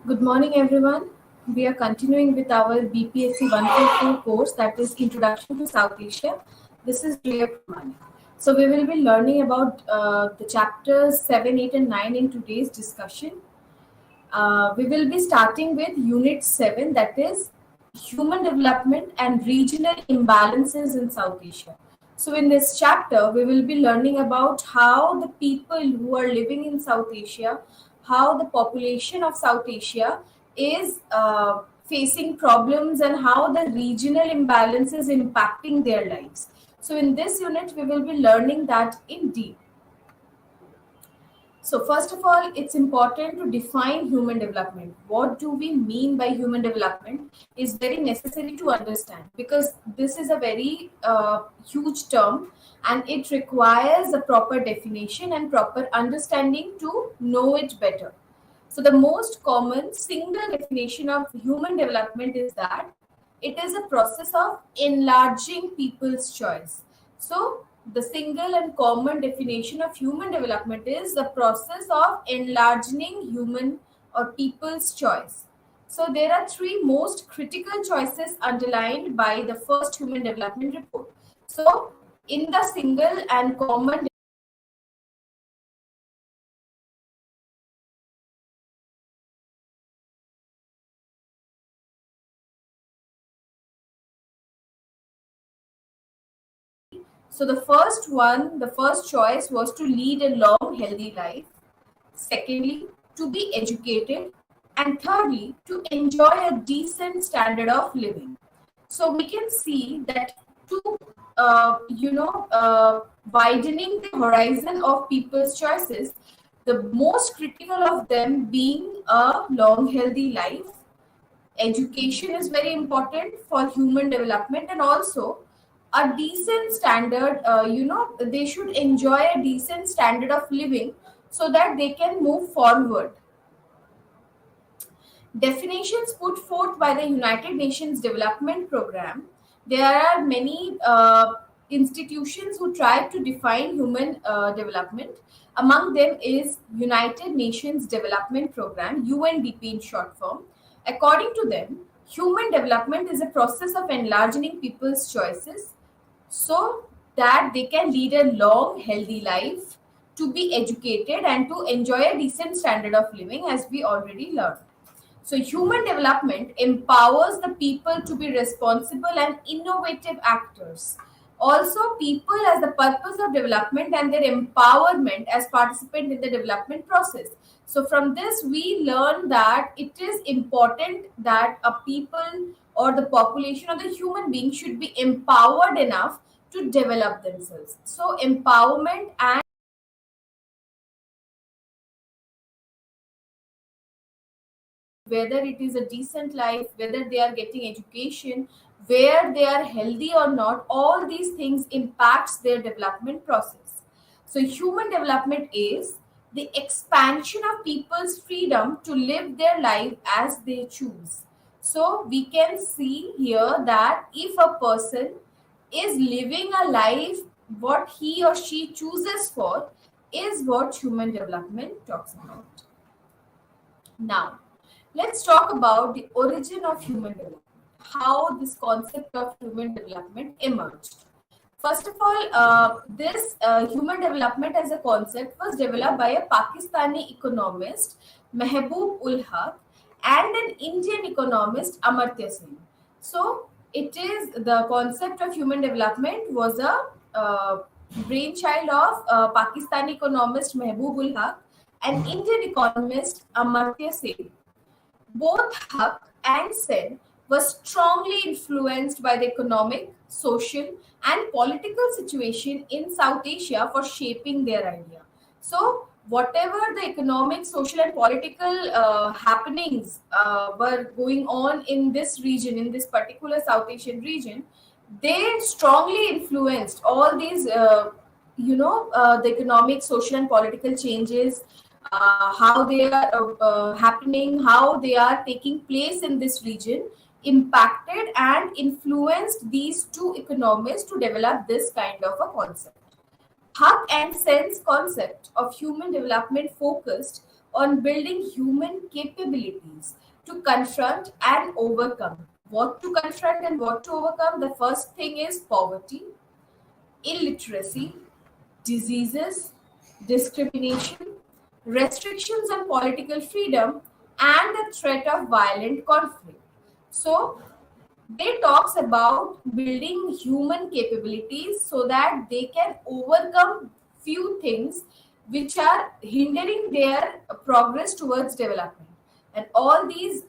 Good morning, everyone. We are continuing with our BPSC 144 course, that is Introduction to South Asia. This is Priya Pramani. So, we will be learning about the chapters 7, 8, and 9 in today's discussion. We will be starting with Unit 7, that is Human Development and Regional Imbalances in South Asia. So, in this chapter, we will be learning about how the people who are living in South Asia, how the population of South Asia is facing problems and how the regional imbalance is impacting their lives. So, in this unit, we will be learning that in deep. So, first of all, it's important to define human development. What do we mean by human development is very necessary to understand because this is a very huge term and it requires a proper definition and proper understanding to know it better. So, the most common single definition of human development is that it is a process of enlarging people's choice. So, the single and common definition of human development is the process of enlarging human or people's choice. So, there are three most critical choices underlined by the first human development report. So, in the single and common So the first one, the first choice was to lead a long, healthy life. Secondly, to be educated. And thirdly, to enjoy a decent standard of living. So we can see that to, widening the horizon of people's choices, the most critical of them being a long, healthy life. Education is very important for human development and also a decent standard, they should enjoy a decent standard of living so that they can move forward. Definitions put forth by the United Nations Development Program. There are many institutions who try to define human development. Among them is United Nations Development Program, UNDP in short form. According to them, human development is a process of enlarging people's choices so that they can lead a long, healthy life, to be educated, and to enjoy a decent standard of living, as we already learned. So, human development empowers the people to be responsible and innovative actors. Also, people as the purpose of development and their empowerment as participant in the development process. So, from this, we learn that it is important that a people or the population or the human being should be empowered enough to develop themselves. So, empowerment and whether it is a decent life, whether they are getting education, where they are healthy or not, all these things impacts their development process. So human development is the expansion of people's freedom to live their life as they choose. So we can see here that if a person is living a life what he or she chooses for is what human development talks about. Now, let's talk about the origin of human development, how this concept of human development emerged. First of all, this human development as a concept was developed by a Pakistani economist, Mehboob ul Haq, and an Indian economist, Amartya Sen. So, it is the concept of human development was a brainchild of Pakistani economist Mehboob ul Haq and Indian economist Amartya Sen. Both Huck and Sen were strongly influenced by the economic, social, and political situation in South Asia for shaping their idea. So, whatever the economic, social, and political happenings were going on in this region, in this particular South Asian region, they strongly influenced all these, the economic, social, and political changes, how they are happening, how they are taking place in this region, impacted and influenced these two economists to develop this kind of a concept. Huck and Sen's concept of human development focused on building human capabilities to confront and overcome. What to confront and what to overcome? The first thing is poverty, illiteracy, diseases, discrimination, restrictions on political freedom, and the threat of violent conflict. So, they talks about building human capabilities so that they can overcome few things which are hindering their progress towards development. And all these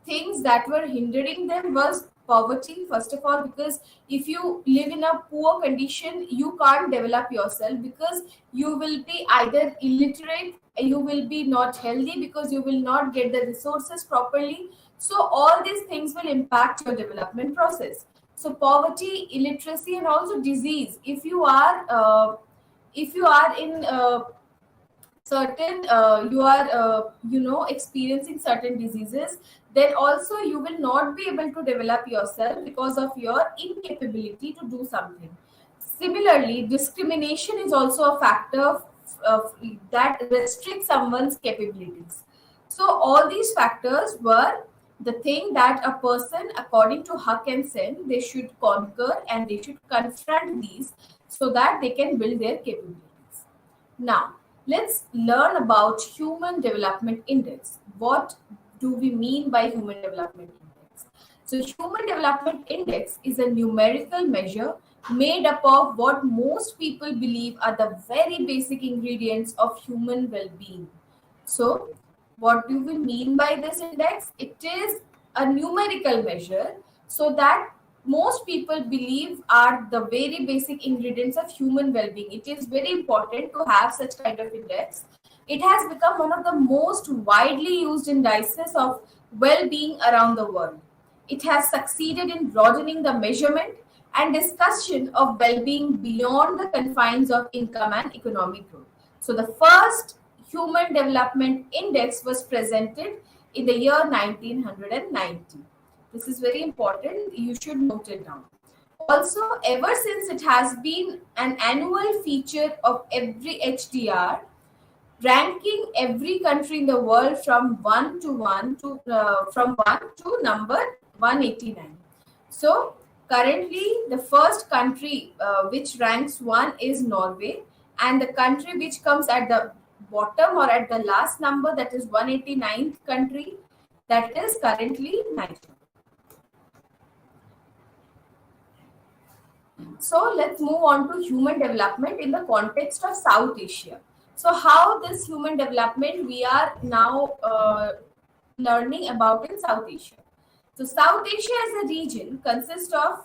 things that were hindering them was poverty, first of all, because if you live in a poor condition, you can't develop yourself, because you will be either illiterate, you will be not healthy, because you will not get the resources properly. So all these things will impact your development process. So poverty, illiteracy, and also disease. If you are in certain you are experiencing certain diseases, then also you will not be able to develop yourself because of your incapability to do something. Similarly, discrimination is also a factor that restricts someone's capabilities. So all these factors were the thing that a person, according to Huck and Sen, they should conquer and they should confront these so that they can build their capabilities. Now, let's learn about Human Development Index. What do we mean by Human Development Index? So, Human Development Index is a numerical measure made up of what most people believe are the very basic ingredients of human well being. So, what do we mean by this index? It is a numerical measure so that most people believe are the very basic ingredients of human well-being. It is very important to have such kind of index. It has become one of the most widely used indices of well-being around the world. It has succeeded in broadening the measurement and discussion of well-being beyond the confines of income and economic growth. So the first Human Development Index was presented in the year 1990. This is very important. You should note it down. Also, ever since it has been an annual feature of every HDR, ranking every country in the world from one to number 189. So currently, the first country which ranks one is Norway, and the country which comes at the bottom or at the last number, that is 189th country, that is currently Nigeria. So let's move on to human development in the context of South Asia. So how this human development we are now learning about in South Asia. So South Asia as a region consists of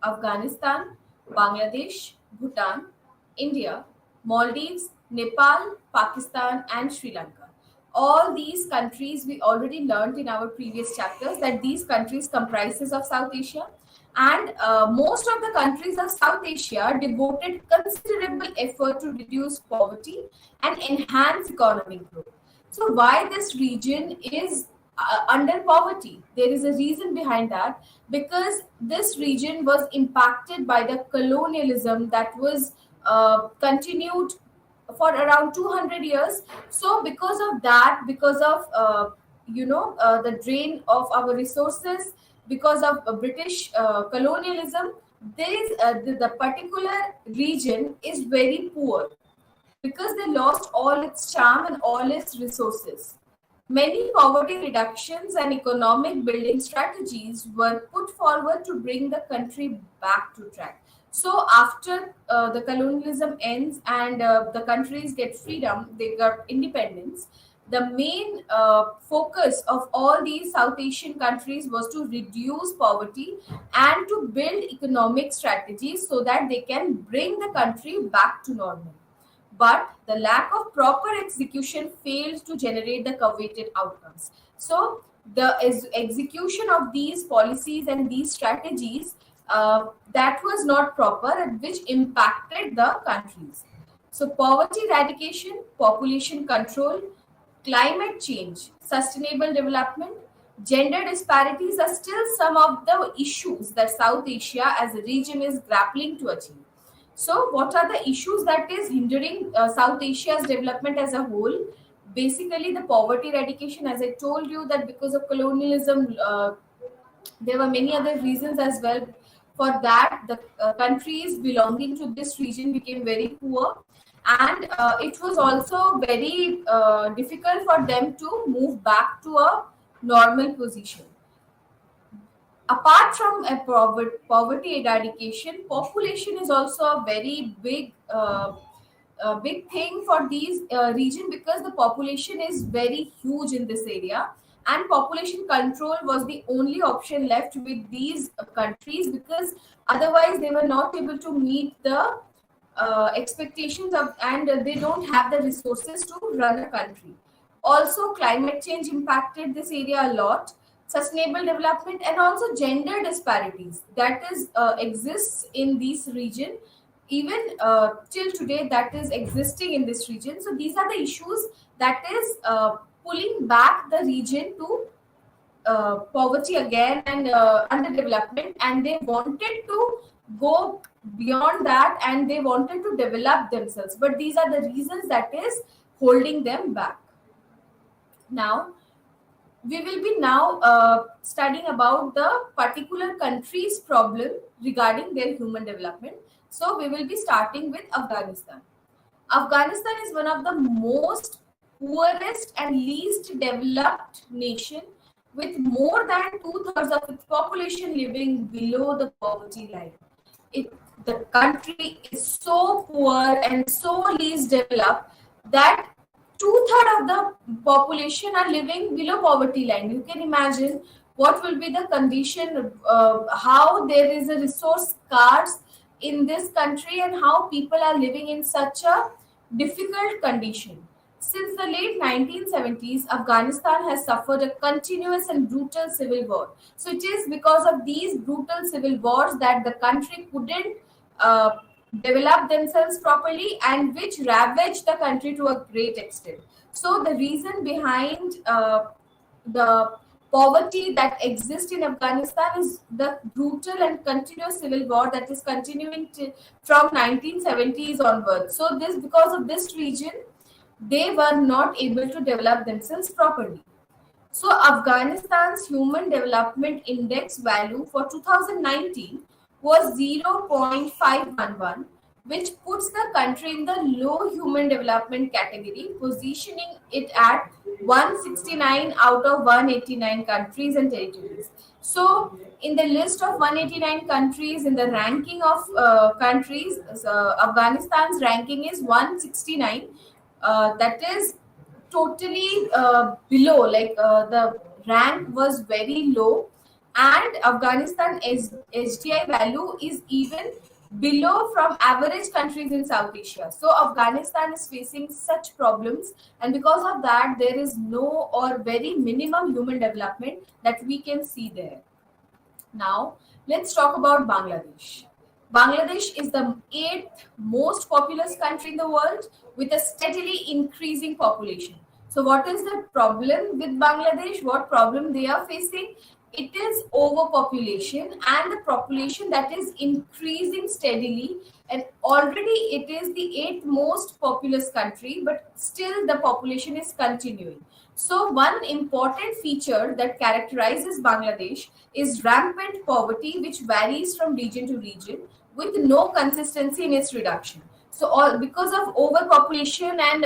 Afghanistan, Bangladesh, Bhutan, India, Maldives, Nepal, Pakistan, and Sri Lanka. All these countries we already learned in our previous chapters that these countries comprises of South Asia, and most of the countries of South Asia devoted considerable effort to reduce poverty and enhance economic growth. So why this region is under poverty? There is a reason behind that, because this region was impacted by the colonialism that was continued for around 200 years. So because of that, because of the drain of our resources, because of British colonialism, there is the particular region is very poor because they lost all its charm and all its resources. Many poverty reductions and economic building strategies were put forward to bring the country back to track. So, after the colonialism ends and the countries get freedom, they got independence. The main focus of all these South Asian countries was to reduce poverty and to build economic strategies so that they can bring the country back to normal. But the lack of proper execution failed to generate the coveted outcomes. So, the execution of these policies and these strategies that was not proper, and which impacted the countries. So, poverty eradication, population control, climate change, sustainable development, gender disparities are still some of the issues that South Asia as a region is grappling to achieve. So, what are the issues that is hindering South Asia's development as a whole? basically the poverty eradication. As I told you that because of colonialism, there were many other reasons as well. For that, the countries belonging to this region became very poor, and it was also very difficult for them to move back to a normal position. Apart from poverty eradication, population is also a very big thing for these region, because the population is very huge in this area, and population control was the only option left with these countries, because otherwise they were not able to meet the expectations of, and they don't have the resources to run a country. Also, climate change impacted this area a lot. Sustainable development and also gender disparities that is exists in this region, even till today, that is existing in this region. So these are the issues that is pulling back the region to poverty again, and underdevelopment, and they wanted to go beyond that, and they wanted to develop themselves, but these are the reasons that is holding them back. Now we will be now studying about the particular country's problem regarding their human development. So we will be starting with Afghanistan. Afghanistan is one of the most poorest and least developed nation, with more than two-thirds of its population living below the poverty line. It, the country is so poor and so least developed that two-thirds of the population are living below poverty line. You can imagine what will be the condition, how there is a resource scarce in this country, and how people are living in such a difficult condition. Since the late 1970s, Afghanistan has suffered a continuous and brutal civil war. So it is because of these brutal civil wars that the country couldn't uh, develop themselves properly, and which ravaged the country to a great extent. So the reason behind the poverty that exists in Afghanistan is the brutal and continuous civil war that is continuing from 1970s onwards. So this, because of this region, they were not able to develop themselves properly. So Afghanistan's Human Development Index value for 2019 was 0.511, which puts the country in the low human development category, positioning it at 169 out of 189 countries and territories. So, in the list of 189 countries, in the ranking of countries, Afghanistan's ranking is 169. That is totally below, like the rank was very low, and Afghanistan HDI value is even below from average countries in South Asia. So Afghanistan is facing such problems, and because of that, there is no or very minimum human development that we can see there. Now, let's talk about Bangladesh. Bangladesh is the eighth most populous country in the world, with a steadily increasing population. So, what is the problem with Bangladesh? What problem they are facing? It is overpopulation, and the population that is increasing steadily. And already it is the eighth most populous country, but still the population is continuing. So, one important feature that characterizes Bangladesh is rampant poverty, which varies from region to region with no consistency in its reduction. So, all because of overpopulation and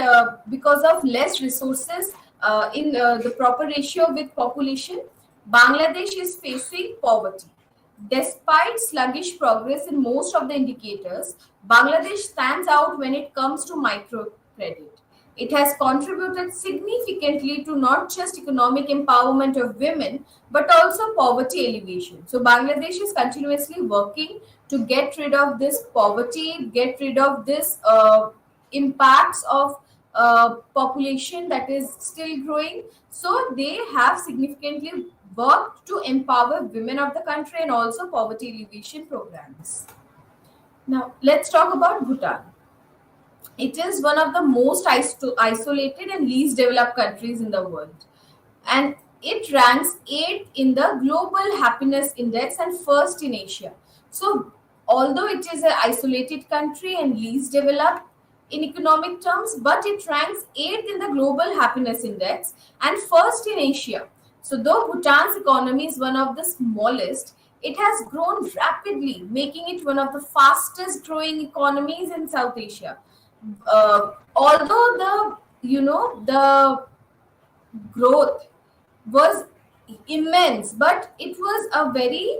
because of less resources in the proper ratio with population, Bangladesh is facing poverty. Despite sluggish progress in most of the indicators, Bangladesh stands out when it comes to microcredit. It has contributed significantly to not just economic empowerment of women, but also poverty alleviation. So, Bangladesh is continuously working to get rid of this poverty, get rid of this impacts of population that is still growing. So, they have significantly worked to empower women of the country and also poverty alleviation programs. Now, let's talk about Bhutan. It is one of the most isolated and least developed countries in the world. And it ranks 8th in the Global Happiness Index and first in Asia. So, although it is an isolated country and least developed, in economic terms, but it ranks 8th in the Global Happiness Index and first in Asia. So, though Bhutan's economy is one of the smallest, it has grown rapidly, making it one of the fastest growing economies in South Asia. Although the growth was immense, but it was a very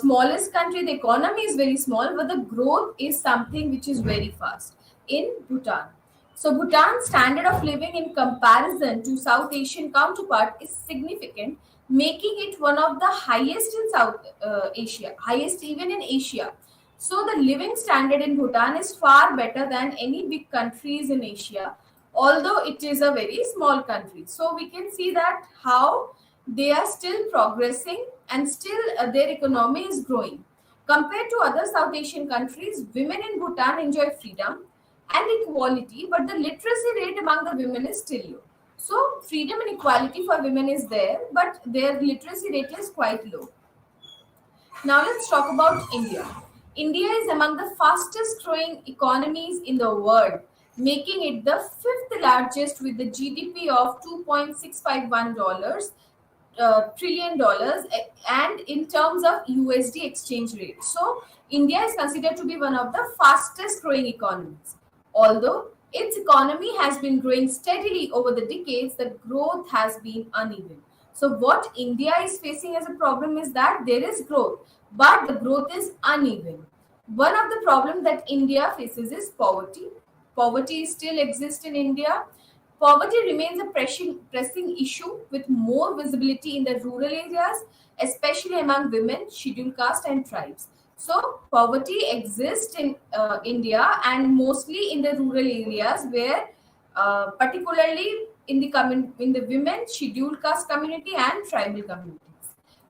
smallest country. The economy is very small, but the growth is something which is very fast in Bhutan. So Bhutan's standard of living in comparison to South Asian counterpart is significant, making it one of the highest in South Asia, highest even in Asia. So the living standard in Bhutan is far better than any big countries in Asia, although it is a very small country. So we can see that how they are still progressing and still their economy is growing. Compared to other South Asian countries, women in Bhutan enjoy freedom and equality, but the literacy rate among the women is still low. So freedom and equality for women is there, but their literacy rate is quite low. Now let's talk about India. India is among the fastest growing economies in the world, making it the fifth largest with the GDP of $2.651 trillion dollars, and in terms of USD exchange rate. So India is considered to be one of the fastest growing economies. Although its economy has been growing steadily over the decades, the growth has been uneven. So what India is facing as a problem is that there is growth, but the growth is uneven. One of the problems that India faces is poverty. Poverty still exists in India. Poverty remains a pressing issue with more visibility in the rural areas, especially among women, scheduled caste, and tribes. So, poverty exists in India and mostly in the rural areas where, particularly in the women, scheduled caste community, and tribal communities.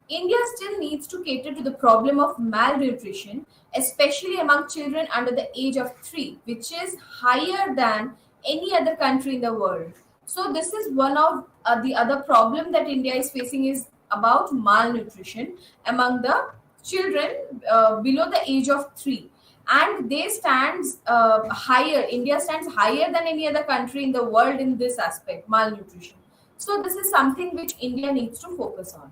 India still needs to cater to the problem of malnutrition, especially among children under the age of 3, which is higher than any other country in the world. So this is one of the other problem that India is facing is about malnutrition among the children below the age of 3, and they stands higher. India stands higher than any other country in the world in this aspect, malnutrition. So this is something which India needs to focus on.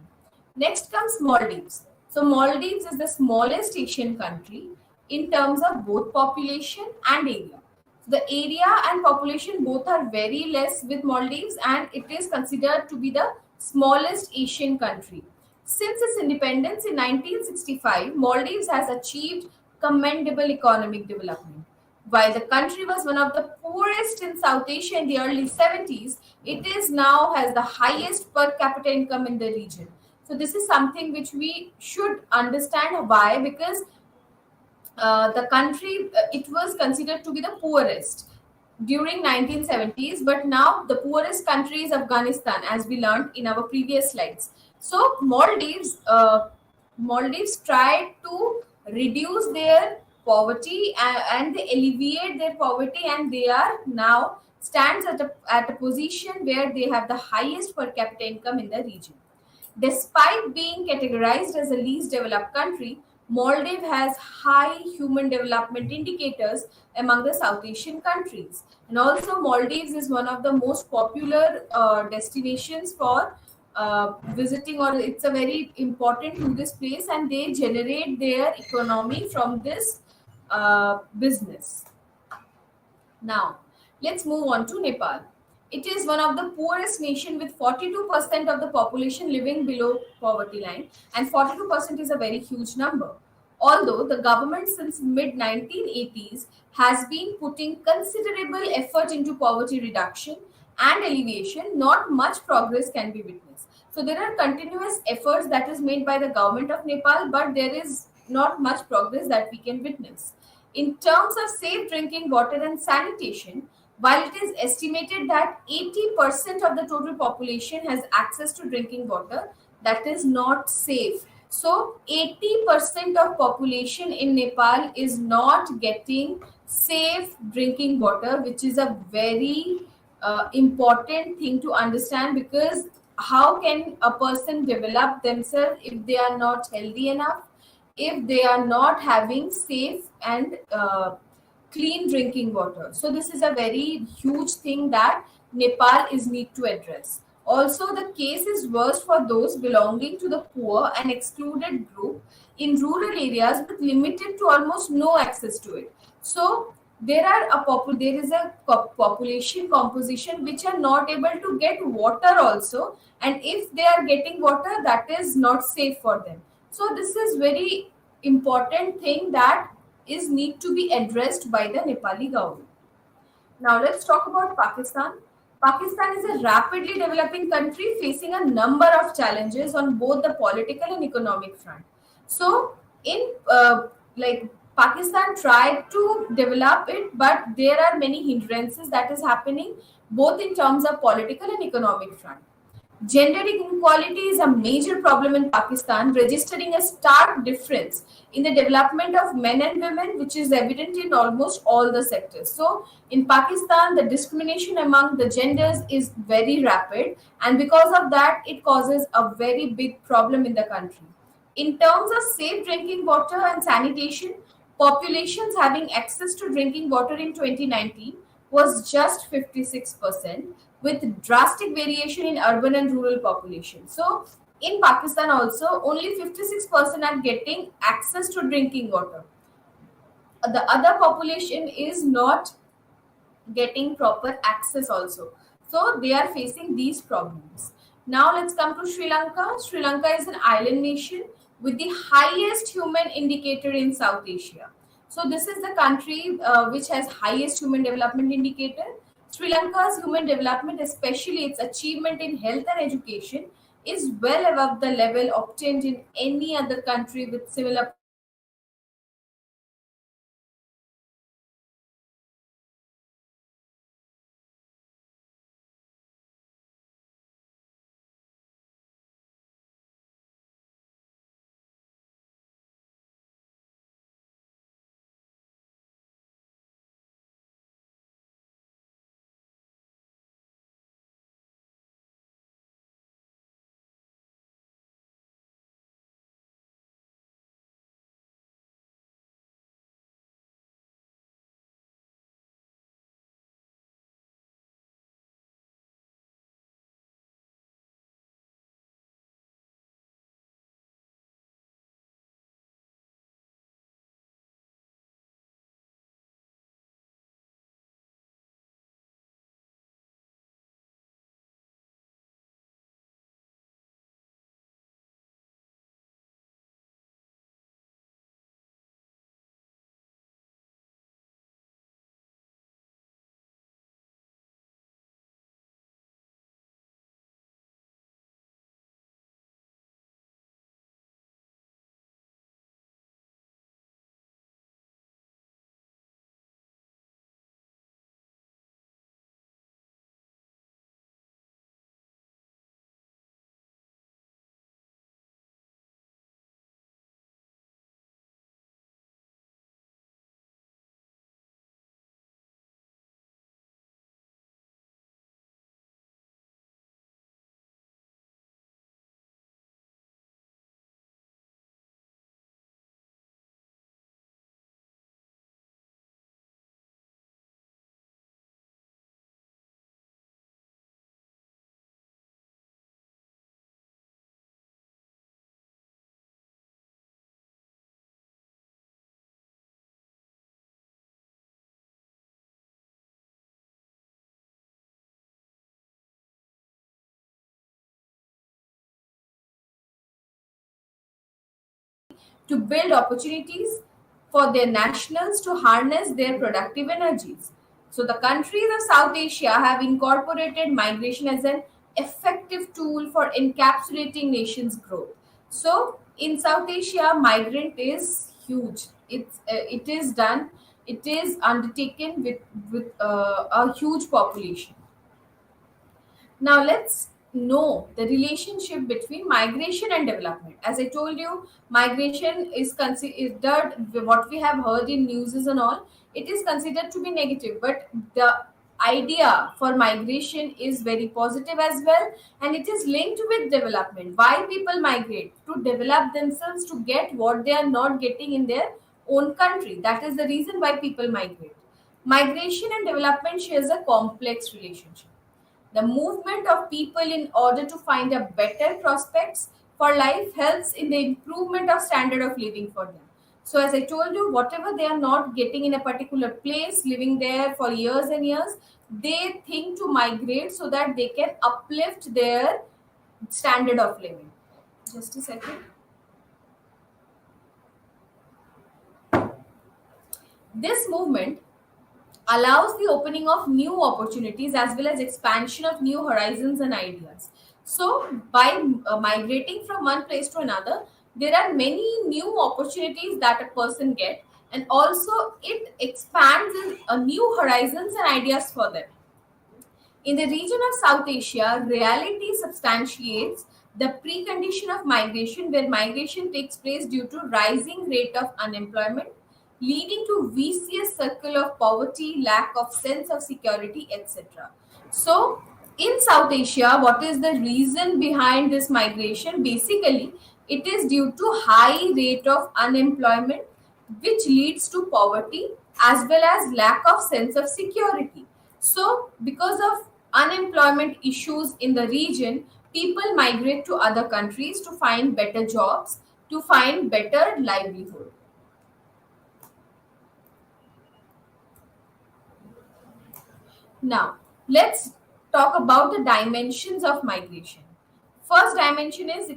Next comes Maldives. So Maldives is the smallest Asian country in terms of both population and area. The area and population both are very less with Maldives, and it is considered to be the smallest Asian country. Since its independence in 1965, Maldives has achieved commendable economic development. While the country was one of the poorest in South Asia in the early 70s, it is now has the highest per capita income in the region. So this is something which we should understand why, because the country it was considered to be the poorest during 1970s, but now the poorest country is Afghanistan, as we learned in our previous slides. So Maldives tried to reduce their poverty, and they alleviate their poverty, and they are now stands at a position where they have the highest per capita income in the region. Despite being categorized as a least developed country, Maldives has high human development indicators among the South Asian countries. And also, Maldives is one of the most popular destinations for visiting, or it's a very important tourist place, and they generate their economy from this business. Now, let's move on to Nepal. It is one of the poorest nation with 42% of the population living below poverty line, and 42% is a very huge number. Although the government since mid 1980s has been putting considerable effort into poverty reduction and alleviation, not much progress can be witnessed. So there are continuous efforts that is made by the government of Nepal, but there is not much progress that we can witness. In terms of safe drinking water and sanitation, while it is estimated that 80% of the total population has access to drinking water, that is not safe. So 80% of population in Nepal is not getting safe drinking water, which is a very important thing to understand, because how can a person develop themselves if they are not healthy enough, if they are not having safe and clean drinking water. So this is a very huge thing that Nepal is need to address. Also, the case is worse for those belonging to the poor and excluded group in rural areas with limited to almost no access to it. So there is a population composition which are not able to get water also, and if they are getting water, that is not safe for them. So this is very important thing that is need to be addressed by the Nepali government. Now let's talk about Pakistan. Pakistan is a rapidly developing country facing a number of challenges on both the political and economic front. So in like Pakistan tried to develop it, but there are many hindrances that is happening both in terms of political and economic front. Gender inequality is a major problem in Pakistan, registering a stark difference in the development of men and women, which is evident in almost all the sectors. So, in Pakistan, the discrimination among the genders is very rapid, and because of that, it causes a very big problem in the country. In terms of safe drinking water and sanitation, populations having access to drinking water in 2019 was just 56%, with drastic variation in urban and rural population. So, in Pakistan also, only 56% are getting access to drinking water. The other population is not getting proper access also. So they are facing these problems. Now let's come to Sri Lanka. Sri Lanka is an island nation with the highest human indicator in South Asia. So this is the country which has highest human development indicator. Sri Lanka's human development, especially its achievement in health and education, is well above the level obtained in any other country with similar. To build opportunities for their nationals to harness their productive energies. So, the countries of South Asia have incorporated migration as an effective tool for encapsulating nations' growth. So, in South Asia, migrant is huge. It is done. It is undertaken with a huge population. Now let's know the relationship between migration and development. As I told you, migration is considered what we have heard in news and all. It is considered to be negative, but the idea for migration is very positive as well, and it is linked with development. Why people migrate? To develop themselves, to get what they are not getting in their own country. That is the reason why people migrate. Migration and development shares a complex relationship. The movement of people in order to find a better prospects for life helps in the improvement of standard of living for them. So as I told you, whatever they are not getting in a particular place, living there for years and years, they think to migrate so that they can uplift their standard of living. Just a second. This movement allows the opening of new opportunities as well as expansion of new horizons and ideas. So, by migrating from one place to another, there are many new opportunities that a person get, and also it expands in, new horizons and ideas for them. In the region of South Asia, reality substantiates the precondition of migration, where migration takes place due to rising rate of unemployment, leading to vicious circle of poverty, lack of sense of security, etc. So, in South Asia, what is the reason behind this migration? Basically, it is due to high rate of unemployment, which leads to poverty as well as lack of sense of security. So, because of unemployment issues in the region, people migrate to other countries to find better jobs, to find better livelihood. Now, let's talk about the dimensions of migration. First dimension is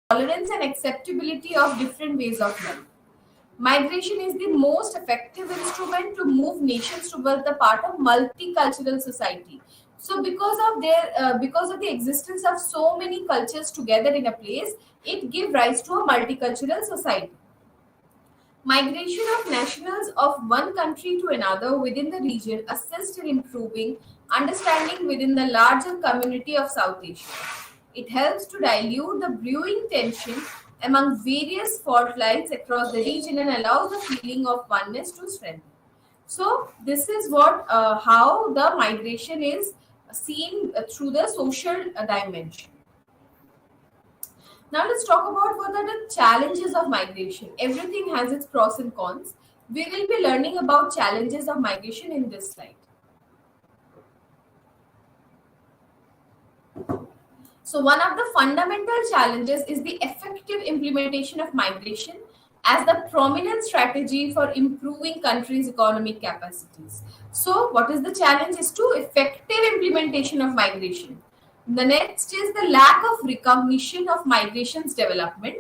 tolerance and acceptability of different ways of life. Migration is the most effective instrument to move nations towards the part of multicultural society. So, because of the existence of so many cultures together in a place, it gives rise to a multicultural society. Migration of nationals of one country to another within the region assists in improving understanding within the larger community of South Asia. It helps to dilute the brewing tension among various fault lines across the region and allows the feeling of oneness to strengthen. So, this is what how the migration is seen through the social dimension. Now let's talk about what are the challenges of migration. Everything has its pros and cons. We will be learning about challenges of migration in this slide. So one of the fundamental challenges is the effective implementation of migration as the prominent strategy for improving countries' economic capacities. So what is the challenge is to effective implementation of migration. The next is the lack of recognition of migration's development,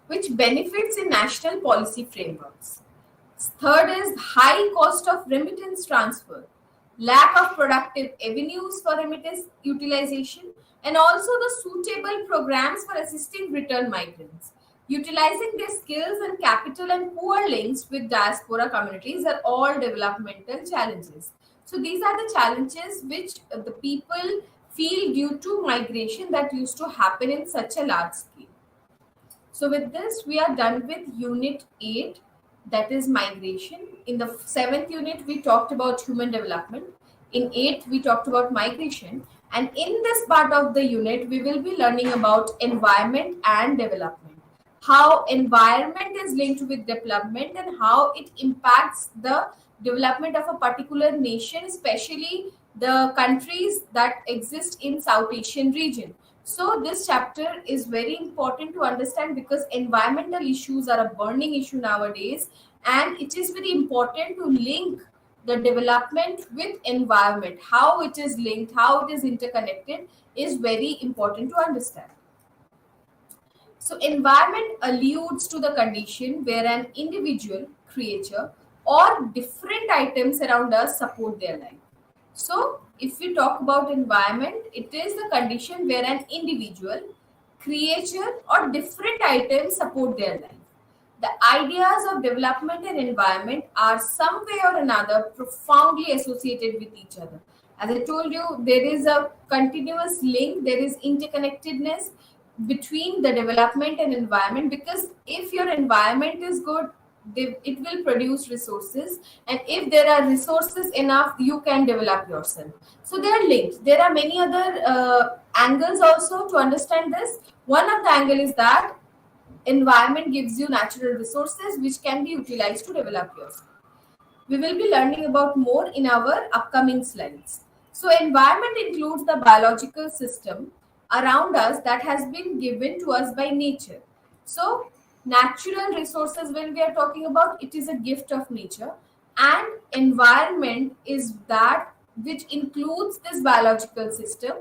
which benefits in national policy frameworks. Third is high cost of remittance transfer, lack of productive avenues for remittance utilization, and also the suitable programs for assisting return migrants. Utilizing their skills and capital and poor links with diaspora communities are all developmental challenges. So these are the challenges which the people feel due to migration that used to happen in such a large scale. So with this, we are done with Unit 8, that is migration. In the 7th unit, we talked about human development. In 8, we talked about migration. And in this part of the unit, we will be learning about environment and development. How environment is linked with development and how it impacts the development of a particular nation, especially the countries that exist in South Asian region. So this chapter is very important to understand because environmental issues are a burning issue nowadays, and it is very important to link the development with environment. How it is linked, how it is interconnected is very important to understand. So environment alludes to the condition where an individual, creature, or different items around us support their life. So if we talk about environment, it is the condition where an individual, creature, or different items support their life. The ideas of development and environment are some way or another profoundly associated with each other. As I told you, there is a continuous link, there is interconnectedness between the development and environment, because if your environment is good, it will produce resources, and if there are resources enough, you can develop yourself. So they are linked. There are many other angles also to understand this. One of the angle is that environment gives you natural resources which can be utilized to develop yourself. We will be learning about more in our upcoming slides. So environment includes the biological system around us that has been given to us by nature. So natural resources, when we are talking about, it is a gift of nature, and environment is that which includes this biological system.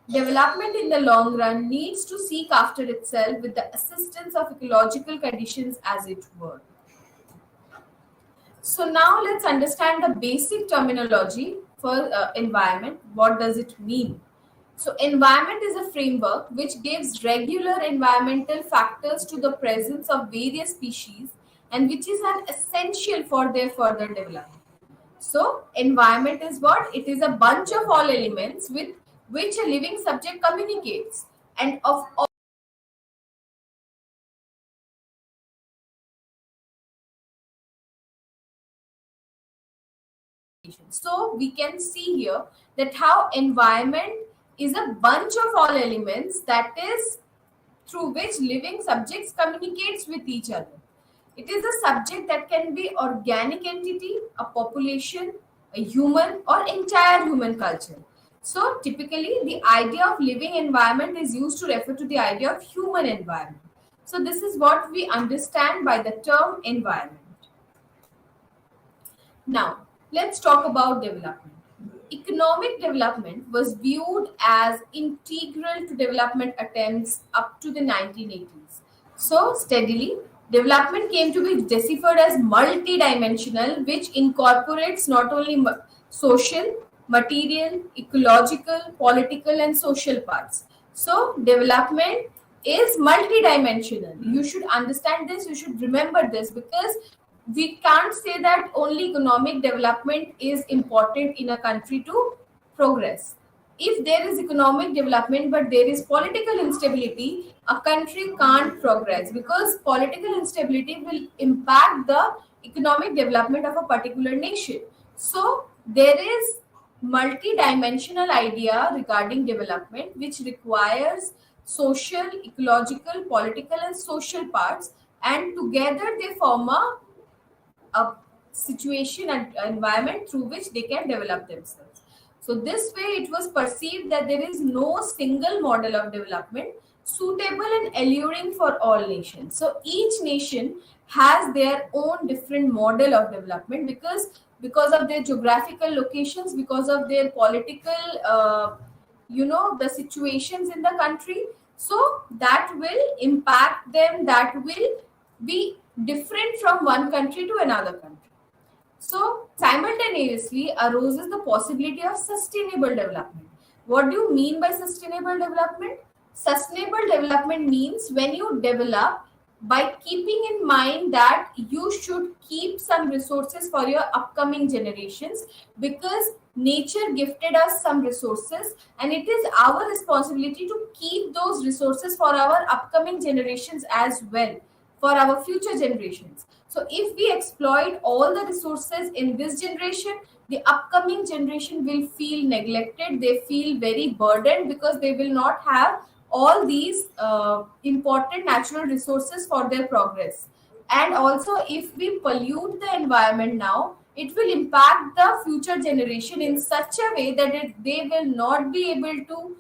Development in the long run needs to seek after itself with the assistance of ecological conditions, as it were. So now let's understand the basic terminology for environment. What does it mean? So environment is a framework which gives regular environmental factors to the presence of various species and which is an essential for their further development. So environment is what? It is a bunch of all elements with which a living subject communicates, and of all. So we can see here that how environment is a bunch of all elements, that is through which living subjects communicates with each other. It is a subject that can be organic entity, a population, a human, or entire human culture. So typically the idea of living environment is used to refer to the idea of human environment. So this is what we understand by the term environment. Now, let's talk about development. Economic development was viewed as integral to development attempts up to the 1980s. So, steadily, development came to be deciphered as multidimensional, which incorporates not only social, material, ecological, political, and social parts. So, development is multidimensional. You should understand this, you should remember this, because we can't say that only economic development is important in a country to progress. If there is economic development but there is political instability, a country can't progress, because political instability will impact the economic development of a particular nation. So there is multi-dimensional idea regarding development which requires social, ecological, political and social parts, and together they form a situation and environment through which they can develop themselves. So this way it was perceived that there is no single model of development suitable and alluring for all nations. So each nation has their own different model of development, because of their geographical locations, because of their political the situations in the country. So that will impact them, that will be different from one country to another country. So simultaneously arises the possibility of sustainable development. What do you mean by sustainable development? Sustainable development means when you develop by keeping in mind that you should keep some resources for your upcoming generations, because nature gifted us some resources and it is our responsibility to keep those resources for our upcoming generations as well, for our future generations. So if we exploit all the resources in this generation, the upcoming generation will feel neglected, they feel very burdened, because they will not have all these important natural resources for their progress. And also if we pollute the environment now, it will impact the future generation in such a way that they will not be able to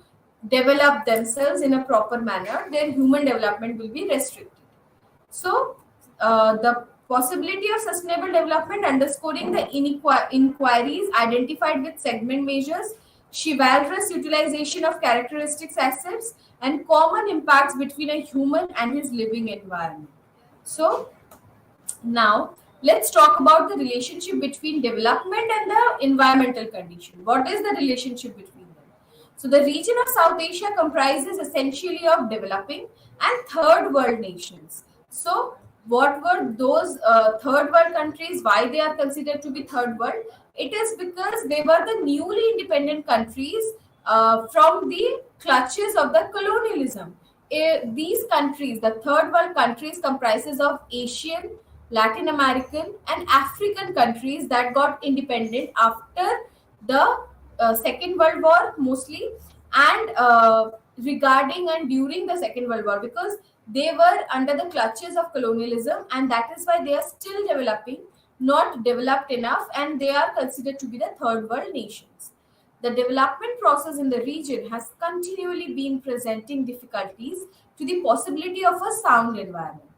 develop themselves in a proper manner. Their human development will be restricted. So, the possibility of sustainable development underscoring the inquiries identified with segment measures, chivalrous utilization of characteristics assets, and common impacts between a human and his living environment. So, now let's talk about the relationship between development and the environmental condition. What is the relationship between them? So, the region of South Asia comprises essentially of developing and third world nations. So, what were those third world countries? Why they are considered to be third world? It is because they were the newly independent countries from the clutches of the colonialism. These countries, the third world countries, comprises of Asian, Latin American, and African countries that got independent after the Second World War mostly, and regarding and during the Second World War, because they were under the clutches of colonialism, and that is why they are still developing, not developed enough, and they are considered to be the third world nations. The development process in the region has continually been presenting difficulties to the possibility of a sound environment.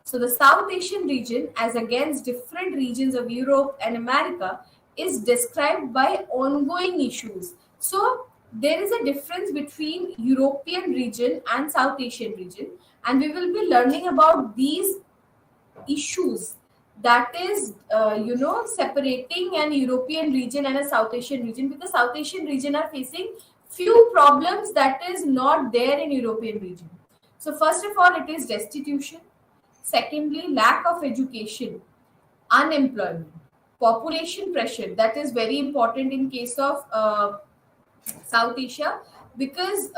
So, the South Asian region, as against different regions of Europe and America, is described by ongoing issues. So, there is a difference between European region and South Asian region, and we will be learning about these issues, that is separating an European region and a South Asian region, because South Asian region are facing few problems that is not there in European region. So first of all, it is destitution. Secondly, lack of education, unemployment, population pressure. That is very important in case of South Asia, because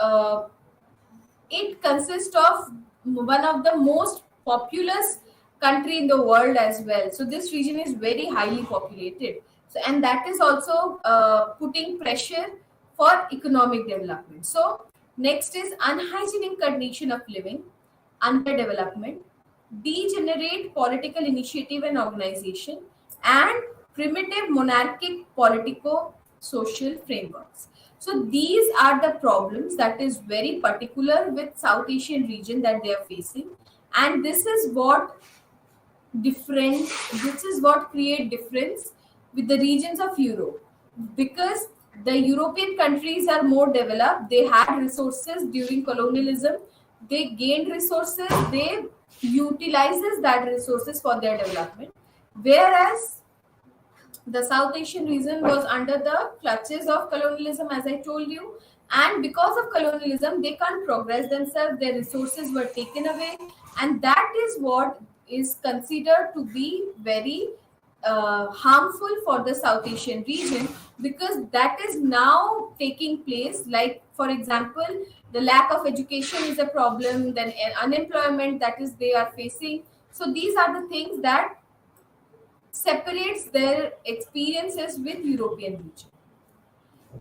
it consists of one of the most populous country in the world as well. So this region is very highly populated. So, and that is also putting pressure for economic development. So next is unhygienic condition of living, underdevelopment, degenerate political initiative and organization, and primitive monarchic politico-social frameworks. So these are the problems that is very particular with South Asian region that they are facing, and this is what create difference with the regions of Europe, because the European countries are more developed, they had resources during colonialism, they gained resources, they utilizes that resources for their development, whereas The South Asian region was under the clutches of colonialism, as I told you, and because of colonialism, they can't progress themselves. Their resources were taken away, and that is what is considered to be very harmful for the South Asian region, because that is now taking place. Like, for example, the lack of education is a problem, then unemployment that is they are facing. So these are the things that separates their experiences with European region.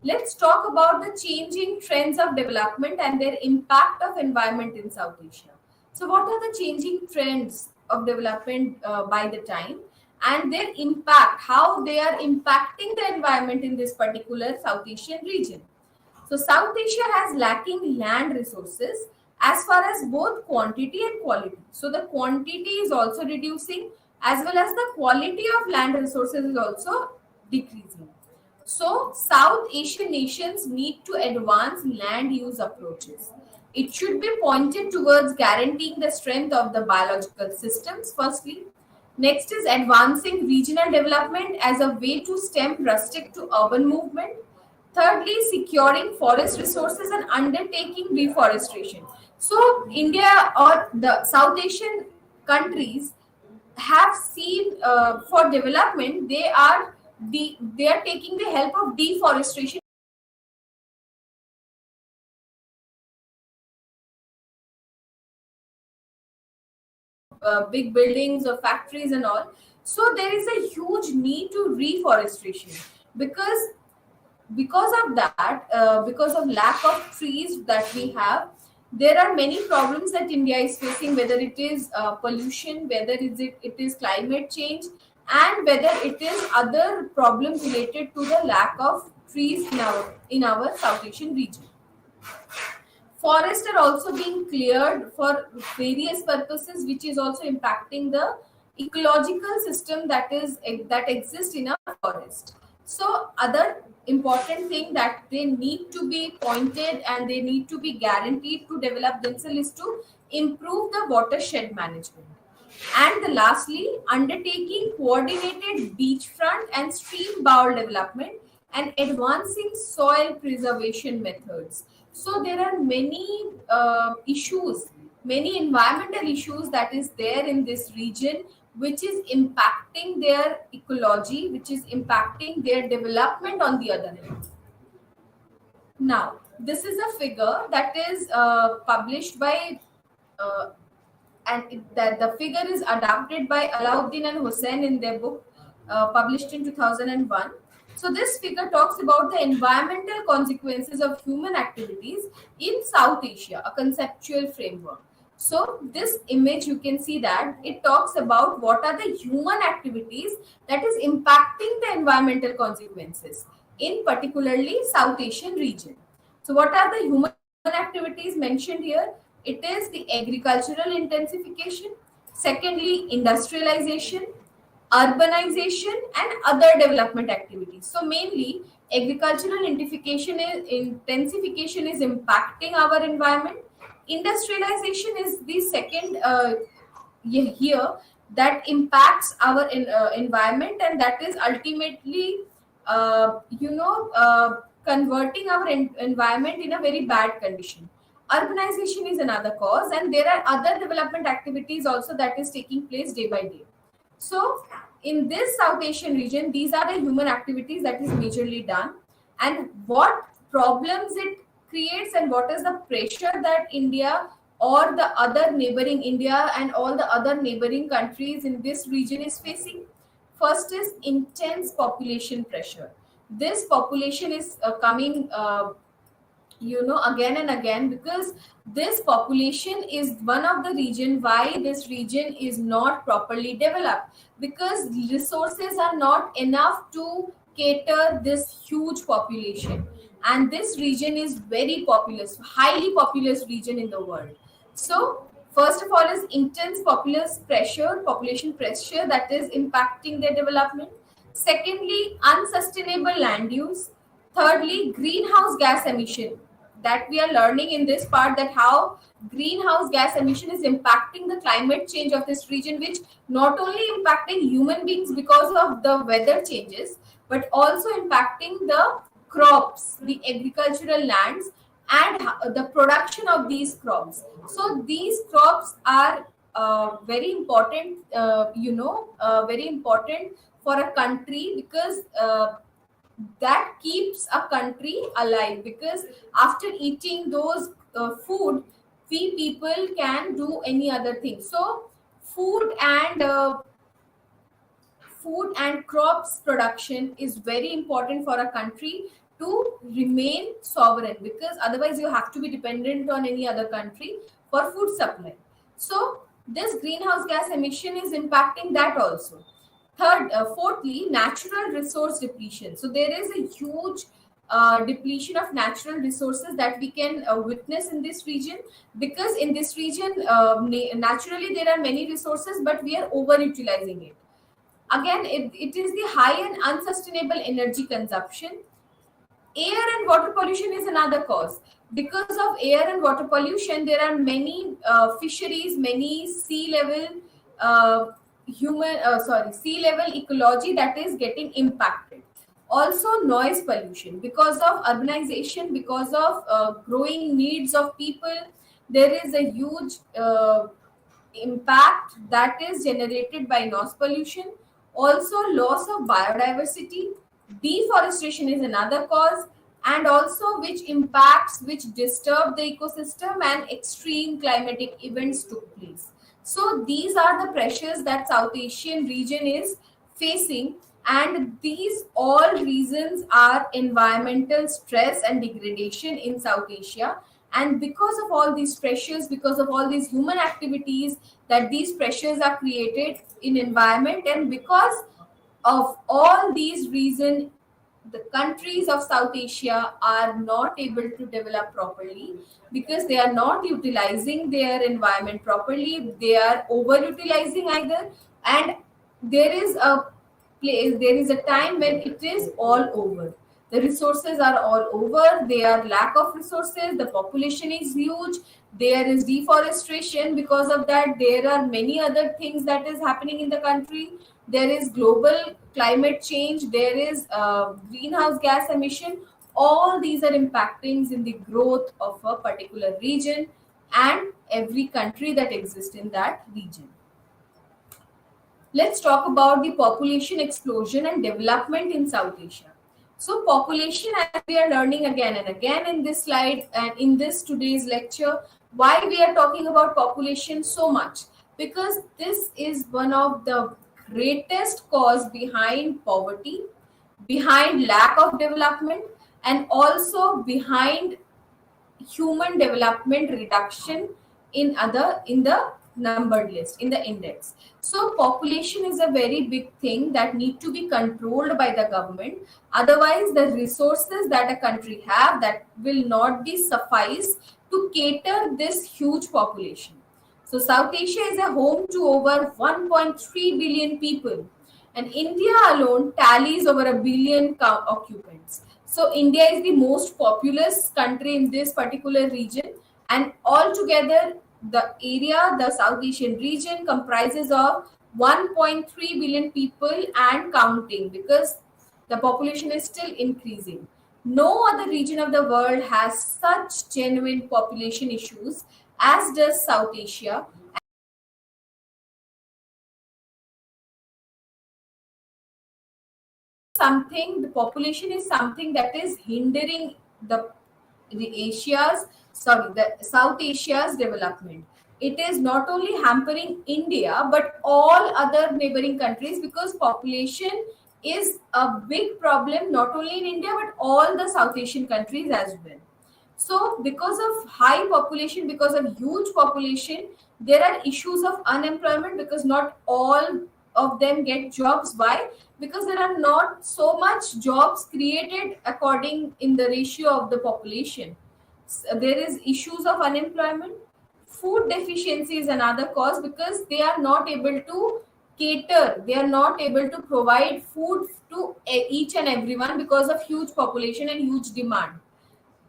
Let's talk about the changing trends of development and their impact of environment in South Asia. So, what are the changing trends of development by the time and their impact, how they are impacting the environment in this particular South Asian region? So, South Asia has lacking land resources as far as both quantity and quality. So, the quantity is also reducing, as well as the quality of land resources is also decreasing. So, South Asian nations need to advance land use approaches. It should be pointed towards guaranteeing the strength of the biological systems, firstly. Next is advancing regional development as a way to stem rustic to urban movement. Thirdly, securing forest resources and undertaking reforestation. So, India or the South Asian countries have seen for development, they are taking the help of deforestation, big buildings or factories and all. So there is a huge need to reforestation, because of that, because of lack of trees that we have, there are many problems that India is facing, whether it is pollution, whether it is climate change, and whether it is other problems related to the lack of trees in our South Asian region. Forests are also being cleared for various purposes, which is also impacting the ecological system that exists in a forest. So, other important thing that they need to be pointed and they need to be guaranteed to develop themselves is to improve the watershed management. And the lastly, undertaking coordinated beachfront and stream bowl development and advancing soil preservation methods. So there are many issues, many environmental issues that is there in this region, which is impacting their ecology, which is impacting their development on the other hand. Now, this is a figure that is published by uh, that the figure is adapted by Alauddin and Hussain in their book published in 2001. So this figure talks about the environmental consequences of human activities in South Asia, a conceptual framework. So this image, you can see that it talks about what are the human activities that is impacting the environmental consequences in particularly South Asian region. So what are the human activities mentioned here? It is the agricultural intensification, secondly, industrialization, urbanization, and other development activities. So, mainly, agricultural intensification is impacting our environment. Industrialization is the second here that impacts our environment, and that is ultimately, converting our environment in a very bad condition. Urbanization is another cause, and there are other development activities also that is taking place day by day. So, in this South Asian region, these are the human activities that is majorly done, and what problems it creates, and what is the pressure that India or the other neighboring India and all the other neighboring countries in this region is facing. First is intense population pressure. This population is coming again and again, because this population is one of the reason why this region is not properly developed, because resources are not enough to cater this huge population, and this region is very populous, highly populous region in the world. So first of all is intense population pressure that is impacting their development. Secondly, unsustainable land use. Thirdly, greenhouse gas emission. that we are learning in this part, that how greenhouse gas emission is impacting the climate change of this region, which not only impacting human beings because of the weather changes, but also impacting the crops, the agricultural lands, and the production of these crops. So these crops are very important, very important for a country, because that keeps a country alive, because after eating those food, we people can do any other thing. So food and crops production is very important for a country to remain sovereign, because otherwise you have to be dependent on any other country for food supply. So this greenhouse gas emission is impacting that also. Fourthly, natural resource depletion. So there is a huge depletion of natural resources that we can witness in this region, because in this region naturally there are many resources, but we are overutilizing it. Again, it is the high and unsustainable energy consumption. Air and water pollution is another cause. Because of air and water pollution, there are many fisheries, many sea level sea level ecology that is getting impacted. Also noise pollution, because of urbanization, because of growing needs of people, there is a huge impact that is generated by noise pollution. Also loss of biodiversity, deforestation is another cause, and also which impacts, which disturb the ecosystem, and extreme climatic events took place. So these are the pressures that South Asian region is facing, and these all reasons are environmental stress and degradation in South Asia. And because of all these pressures, because of all these human activities, that these pressures are created in environment, and because of all these reasons, the countries of South Asia are not able to develop properly, because they are not utilizing their environment properly. They are overutilizing either, and there is a there is a time when it is all over. The resources are all over. There are lack of resources. The population is huge. There is deforestation. Because of that, there are many other things that is happening in the country. There is global climate change. There is greenhouse gas emission. All these are impacting in the growth of a particular region and every country that exists in that region. Let's talk about the population explosion and development in South Asia. So population, as we are learning again and again in this slide and in this today's lecture, why we are talking about population so much? Because this is one of the greatest cause behind poverty, behind lack of development, and also behind human development reduction in the numbered list, in the index. So population is a very big thing that need to be controlled by the government. Otherwise the resources that a country have, that will not be suffice to cater this huge population. So South Asia is a home to over 1.3 billion people, and India alone tallies over a billion occupants. So India is the most populous country in this particular region, and altogether the area, the South Asian region, comprises of 1.3 billion people and counting, because the population is still increasing. No other region of the world has such genuine population issues as does South Asia. Something, the population is something that is hindering the South Asia's development. It is not only hampering India but all other neighboring countries, because population is a big problem not only in India but all the South Asian countries as well. So because of high population, because of huge population, there are issues of unemployment, because not all of them get jobs. Why? Because there are not so much jobs created according in the ratio of the population. There is issues of unemployment. Food deficiency is another cause, because they are not able to cater, they are not able to provide food to each and everyone because of huge population and huge demand.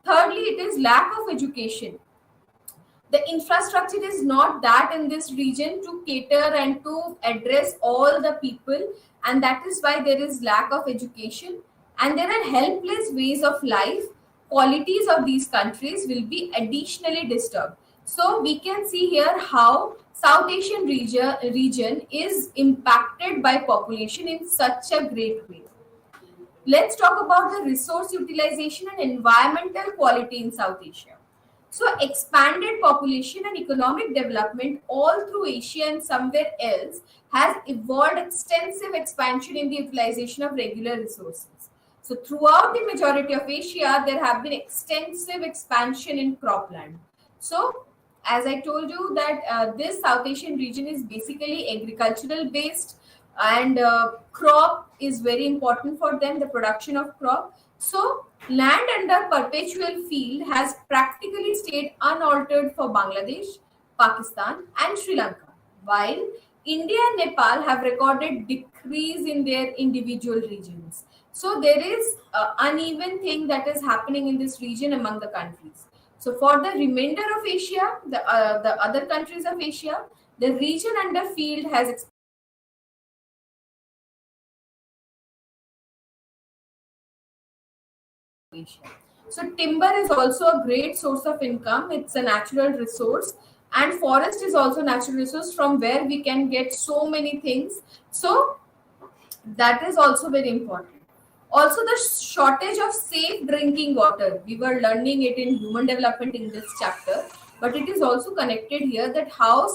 Thirdly, it is lack of education. The infrastructure is not that in this region to cater and to address all the people, and that is why there is lack of education, and there are helpless ways of life. Qualities of these countries will be additionally disturbed. So we can see here how South Asian region is impacted by population in such a great way. Let's talk about the resource utilization and environmental quality in South Asia. So, expanded population and economic development all through Asia and somewhere else has evolved extensive expansion in the utilization of regular resources. So, throughout the majority of Asia, there have been extensive expansion in cropland. So, as I told you that this South Asian region is basically agricultural based, and crop is very important for them, the production of crop. So land under perpetual field has practically stayed unaltered for Bangladesh, Pakistan and Sri Lanka, while India and Nepal have recorded decrease in their individual regions. So there is uneven thing that is happening in this region among the countries. So for the remainder of Asia, the other countries of Asia, the region under field has Asia. So timber is also a great source of income. It's a natural resource, and forest is also a natural resource from where we can get so many things. So that is also very important. Also, the shortage of safe drinking water. We were learning it in human development in this chapter, but it is also connected here that how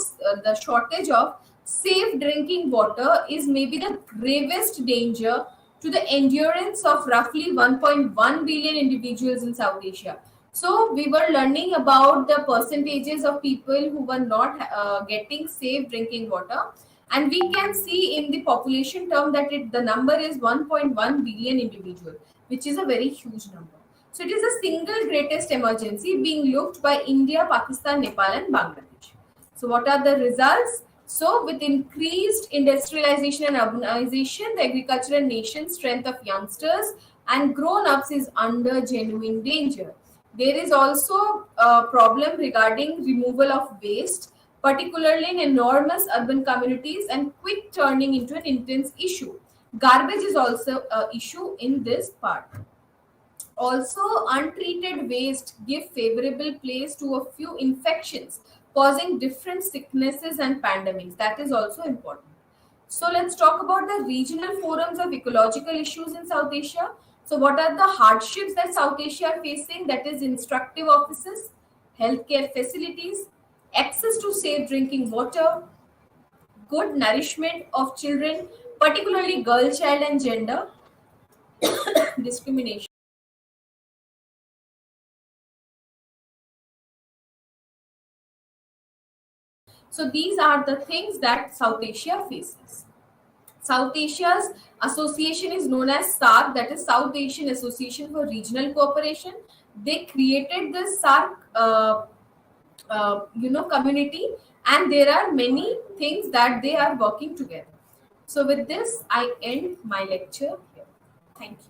the shortage of safe drinking water is maybe the gravest danger to the endurance of roughly 1.1 billion individuals in South Asia. So, we were learning about the percentages of people who were not getting safe drinking water, and we can see in the population term that the number is 1.1 billion individual, which is a very huge number. So it is the single greatest emergency being looked by India, Pakistan, Nepal and Bangladesh. So what are the results? So with increased industrialization and urbanization, the agricultural nation strength of youngsters and grown-ups is under genuine danger. There is also a problem regarding removal of waste, particularly in enormous urban communities, and quick turning into an intense issue. Garbage is also an issue in this part. Also, untreated waste give favorable place to a few infections, causing different sicknesses and pandemics. That is also important. So let's talk about the regional forums of ecological issues in South Asia. So what are the hardships that South Asia are facing? That is instructive offices, healthcare facilities, access to safe drinking water, good nourishment of children, particularly girl child and gender discrimination. So these are the things that South Asia faces. South Asia's association is known as SARC, that is South Asian Association for Regional Cooperation. They created the SARC, community, and there are many things that they are working together. So with this, I end my lecture here. Thank you.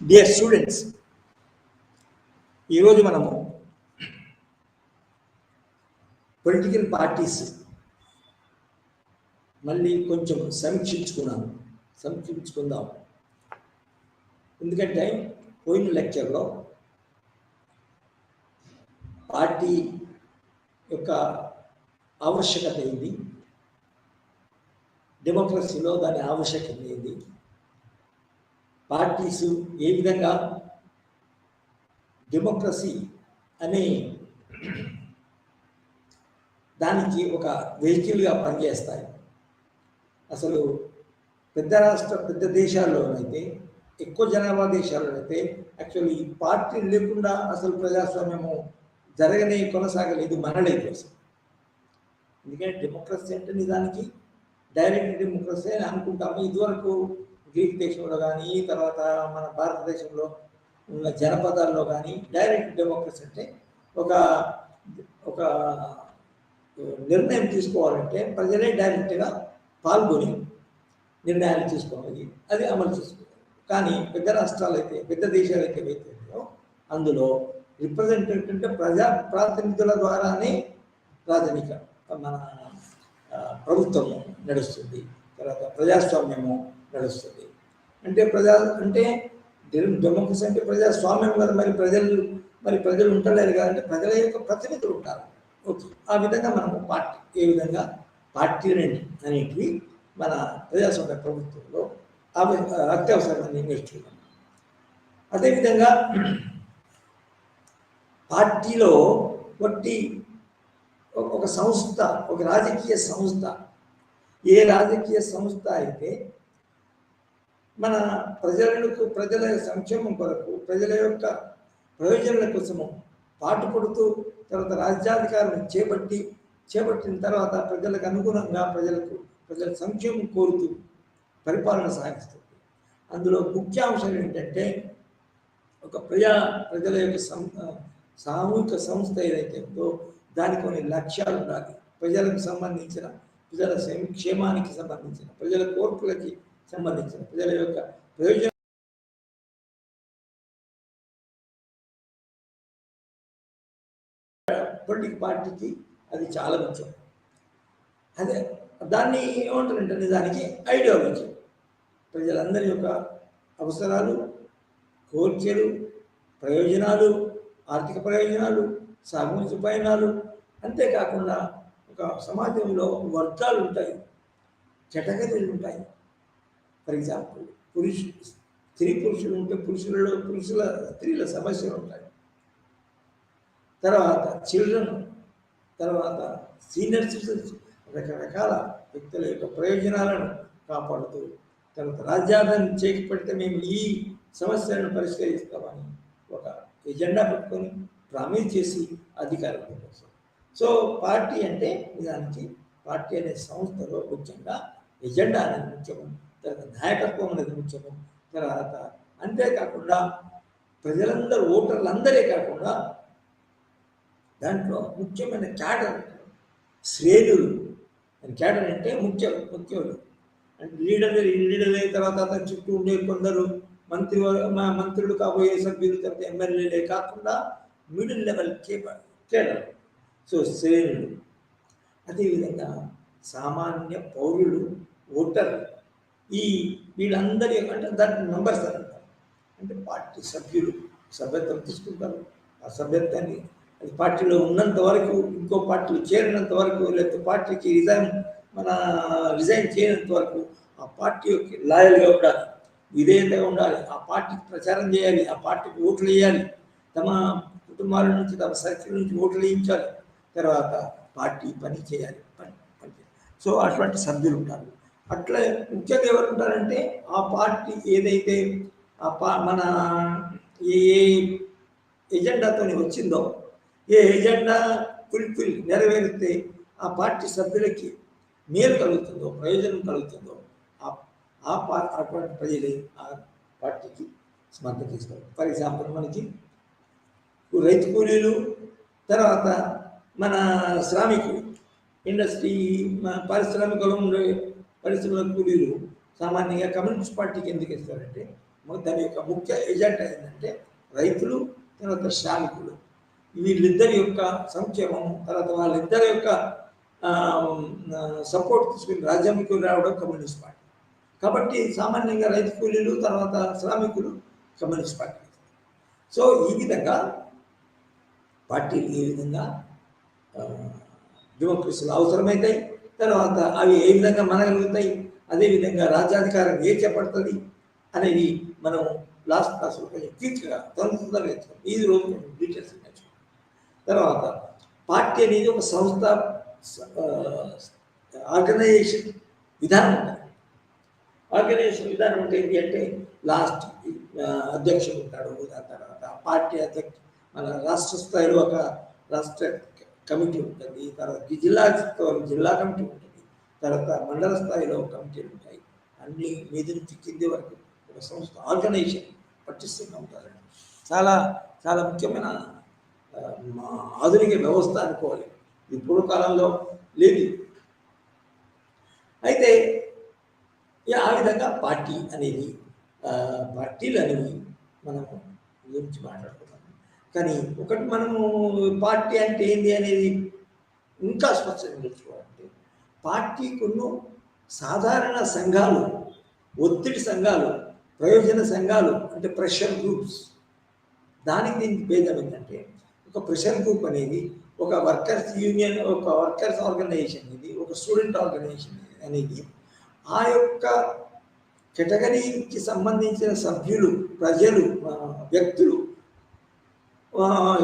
Dear students, ఈరోజు మనము political parties మళ్ళీ కొంచెం సమీక్షించుకుందాం. ఎందుకంటే పోయిన లెక్చర్లో party యొక్క ఆవశ్యకత ఏంది, డెమోక్రసీలో దాని ఆవశ్యకత ఏంది, పార్టీస్ ఏ విధంగా డెమోక్రసీ అనే దానికి ఒక వెహికల్గా పనిచేస్తాయి. అసలు పెద్ద దేశాల్లోనైతే, ఎక్కువ జనాభా దేశాల్లోనైతే యాక్చువల్లీ ఈ పార్టీ లేకుండా అసలు ప్రజాస్వామ్యము కొనసాగలేదు, మనలేదు అసలు. ఎందుకంటే డెమోక్రసీ అంటే నిజానికి డైరెక్ట్ డెమోక్రసీ అని అనుకుంటాము. ఇదివరకు గ్రీక్ దేశంలో కానీ, తర్వాత మన భారతదేశంలో ఉన్న జనపదాల్లో కానీ డైరెక్ట్ డెమోక్రసీ అంటే ఒక నిర్ణయం తీసుకోవాలంటే ప్రజలే డైరెక్ట్గా పాల్గొని నిర్ణయాలు తీసుకోవాలి, అది అమలు చేసుకోవాలి. కానీ పెద్ద రాష్ట్రాలు అయితే, పెద్ద దేశాలు అయితే ఏవైతే అందులో రిప్రజెంటేటివ్ అంటే ప్రజా ప్రాతినిధుల ద్వారానే మన ప్రభుత్వము నడుస్తుంది, తర్వాత ప్రజాస్వామ్యము నడుస్తుంది. అంటే డెమోక్రసీ అంటే ప్రజాస్వామ్యం కదా, మరి ప్రజలు ఉంటలేరు కదంటే ప్రజల యొక్క ప్రతినిధులు ఉంటారు. ఓకే, ఆ విధంగా మనము ఏ విధంగా పార్టీ అనేటివి మన ప్రజాస్వామ్య ప్రభుత్వంలో అత్యవసరమని నేర్చుకున్నాం. అదేవిధంగా పార్టీలో ఒక సంస్థ, ఒక రాజకీయ సంస్థ, ఏ రాజకీయ సంస్థ అయితే మన ప్రజల సంక్షేమం కొరకు, ప్రజల యొక్క ప్రయోజనాల కోసము పాటుపడుతూ, తర్వాత రాజ్యాధికారం చేపట్టిన తర్వాత ప్రజలకు అనుగుణంగా ప్రజల సంక్షేమం కోరుతూ పరిపాలన సాగిస్తుంది. అందులో ముఖ్యాంశాలు ఏంటంటే ఒక ప్రజల యొక్క సామూహిక సంస్థ ఏదైతే ఉందో దానికి కొన్ని లక్ష్యాలు ఉండాలి. ప్రజలకు సంబంధించిన, ప్రజల క్షేమానికి సంబంధించిన, ప్రజల కోర్పులకి సంబంధించిన, ప్రజల యొక్క ప్రయోజనం పొలిటికల్ పార్టీకి అది చాలా ముఖ్యం. అదే దాన్ని ఏమంటారంటే నిజానికి ఐడియాలజీ. ప్రజలందరి యొక్క అవసరాలు, కోరికలు, ప్రయోజనాలు, ఆర్థిక ప్రయోజనాలు, సామూహిక ప్రయోజనాలు, అంతేకాకుండా ఒక సమాజంలో వర్గాలు ఉంటాయి, కేటగిరీలు ఉంటాయి. ఫర్ ఎగ్జాంపుల్ స్త్రీ పురుషులు ఉంటే స్త్రీల సమస్యలు ఉంటాయి. తర్వాత చిల్డ్రన్, తర్వాత సీనియర్ సిటిజన్స్, రకరకాల వ్యక్తుల యొక్క ప్రయోజనాలను కాపాడుతూ, తర్వాత రాజ్యాంగం చేపడితే మేము ఈ సమస్యలను పరిష్కరిస్తామని ఒక ఎజెండా పెట్టుకొని ప్రామిస్ చేసి అధికారంలోకి వస్తాం. సో పార్టీ అంటే నిజానికి పార్టీ అనే సంస్థలో ముఖ్యంగా ఎజెండా అనేది ముఖ్యము, తర్వాత నాయకత్వం అనేది ముఖ్యము, తర్వాత అంతేకాకుండా ప్రజలందరూ, ఓటర్లందరే కాకుండా దాంట్లో ముఖ్యమైన క్యాడర్, శ్రేణులు. క్యాడర్ అంటే ముఖ్యులు అంటే లీడర్ అయిన తర్వాత అతని చుట్టూ ఉండే కొందరు మంత్రులు కాబోయే సభ్యులు, తర్వాత ఎమ్మెల్యేలే కాకుండా మిడిల్ లెవెల్ కేడర్, సో శ్రేణులు. అదేవిధంగా సామాన్య పౌరులు, ఓటర్లు, వీళ్ళందరి అంటే దానికి మెంబర్స్ అంటారు. అంటే పార్టీ సభ్యత్వం తీసుకుంటారు. ఆ సభ్యత్వాన్ని అది పార్టీలో ఉన్నంత వరకు, ఇంకో పార్టీలో చేరినంత వరకు, లేకపోతే పార్టీకి రిజైన్ చేయనంత వరకు ఆ పార్టీ యొక్క లాయల్గా ఉండాలి, విధేయతగా ఉండాలి, ఆ పార్టీకి ప్రచారం చేయాలి, ఆ పార్టీకి ఓట్లు వేయాలి, తమ కుటుంబాల నుంచి, తమ సర్కిల్ నుంచి ఓట్లు వేయించాలి, తర్వాత పార్టీ పని చేయాలి. సో అటువంటి సభ్యులు ఉంటారు. అట్లా ముఖ్యంగా ఎవరు ఉంటారంటే ఆ పార్టీ ఏదైతే మన ఏ ఎజెండాతో వచ్చిందో, ఏ ఎజెండా నెరవేరితే ఆ పార్టీ సభ్యులకి మేలు కలుగుతుందో, ప్రయోజనం కలుగుతుందో అటువంటి ప్రజలే ఆ పార్టీకి మద్దతు ఇస్తారు. ఫర్ ఎగ్జాంపుల్ మనకి రైతు కూలీలు, తర్వాత మన శ్రామికులు, ఇండస్ట్రీ, పారిశ్రామికలో ఉండే పరిశ్రమల కూలీలు సామాన్యంగా కమ్యూనిస్ట్ పార్టీకి ఎందుకు ఇస్తారంటే దాని యొక్క ముఖ్య ఎజెండా ఏంటంటే రైతులు, తర్వాత శ్రామికులు, వీళ్ళిద్దరి యొక్క సంక్షేమం, తర్వాత వాళ్ళిద్దరి యొక్క సపోర్ట్ తీసుకుని రాజ్యంకు రావడం కమ్యూనిస్ట్ పార్టీ. కాబట్టి సామాన్యంగా రైతు కూలీలు, తర్వాత శ్రామికులు కమ్యూనిస్ట్ పార్టీ. సో ఈ విధంగా పార్టీలు ఏ విధంగా డెమోక్రసీలు అవసరమవుతాయి, తర్వాత అవి ఏ విధంగా మనగలుగుతాయి, అదేవిధంగా రాజ్యాధికారం ఏ చేపడుతుంది అనేది మనం లాస్ట్ క్లాస్లో కొంచెం క్విక్గా తొందరగా నేర్చుకోండి. ఈ రోజు కొంచెం డీటెయిల్స్ నేర్చుకోండి. తర్వాత పార్టీ అనేది ఒక సంస్థ, ఆర్గనైజేషన్ విధానం ఉంటుంది. ఆర్గనైజేషన్ విధానం అంటే ఏంటి అంటే లాస్ట్ అధ్యక్షుడు ఉంటాడు, దాని తర్వాత పార్టీ అధ్యక్షుడు, మన రాష్ట్ర స్థాయిలో ఒక రాష్ట్ర కమిటీ ఉంటుంది, తర్వాత జిల్లా కమిటీ ఉంటుంది, తర్వాత మండల స్థాయిలో కమిటీలు ఉంటాయి. అన్ని మీద నుంచి కింది వరకు ఒక సంస్థ ఆర్గనైజేషన్ పటిష్టంగా ఉంటారండి. చాలా చాలా ముఖ్యమైన ఆధునిక వ్యవస్థ అనుకోవాలి. ఇది పూర్వకాలంలో లేదు. అయితే ఆ విధంగా పార్టీ అనేది, పార్టీలు అనేవి మనం గురించి మాట్లాడుకున్నాం. కానీ ఒకటి మనము పార్టీ అంటే ఏంది అనేది ఇంకా స్పష్టంగా తెలుసుకోవాలంటే, పార్టీకును సాధారణ సంఘాలు, ఒత్తిడి సంఘాలు, ప్రయోజన సంఘాలు అంటే ప్రెషర్ గ్రూప్స్, దానికి దీనికి భేదం ఏంటంటే, ఒక ప్రెషర్ గ్రూప్ అనేది ఒక వర్కర్స్ యూనియన్, ఒక వర్కర్స్ ఆర్గనైజేషన్ అనేది, ఒక స్టూడెంట్ ఆర్గనైజేషన్ అనేది ఆ యొక్క కేటగిరీకి సంబంధించిన సభ్యులు, ప్రజలు, వ్యక్తులు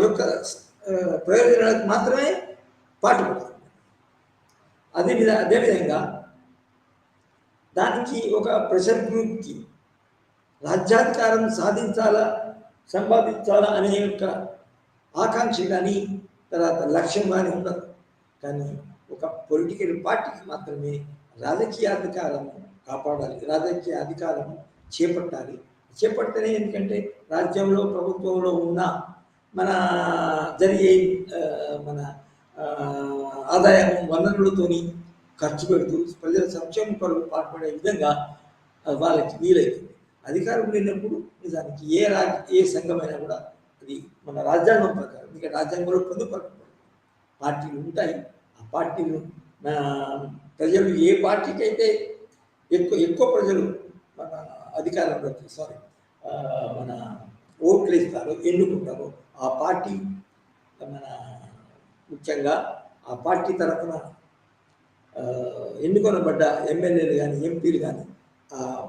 యొక్క ప్రయోజనాలకు మాత్రమే పాటుపడుతుంది. అదేవిధంగా దానికి ఒక ప్రెషర్ గ్రూప్కి రాజ్యాధికారం సంపాదించాలా అనే యొక్క ఆకాంక్ష కానీ, తర్వాత లక్ష్యం కానీ ఉండదు. కానీ ఒక పొలిటికల్ పార్టీకి మాత్రమే రాజకీయ అధికారం కాపాడాలి, రాజకీయ అధికారం చేపట్టాలి. చేపడితేనే, ఎందుకంటే రాజ్యంలో, ప్రభుత్వంలో ఉన్న మన జరిగే మన ఆదాయం వనరులతోని ఖర్చు పెడుతూ ప్రజల సంక్షేమం కొరకు పాటుపడే విధంగా వాళ్ళకి వీలవుతుంది. అధికారం లేనప్పుడు నిజానికి ఏ సంఘమైనా కూడా అది మన రాజ్యాంగం ప్రకారం, ఇంకా రాజ్యాంగంలో పొందుపరచబడి పార్టీలు ఉంటాయి. ఆ పార్టీలు ప్రజలు ఏ పార్టీకి అయితే ఎక్కువ ప్రజలు మన అధికారంలోకి మన ఓట్లు ఇస్తారో, ఎన్నుకుంటారో ఆ పార్టీ, మన ముఖ్యంగా ఆ పార్టీ తరఫున ఎన్నుకొనబడ్డ ఎమ్మెల్యేలు కానీ, ఎంపీలు కానీ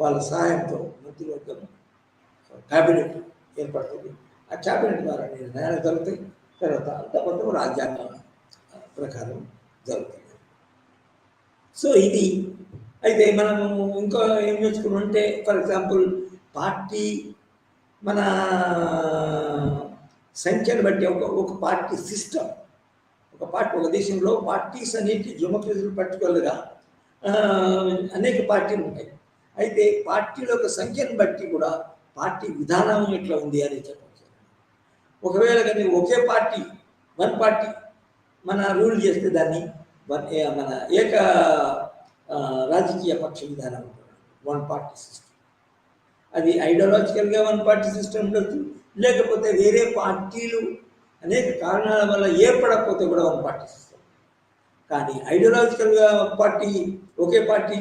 వాళ్ళ సహాయంతో మంత్రివర్గం, క్యాబినెట్ ఏర్పడుతుంది. ఆ క్యాబినెట్ ద్వారా నిర్ణయాలు జరుగుతాయి. తర్వాత అంత మొత్తం రాజ్యాంగం ప్రకారం జరుగుతుంది. సో ఇది అయితే మనము ఇంకా ఏం నేర్చుకున్నామంటే, ఫర్ ఎగ్జాంపుల్ పార్టీ మన సంఖ్యను బట్టి ఒక పార్టీ సిస్టమ్, ఒక దేశంలో పార్టీస్ అనేటి డెమోక్రసీలు పర్టికులర్గా అనేక పార్టీలు ఉంటాయి. అయితే పార్టీల యొక్క సంఖ్యను బట్టి కూడా పార్టీ విధానం ఎట్లా ఉంది అని చెప్పవచ్చు. ఒకవేళ కానీ ఒకే పార్టీ, వన్ పార్టీ మన రూల్ చేస్తే దాన్ని మన ఏక రాజకీయ పక్ష విధానం ఉంటుంది, వన్ పార్టీ సిస్టమ్. అది ఐడియాలజికల్గా వన్ పార్టీ సిస్టమ్ ఉండొచ్చు, లేకపోతే వేరే పార్టీలు అనేక కారణాల వల్ల ఏర్పడకపోతే కూడా వన్ పార్టీ సిస్టమ్. కానీ ఐడియాలజికల్గా ఒకే పార్టీ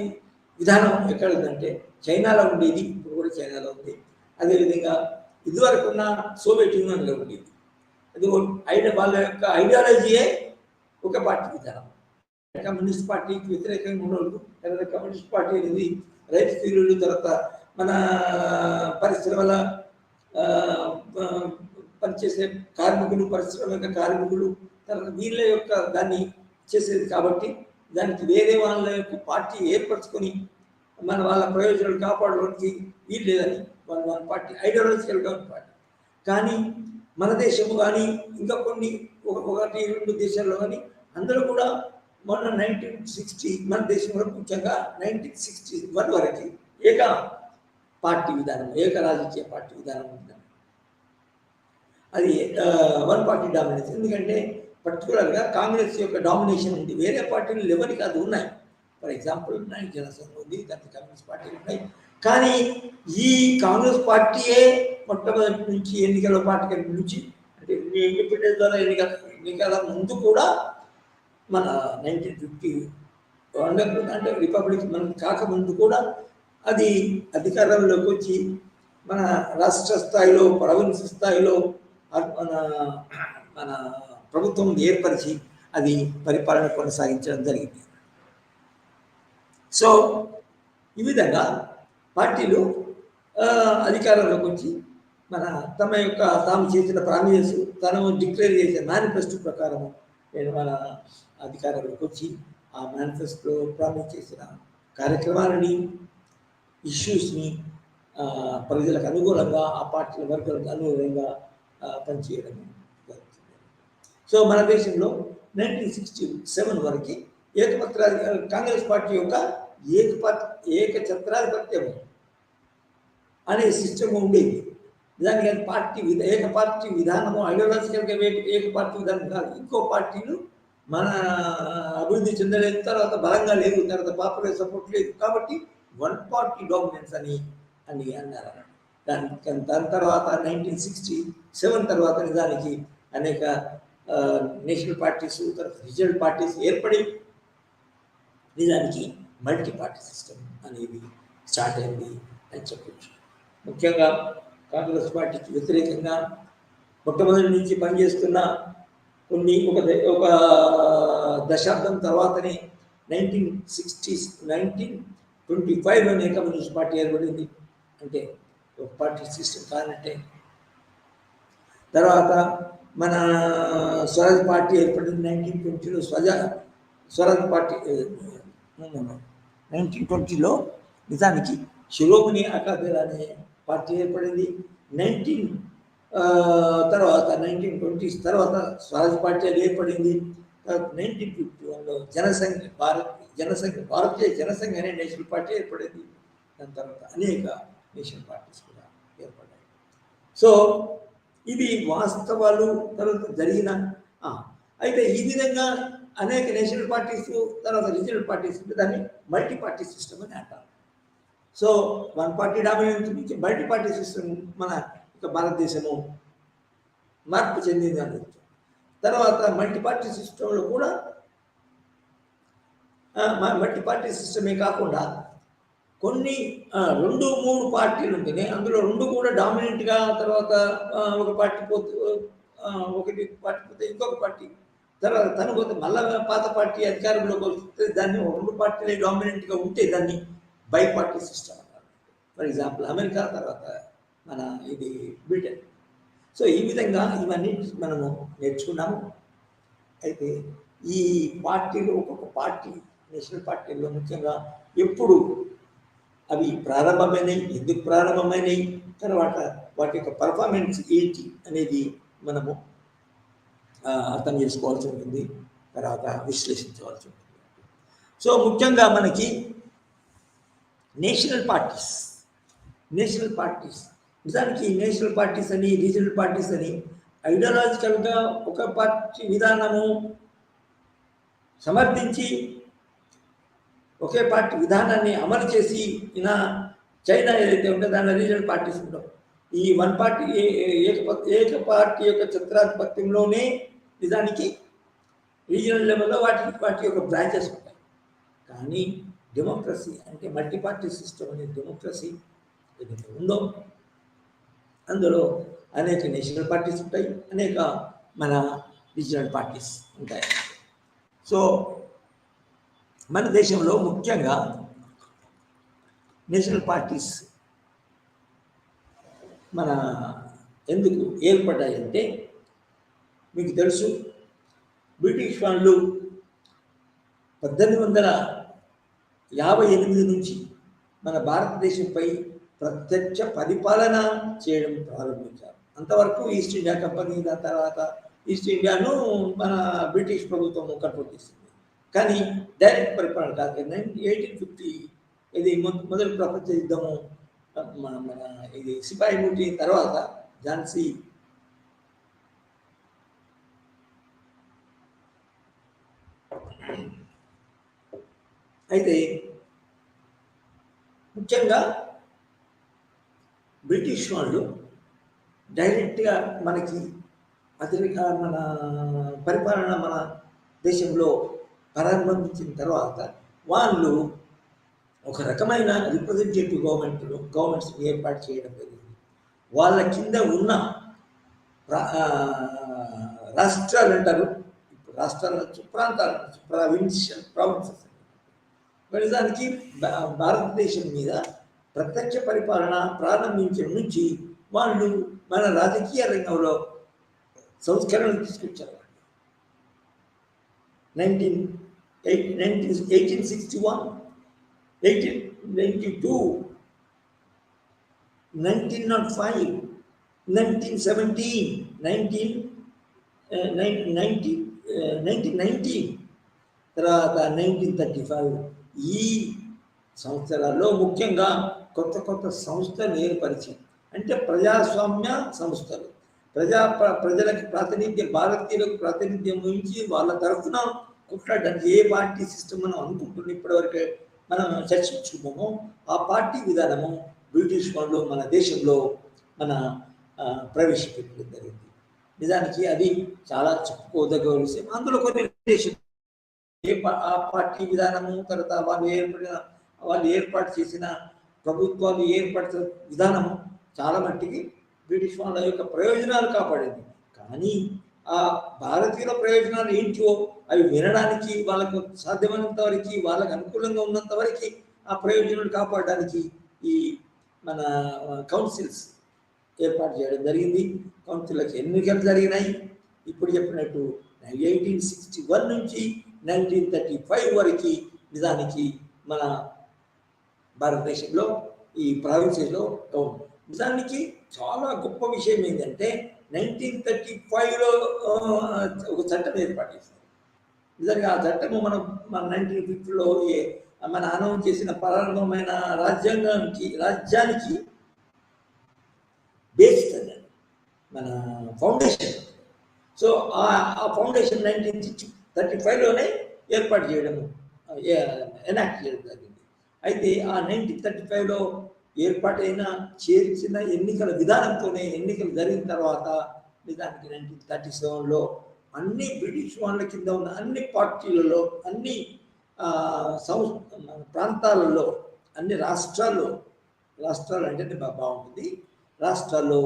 విధానం ఎక్కడ ఉందంటే చైనాలో ఉండేది, ఇప్పుడు కూడా చైనాలో ఉంది. అదేవిధంగా ఇదివరకు ఉన్న సోవియట్ యూనియన్లో ఉండేది. అది వాళ్ళ యొక్క ఐడియాలజీయే ఒక పార్టీ విధానం. కమ్యూనిస్ట్ పార్టీకి వ్యతిరేకంగా ఉన్నోళ్ళు, లేదా కమ్యూనిస్ట్ పార్టీ అనేది రైతు కూలీలు, తర్వాత మన పరిశ్రమల పనిచేసే కార్మికులు, పరిశ్రమ కార్మికులు, తర్వాత వీళ్ళ యొక్క దాన్ని చేసేది. కాబట్టి దానికి వేరే వాళ్ళ యొక్క పార్టీ ఏర్పరచుకొని వాళ్ళ ప్రయోజనాలు కాపాడడానికి వీలు లేదని వన్ పార్టీ, ఐడియాలజికల్గా వన్ పార్టీ. కానీ మన దేశము కానీ ఇంకా కొన్ని 1-2 దేశాల్లో కానీ అందరూ కూడా మొన్న 1960 మన దేశంలో ముఖ్యంగా 1961 వరకు ఏక పార్టీ విధానం, ఏక రాజకీయ పార్టీ విధానం ఉంటుంది. అది వన్ పార్టీ డామినేషన్. ఎందుకంటే పర్టికులర్గా కాంగ్రెస్ యొక్క డామినేషన్ ఉంది, వేరే పార్టీలు ఎవరికి అది ఉన్నాయి. ఫర్ ఎగ్జాంపుల్ జనసేన ఉంది, దానికి కమ్యూనిస్ట్ పార్టీలు ఉన్నాయి, కానీ ఈ కాంగ్రెస్ పార్టీయే మొట్టమొదటి నుంచి ఎన్నికల పార్టీ నుంచి అంటే ఇండిపెండెన్స్ ద్వారా ఎన్నికల ముందు కూడా మన 1950 అంటే రిపబ్లిక్ మనకు కాకముందు కూడా అది అధికారంలోకి వచ్చి మన రాష్ట్ర స్థాయిలో ప్రావిన్స్ స్థాయిలో మన మన ప్రభుత్వం ఏర్పరిచి అది పరిపాలన కొనసాగించడం జరిగింది. సో ఈ విధంగా పార్టీలు అధికారంలోకి వచ్చి మన తాము చేసిన ప్రామిసెస్ తను డిక్లేర్ చేసిన మేనిఫెస్టో ప్రకారం నేను మన అధికారంలోకి వచ్చి ఆ మేనిఫెస్టోలో ప్రామిస్ చేసిన కార్యక్రమాలని ఇష్యూస్ని ప్రజలకు అనుగుణంగా ఆ పార్టీల వర్గాలకు అనుగుణంగా పనిచేయడం జరుగుతుంది. సో మన దేశంలో 1967 వరకు కాంగ్రెస్ పార్టీ యొక్క ఏకఛత్రాధిపత్యం అనే సిస్టమ్ ఉండేది. దానికి ఏక పార్టీ విధానము ఐడియాలజికల్గా ఏక పార్టీ విధానం కాదు. ఇంకో పార్టీలు మన అభివృద్ధి చెందలేదు, తర్వాత బలంగా లేదు, తర్వాత పాపులర్ సపోర్ట్ లేదు, కాబట్టి వన్ పార్టీ డామినెన్స్ అని అన్నారు. దాని తర్వాత 1967 తర్వాత నిజానికి అనేక నేషనల్ పార్టీస్, తర్వాత రీజనల్ పార్టీస్ ఏర్పడి నిజానికి మల్టీ పార్టీ సిస్టమ్ అనేది స్టార్ట్ అయింది అని చెప్పచ్చు. ముఖ్యంగా కాంగ్రెస్ పార్టీకి వ్యతిరేకంగా మొట్టమొదటి నుంచి పనిచేస్తున్న ఒక దశాబ్దం తర్వాతనే 1925లోనే కమ్యూనిస్ట్ పార్టీ ఏర్పడింది. అంటే ఒక పార్టీ సిస్టమ్ కాదంటే తర్వాత మన స్వరాజ్ పార్టీ ఏర్పడింది 1920లో. స్వరాజ్ పార్టీ 1920లో నిజానికి శిరోమణి అకాలీదళ అనే పార్టీ ఏర్పడింది. 1920s తర్వాత స్వరాజ్ పార్టీ అది ఏర్పడింది. 1951లో భారతీయ జనసంఘ్ అనే నేషనల్ పార్టీ ఏర్పడింది. దాని తర్వాత అనేక నేషనల్ పార్టీస్ కూడా ఏర్పడ్డాయి. సో ఇవి వాస్తవాలు తర్వాత జరిగిన. అయితే ఈ విధంగా అనేక నేషనల్ పార్టీస్ తర్వాత రీజనల్ పార్టీస్ ఉంటే దాన్ని మల్టీ పార్టీ సిస్టమ్ అని అంటారు. సో వన్ పార్టీ డామినెన్స్ నుంచి మల్టీ పార్టీ సిస్టమ్ మన భారతదేశము మార్పు చెందింది అనవచ్చు. తర్వాత మల్టీ పార్టీ సిస్టంలో కూడా మల్టీ పార్టీ సిస్టమే కాకుండా కొన్ని 2-3 పార్టీలు ఉంటేనే అందులో 2 కూడా డామినెంట్గా, తర్వాత ఒకటి పార్టీ పోతే ఇంకొక పార్టీ, తర్వాత తను పోతే మళ్ళా పాత పార్టీ అధికారంలోకి వస్తే దాన్ని 2 పార్టీలే డామినెంట్గా ఉంటే దాన్ని బై పార్టీ సిస్టమ్ అన్నారు. ఫర్ ఎగ్జాంపుల్ అమెరికా, తర్వాత మన ఇది బ్రిటన్. సో ఈ విధంగా ఇవన్నీ మనము నేర్చుకున్నాము. అయితే ఈ పార్టీలు ఒక్కొక్క పార్టీ నేషనల్ పార్టీల్లో ముఖ్యంగా ఎప్పుడు అవి ప్రారంభమైనవి, ఎందుకు ప్రారంభమైనవి, తర్వాత వాటి యొక్క పర్ఫార్మెన్స్ ఏంటి అనేది మనము అర్థం చేసుకోవాల్సి ఉంటుంది, తర్వాత విశ్లేషించవలసి ఉంటుంది. సో ముఖ్యంగా మనకి నేషనల్ పార్టీస్ నిజానికి నేషనల్ పార్టీస్ అని రీజనల్ పార్టీస్ అని ఐడియాలజికల్గా ఒక పార్టీ విధానము సమర్థించి ఒకే పార్టీ విధానాన్ని అమలు చేసి చైనా ఏదైతే ఉందో దాని రీజనల్ పార్టీస్ ఉండవు. ఈ వన్ పార్టీ ఏక పార్టీ యొక్క ఛత్రాధిపత్యంలోనే నిజానికి రీజనల్ లెవెల్లో వాటి యొక్క బ్రాంచెస్ ఉంటాయి. కానీ డెమోక్రసీ అంటే మల్టీ పార్టీ సిస్టమ్ అనే డెమోక్రసీ ఏదైతే ఉందో అందులో అనేక నేషనల్ పార్టీస్ ఉంటాయి, అనేక మన రీజనల్ పార్టీస్ ఉంటాయి. సో మన దేశంలో ముఖ్యంగా నేషనల్ పార్టీస్ మన ఎందుకు ఏర్పడ్డాయంటే మీకు తెలుసు, బ్రిటిష్ వాళ్ళు 1858 నుంచి మన భారతదేశంపై ప్రత్యక్ష పరిపాలన చేయడం ప్రారంభించారు. అంతవరకు ఈస్ట్ ఇండియా కంపెనీ, దాని తర్వాత ఈస్ట్ ఇండియాను మన బ్రిటిష్ ప్రభుత్వం కంట్రోల్ చేసింది. కానీ డైరెక్ట్ పరిపాలన కాదు. 1850 ఇది మొదటి ప్రపంచ యుద్ధము, మన ఇది సిపాయి ముట్టి తర్వాత ఝాన్సీ అయితే ముఖ్యంగా బ్రిటిష్ వాళ్ళు డైరెక్ట్గా మనకి మన పరిపాలన మన దేశంలో ప్రారంభించిన తర్వాత వాళ్ళు ఒక రకమైన రిప్రజెంటేటివ్ గవర్నమెంట్స్ ఏర్పాటు చేయడం జరిగింది. వాళ్ళ కింద ఉన్న రాష్ట్రాలు అంటారు, రాష్ట్రాల ప్రాంతాల ప్రావిన్సెస్. నిజానికి భారతదేశం మీద ప్రత్యక్ష పరిపాలన ప్రారంభించిన నుంచి వాళ్ళు మన రాజకీయ రంగంలో సంస్కరణలు తీసుకొచ్చారు. 1861, 1892, 1905, 1917, 1919, తర్వాత 1935. ఈ సంవత్సరాల్లో ముఖ్యంగా కొత్త కొత్త సంస్థలు ఏర్పరిచి, అంటే ప్రజాస్వామ్య సంస్థలు, ప్రజలకు ప్రాతినిధ్యం, భారతీయులకు ప్రాతినిధ్యం వహించి వాళ్ళ తరఫున కొట్లాడడానికి ఏ పార్టీ సిస్టమ్ మనం అనుకుంటున్నాం ఇప్పటివరకు మనం చర్చించుకున్నామో ఆ పార్టీ విధానము బ్రిటిష్ వాళ్ళు మన దేశంలో ప్రవేశపెట్టడం జరిగింది. నిజానికి అది చాలా చెప్పుకోదగ్గ విషయం. అందులో కొన్ని ఆ పార్టీ విధానము, తర్వాత వాళ్ళు ఏర్పాటు చేసిన ప్రభుత్వాలు ఏర్పడిన విధానము చాలా మట్టికి బ్రిటిష్ వాళ్ళ యొక్క ప్రయోజనాలు కాపాడింది. కానీ ఆ భారతీయుల ప్రయోజనాలు ఏంటో అవి వినడానికి వాళ్ళకు సాధ్యమైనంత వరకు, వాళ్ళకు అనుకూలంగా ఉన్నంత వరకు ఆ ప్రయోజనాలు కాపాడడానికి ఈ మన కౌన్సిల్స్ ఏర్పాటు చేయడం జరిగింది. కౌన్సిల్కి ఎన్నికలు జరిగినాయి. ఇప్పుడు చెప్పినట్టు 1861 నుంచి 1935 వరకు నిజానికి మన భారతదేశంలో ఈ ప్రావిన్సెస్లో నిజానికి చాలా గొప్ప విషయం ఏంటంటే 1935లో ఒక చట్టం ఏర్పాటు చేశారు. నిజంగా ఆ చట్టము మన 1950లో మన అనౌన్స్ చేసిన ప్రారంభమైన రాజ్యానికి బేసిక్ అన్నది మన ఫౌండేషన్. సో ఆ ఫౌండేషన్ 1935లోనే ఏర్పాటు చేయడము, ఎనాక్ట్ చేయడం జరిగింది. అయితే ఆ 1935లో ఏర్పాటైన చేర్చిన ఎన్నికల విధానంతోనే ఎన్నికలు జరిగిన తర్వాత నిజానికి 1937లో అన్ని బ్రిటిష్ వాళ్ళ కింద ఉన్న అన్ని పార్టీలలో, అన్ని ప్రాంతాలలో, అన్ని రాష్ట్రాలు అంటే బాగుంటుంది, రాష్ట్రాల్లో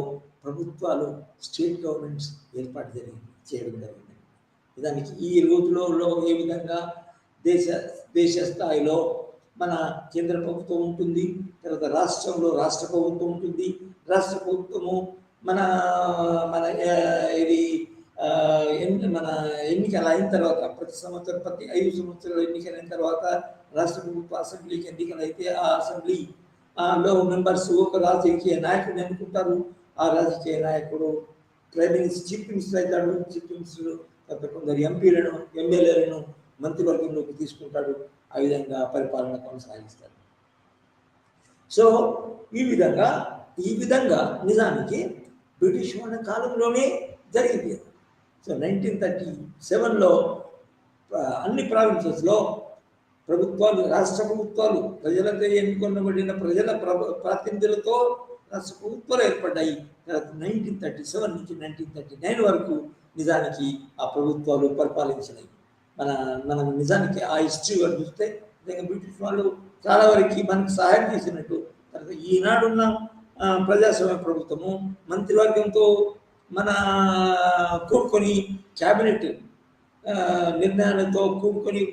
ప్రభుత్వాలు, స్టేట్ గవర్నమెంట్స్ ఏర్పాటు చేయడం జరిగింది. నిజానికి ఈ రోజులలో ఏ విధంగా దేశ స్థాయిలో మన కేంద్ర ప్రభుత్వం ఉంటుంది, తర్వాత రాష్ట్రంలో రాష్ట్ర ప్రభుత్వం ఉంటుంది. రాష్ట్ర ప్రభుత్వము మన ఇది మన ఎన్నికలు అయిన తర్వాత ప్రతి 5 సంవత్సరాలు ఎన్నికలైన తర్వాత రాష్ట్ర ప్రభుత్వ అసెంబ్లీకి ఎన్నికలు అయితే ఆ అసెంబ్లీలో మెంబర్స్ ఒక రాజకీయ నాయకుడిని ఎన్నుకుంటారు. ఆ రాజకీయ నాయకుడు చీఫ్ మినిస్టర్ అవుతాడు. చీఫ్ మినిస్టర్ తర్వాత కొందరు ఎంపీలను, ఎమ్మెల్యేలను మంత్రివర్గంలోకి తీసుకుంటాడు. ఆ విధంగా పరిపాలన కొనసాగిస్తారు. సో ఈ విధంగా నిజానికి బ్రిటిష్ వాళ్ళ కాలంలోనే జరిగింది. సో 1937లో అన్ని ప్రావిన్సెస్లో ప్రభుత్వాలు, రాష్ట్ర ప్రభుత్వాలు, ప్రజలతో ఎన్నుకొనబడిన ప్రజల ప్రాతినిధ్యులతో రాష్ట్ర ప్రభుత్వాలు ఏర్పడ్డాయి. తర్వాత 1937 నుంచి 1939 వరకు నిజానికి ఆ ప్రభుత్వాలు పరిపాలించినాయి. మనం నిజానికి ఆ హిస్టరీ వాళ్ళు చూస్తే బ్రిటిష్ వాళ్ళు చాలా వరకు మనకు సహాయం చేసినట్టు. తర్వాత ఈనాడున్న ప్రజాస్వామ్య ప్రభుత్వము మంత్రివర్గంతో మన కూడుకొని క్యాబినెట్ నిర్ణయాలతో కూడుకొని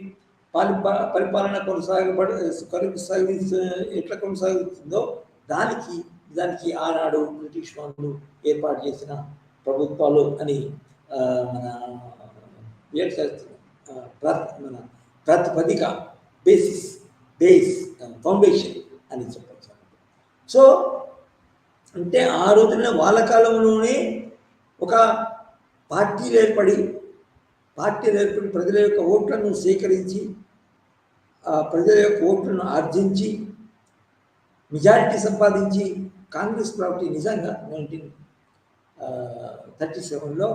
పరిపాలన ఎట్లా కొనసాగుతుందో దానికి ఆనాడు బ్రిటిష్ వాళ్ళు ఏర్పాటు చేసిన ప్రభుత్వాలు అని మన ప్రాతిపదిక, బేస్ ఫౌండేషన్ అని చెప్పచ్చు. సో అంటే ఆ రోజున వాళ్ళ కాలంలోనే ఒక పార్టీలు ఏర్పడి ప్రజల యొక్క ఓట్లను సేకరించి, ప్రజల యొక్క ఓట్లను ఆర్జించి మెజారిటీ సంపాదించి కాంగ్రెస్ పార్టీ నిజంగా 1937లో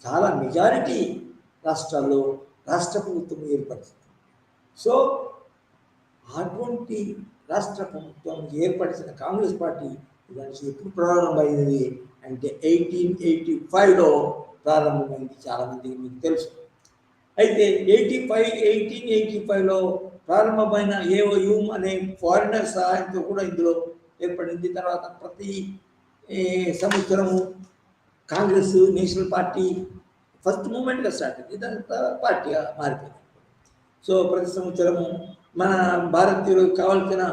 చాలా మెజారిటీ రాష్ట్రాల్లో రాష్ట్ర ప్రభుత్వం ఏర్పడుతుంది. సో అటువంటి రాష్ట్ర ప్రభుత్వం ఏర్పడిన కాంగ్రెస్ పార్టీ దానికి ఎప్పుడు ప్రారంభమైంది అంటే 1885లో ప్రారంభమైంది. చాలామందికి మీకు తెలుసు. అయితే 1885లో ప్రారంభమైన ఏఓయూ అనే ఫారినర్ సహాయంతో కూడా ఇందులో ఏర్పడింది. తర్వాత ప్రతి సంవత్సరము కాంగ్రెస్, నేషనల్ పార్టీ ఫస్ట్ మూమెంట్గా స్టార్ట్ అయింది, ఇదంతా పార్టీగా మారిపోయింది. సో ప్రతి సంవత్సరము మన భారతీయులకు కావాల్సిన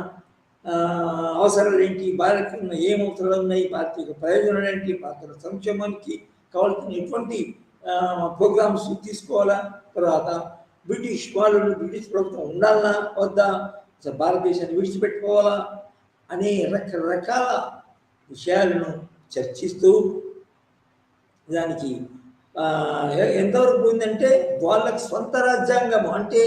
అవసరాలు ఏంటి, భారతీయ ఏం అవసరాలు ఉన్నాయి, భారతీయ ప్రయోజనాలు ఏంటి, భారతీయ సంక్షేమానికి కావాల్సిన ఎటువంటి ప్రోగ్రామ్స్ తీసుకోవాలా, తర్వాత బ్రిటిష్ ప్రభుత్వం ఉండాలన్నా వద్దా, భారతదేశాన్ని విడిచిపెట్టుకోవాలా అనే రకరకాల విషయాలను చర్చిస్తూ దానికి ఎంతవరకు పోయిందంటే వాళ్ళకి స్వంత రాజ్యాంగం అంటే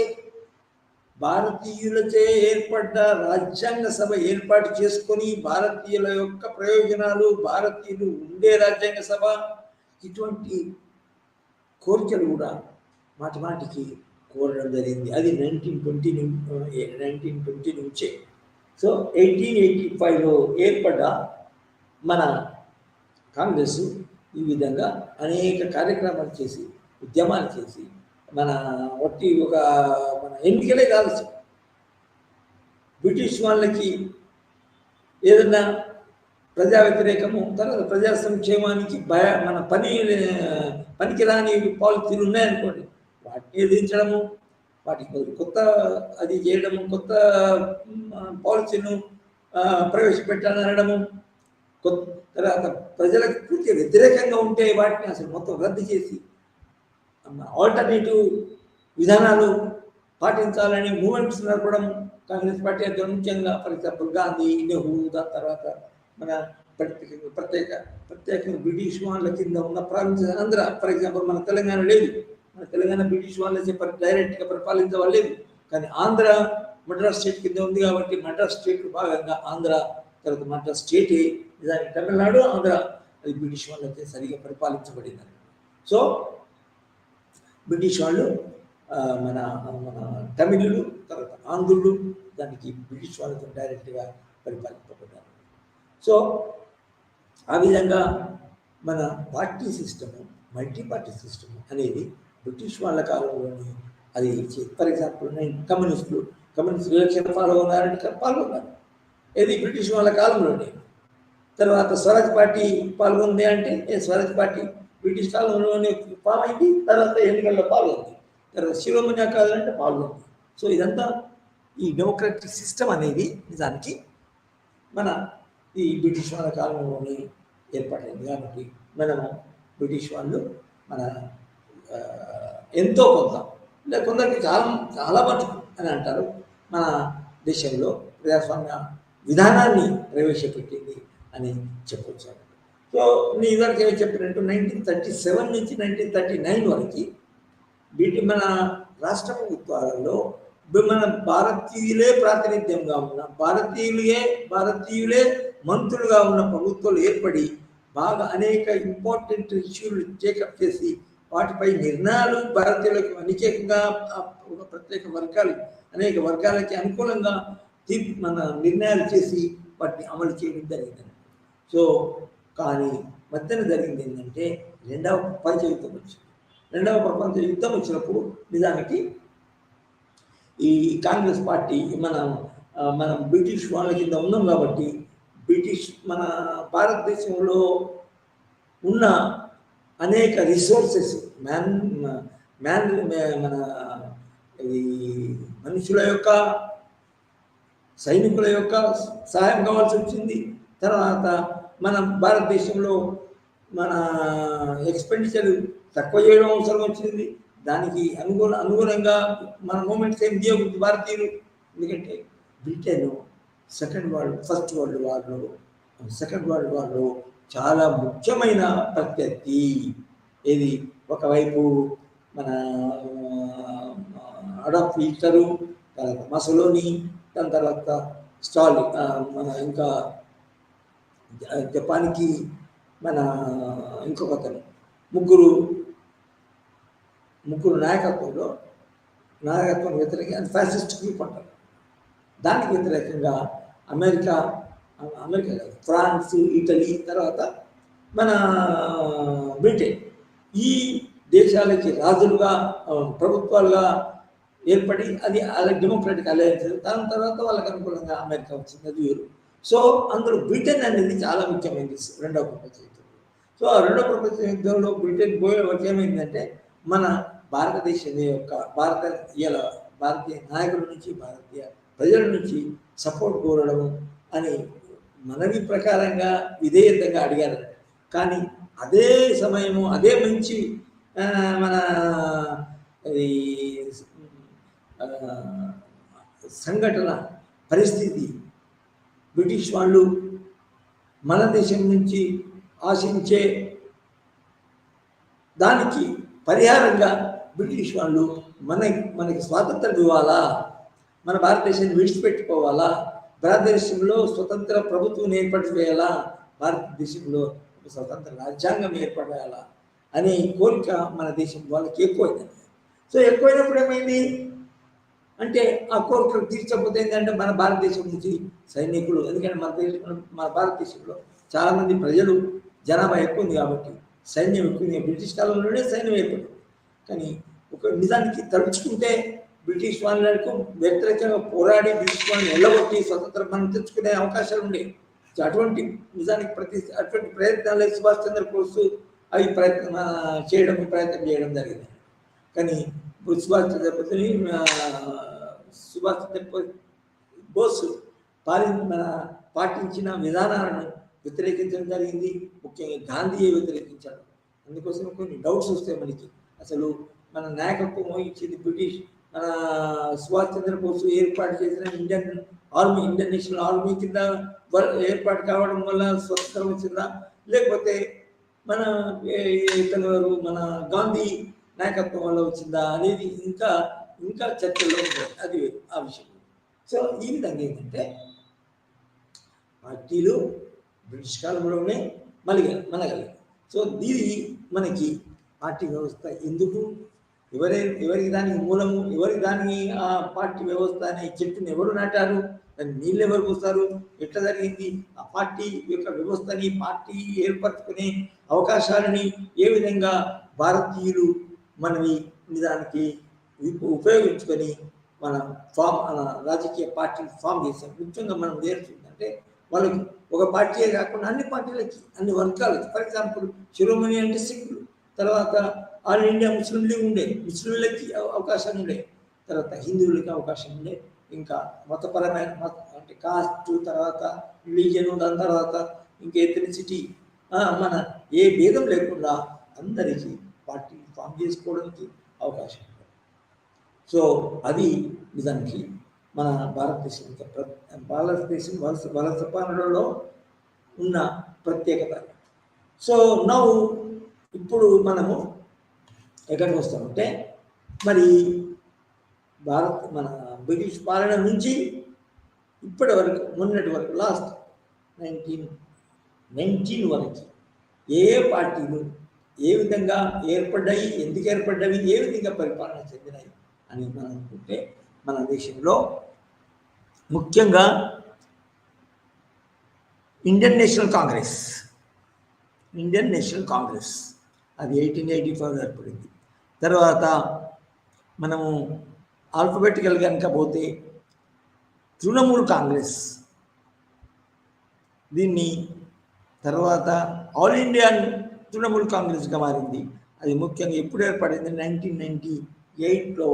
భారతీయులచే ఏర్పడ్డ రాజ్యాంగ సభ ఏర్పాటు చేసుకొని భారతీయుల యొక్క ప్రయోజనాలు, భారతీయులు ఉండే రాజ్యాంగ సభ, ఇటువంటి కోరికలు కూడా మాటికి కోరడం జరిగింది. అది 1920 నుంచే. సో 1885లో ఏర్పడ్డ మన కాంగ్రెస్ ఈ విధంగా అనేక కార్యక్రమాలు చేసి, ఉద్యమాలు చేసి, మన ఎన్నికలే కాదు, బ్రిటిష్ వాళ్ళకి ఏదన్నా ప్రజా వ్యతిరేకము, తర్వాత ప్రజా సంక్షేమానికి మన పనికిరాని పాలసీలు ఉన్నాయనుకోండి, వాటిని ఎదిరించడము, వాటికి కొత్త అది చేయడము, కొత్త పాలసీలను ప్రవేశపెట్టాలనడము, తర్వాత ప్రజలకు పూర్తిగా వ్యతిరేకంగా ఉంటే వాటిని అసలు మొత్తం రద్దు చేసి ఆల్టర్నేటివ్ విధానాలు పాటించాలని మూమెంట్స్ నడపడం కాంగ్రెస్ పార్టీ అధ్యక్షుడు ముఖ్యంగా. ఫర్ ఎగ్జాంపుల్ గాంధీ, నెహ్రూ, దాని తర్వాత మన ప్రత్యేకంగా బ్రిటిష్ వాళ్ళ కింద ఉన్న ప్రావిన్సెస్ ఆంధ్ర, ఫర్ ఎగ్జాంపుల్ మన తెలంగాణ లేదు, మన తెలంగాణ బ్రిటిష్ వాళ్ళే డైరెక్ట్గా పరిపాలించలేదు, కానీ ఆంధ్ర మద్రాస్ స్టేట్ కింద ఉంది కాబట్టి మద్రాస్ స్టేట్ భాగంగా ఆంధ్ర, తర్వాత మద్రాస్ స్టేట్ నిజానికి తమిళనాడు, ఆంధ్ర అది బ్రిటిష్ వాళ్ళైతే సరిగా పరిపాలించబడింది. సో బ్రిటిష్ వాళ్ళు మన తమిళులు, తర్వాత ఆంధ్రులు దానికి బ్రిటిష్ వాళ్ళతో డైరెక్ట్గా పరిపాలింపబడ్డారు. సో ఆ విధంగా మన party system, multi party system అనేది బ్రిటిష్ వాళ్ళ కాలంలోని అది. ఫర్ ఎగ్జాంపుల్ కమ్యూనిస్టులు ఎలక్షన్ పాల్గొన్నారు, ఇది బ్రిటిష్ వాళ్ళ కాలంలోనే. తర్వాత స్వరాజ్ పార్టీ పాల్గొంది అంటే స్వరాజ్ పార్టీ బ్రిటిష్ కాలంలోనే ఫామ్ అయింది, తర్వాత ఎన్నికల్లో పాల్గొంది, తర్వాత శిరోమణి అకాలి అంటే పాల్గొంది. సో ఇదంతా ఈ డెమోక్రటిక్ సిస్టమ్ అనేది నిజానికి మన ఈ బ్రిటిష్ వాళ్ళ కాలంలోనే ఏర్పడింది. కాబట్టి మనము బ్రిటిష్ వాళ్ళు మన ఎంతో కొంత, లేదా కొందరికి చాలా మటుకు అని అంటారు, మన దేశంలో ప్రజాస్వామ్య విధానాన్ని ప్రవేశపెట్టింది అని చెప్పొచ్చు. సో నేను ఇదివరకు ఏమి చెప్పినట్టు 1937 నుంచి 1939 వరకు మన రాష్ట్ర ప్రభుత్వాలలో మన భారతీయులే ప్రాతినిధ్యంగా ఉన్న, భారతీయులే మంత్రులుగా ఉన్న ప్రభుత్వాలు ఏర్పడి బాగా అనేక ఇంపార్టెంట్ ఇష్యూలు టేకప్ చేసి వాటిపై నిర్ణయాలు భారతీయులకు అనేకంగా ప్రత్యేక అనేక వర్గాలకి అనుకూలంగా మన నిర్ణయాలు చేసి వాటిని అమలు చేయడం జరిగింది. సో కానీ మధ్యన జరిగింది ఏంటంటే రెండవ ప్రపంచ యుద్ధం వచ్చింది. రెండవ ప్రపంచ యుద్ధం వచ్చినప్పుడు నిజానికి ఈ కాంగ్రెస్ పార్టీ మనం బ్రిటిష్ వాళ్ళ కింద ఉన్నాం కాబట్టి మన భారతదేశంలో ఉన్న అనేక రిసోర్సెస్ మన మనుషుల యొక్క, సైనికుల యొక్క సహాయం కావాల్సి వచ్చింది. తర్వాత మన భారతదేశంలో మన ఎక్స్పెండిచర్ తక్కువ చేయడం అవసరం వచ్చింది. దానికి అనుగుణంగా మన మూమెంట్స్ ఏం చేయకూడదు భారతీయులు. ఎందుకంటే బ్రిటన్ ఫస్ట్ వరల్డ్ వార్లో చాలా ముఖ్యమైన ప్రత్యర్థి. ఇది ఒకవైపు మన అడాల్ఫ్ హిట్లరు, తర్వాత మసలోని, దాని తర్వాత స్టాలిన్, ఇంకా జపాన్కి మన ఇంకొకతను, ముగ్గురు నాయకత్వం వ్యతిరేకంగా ఫ్యాసిస్ట్ గ్రూప్ అంటారు. దానికి వ్యతిరేకంగా అమెరికా కాదు, ఫ్రాన్స్, ఇటలీ, తర్వాత మన బ్రిటన్, ఈ దేశాలకి రాజులుగా ప్రభుత్వాలుగా ఏర్పడి అది డెమోక్రటిక్ అలయన్స్. దాని తర్వాత వాళ్ళకి అనుకూలంగా అమెరికా వచ్చింది, అది వేరు. సో అందులో బ్రిటన్ అనేది చాలా ముఖ్యమైనది రెండవ ప్రపంచ యుద్ధంలో. సో ఆ రెండవ ప్రపంచ యుద్ధంలో బ్రిటన్ పోయే ఏమైందంటే మన భారతదేశం యొక్క భారతీయ నాయకుల నుంచి, భారతీయ ప్రజల నుంచి సపోర్ట్ కోరడం అని మనవి ప్రకారంగా విధేయతంగా అడిగారు. కానీ అదే సమయము, అదే మంచి మన ఈ సంఘటన పరిస్థితి బ్రిటిష్ వాళ్ళు మన దేశం నుంచి ఆశించే దానికి పరిహారంగా బ్రిటిష్ వాళ్ళు మనకి స్వాతంత్రం ఇవ్వాలా, మన భారతదేశాన్ని విడిచిపెట్టుకోవాలా, భారతదేశంలో స్వతంత్ర ప్రభుత్వం ఏర్పాటు చేయాలా, భారతదేశంలో స్వతంత్ర రాజ్యాంగం ఏర్పడాలా అనే కోరిక మన దేశం వాళ్ళకి ఎక్కువైంది. సో ఎక్కువైనప్పుడు ఏమైంది అంటే ఆ కోరికలు తీర్చకపోతే ఏంటంటే మన భారతదేశం నుంచి సైనికులు, ఎందుకంటే మన భారతదేశంలో చాలామంది ప్రజలు జనాభా ఎక్కువ ఉంది కాబట్టి సైన్యం ఎక్కువ ఉంది. బ్రిటిష్ కాలంలోనే సైన్యం ఏర్పడింది. కానీ ఒక నిజానికి తలుచుకుంటే బ్రిటిష్ వాళ్ళకు వ్యతిరేకంగా పోరాడి బ్రిటిష్ వాళ్ళని వెళ్ళగొట్టి స్వతంత్రం మనం తెచ్చుకునే అవకాశాలు ఉండేవి. అటువంటి నిజానికి అటువంటి ప్రయత్నాలే సుభాష్ చంద్రబోస్ అవి ప్రయత్నం చేయడం జరిగింది. కానీ సుభాష్ చంద్రబోస్ పాటించిన విధానాలను వ్యతిరేకించడం జరిగింది. ముఖ్యంగా గాంధీయే వ్యతిరేకించాడు. అందుకోసం కొన్ని డౌట్స్ వస్తాయి మనకి. అసలు మన నాయకత్వం వహించింది బ్రిటిష్, మన సుభాష్ చంద్రబోస్ ఏర్పాటు చేసిన ఇండియన్ నేషనల్ ఆర్మీ కింద ఏర్పాటు కావడం వల్ల స్వతంత్రం వచ్చిందా, లేకపోతే మన మన గాంధీ నాయకత్వం వల్ల వచ్చిందా అనేది ఇంకా చర్చల్లో ఉంది. అది ఆ విషయం. సో ఈ విధంగా ఏంటంటే పార్టీలు బ్రిటిష్ కాలంలోనే మనగలిగాయి. సో దీని మనకి పార్టీ వ్యవస్థ ఎందుకు, ఎవరికి దానికి మూలము, ఎవరికి దానికి ఆ పార్టీ వ్యవస్థ అనే చెట్టుని ఎవరు నాటారు, దాన్ని నీళ్ళు ఎవరు పోస్తారు, ఎట్లా జరిగింది, ఆ పార్టీ యొక్క వ్యవస్థని, పార్టీ ఏర్పరచుకునే అవకాశాలని ఏ విధంగా భారతీయులు మనవి నిజానికి ఉపయోగించుకొని మన రాజకీయ పార్టీని ఫామ్ చేసాం. ముఖ్యంగా మనం నేర్చుకుందంటే వాళ్ళకి ఒక పార్టీయే కాకుండా అన్ని పార్టీలకి, అన్ని వర్గాలకి. ఫర్ ఎగ్జాంపుల్ శిరోమణి అంటే సిక్కులు, తర్వాత ఆల్ ఇండియా ముస్లిం లీగ్ ఉండే, ముస్లింలకి అవకాశం ఉండే, తర్వాత హిందువులకి అవకాశం ఉండే, ఇంకా మతపరమైన అంటే కాస్ట్, తర్వాత రిలీజియన్, దాని తర్వాత ఇంకా ఎథనిసిటీ, మన ఏ భేదం లేకుండా అందరికీ పార్టీ ఫామ్ చేసుకోవడానికి అవకాశం ఉంది. సో అది నిజానికి మన భారతదేశం వలస పాలనలో ఉన్న ప్రత్యేకత. సో ఇప్పుడు మనము ఎక్కడికి వస్తామంటే మరి మన బ్రిటిష్ పాలన నుంచి ఇప్పటి వరకు, మొన్నటి వరకు, లాస్ట్ 1919 వరకు ఏ పార్టీలు ఏ విధంగా ఏర్పడ్డాయి, ఎందుకు ఏర్పడ్డాయి, ఏ విధంగా పరిపాలన చెందినాయి అని మనం అనుకుంటే మన దేశంలో ముఖ్యంగా ఇండియన్ నేషనల్ కాంగ్రెస్ అది 1885 ఏర్పడింది. తర్వాత మనము ఆల్ఫబెటికల్ కనుక పోతే తృణమూల్ కాంగ్రెస్, దీన్ని తర్వాత ఆల్ ఇండియా తృణమూల్ కాంగ్రెస్గా మారింది. అది ముఖ్యంగా ఎప్పుడు ఏర్పడింది, 1998లో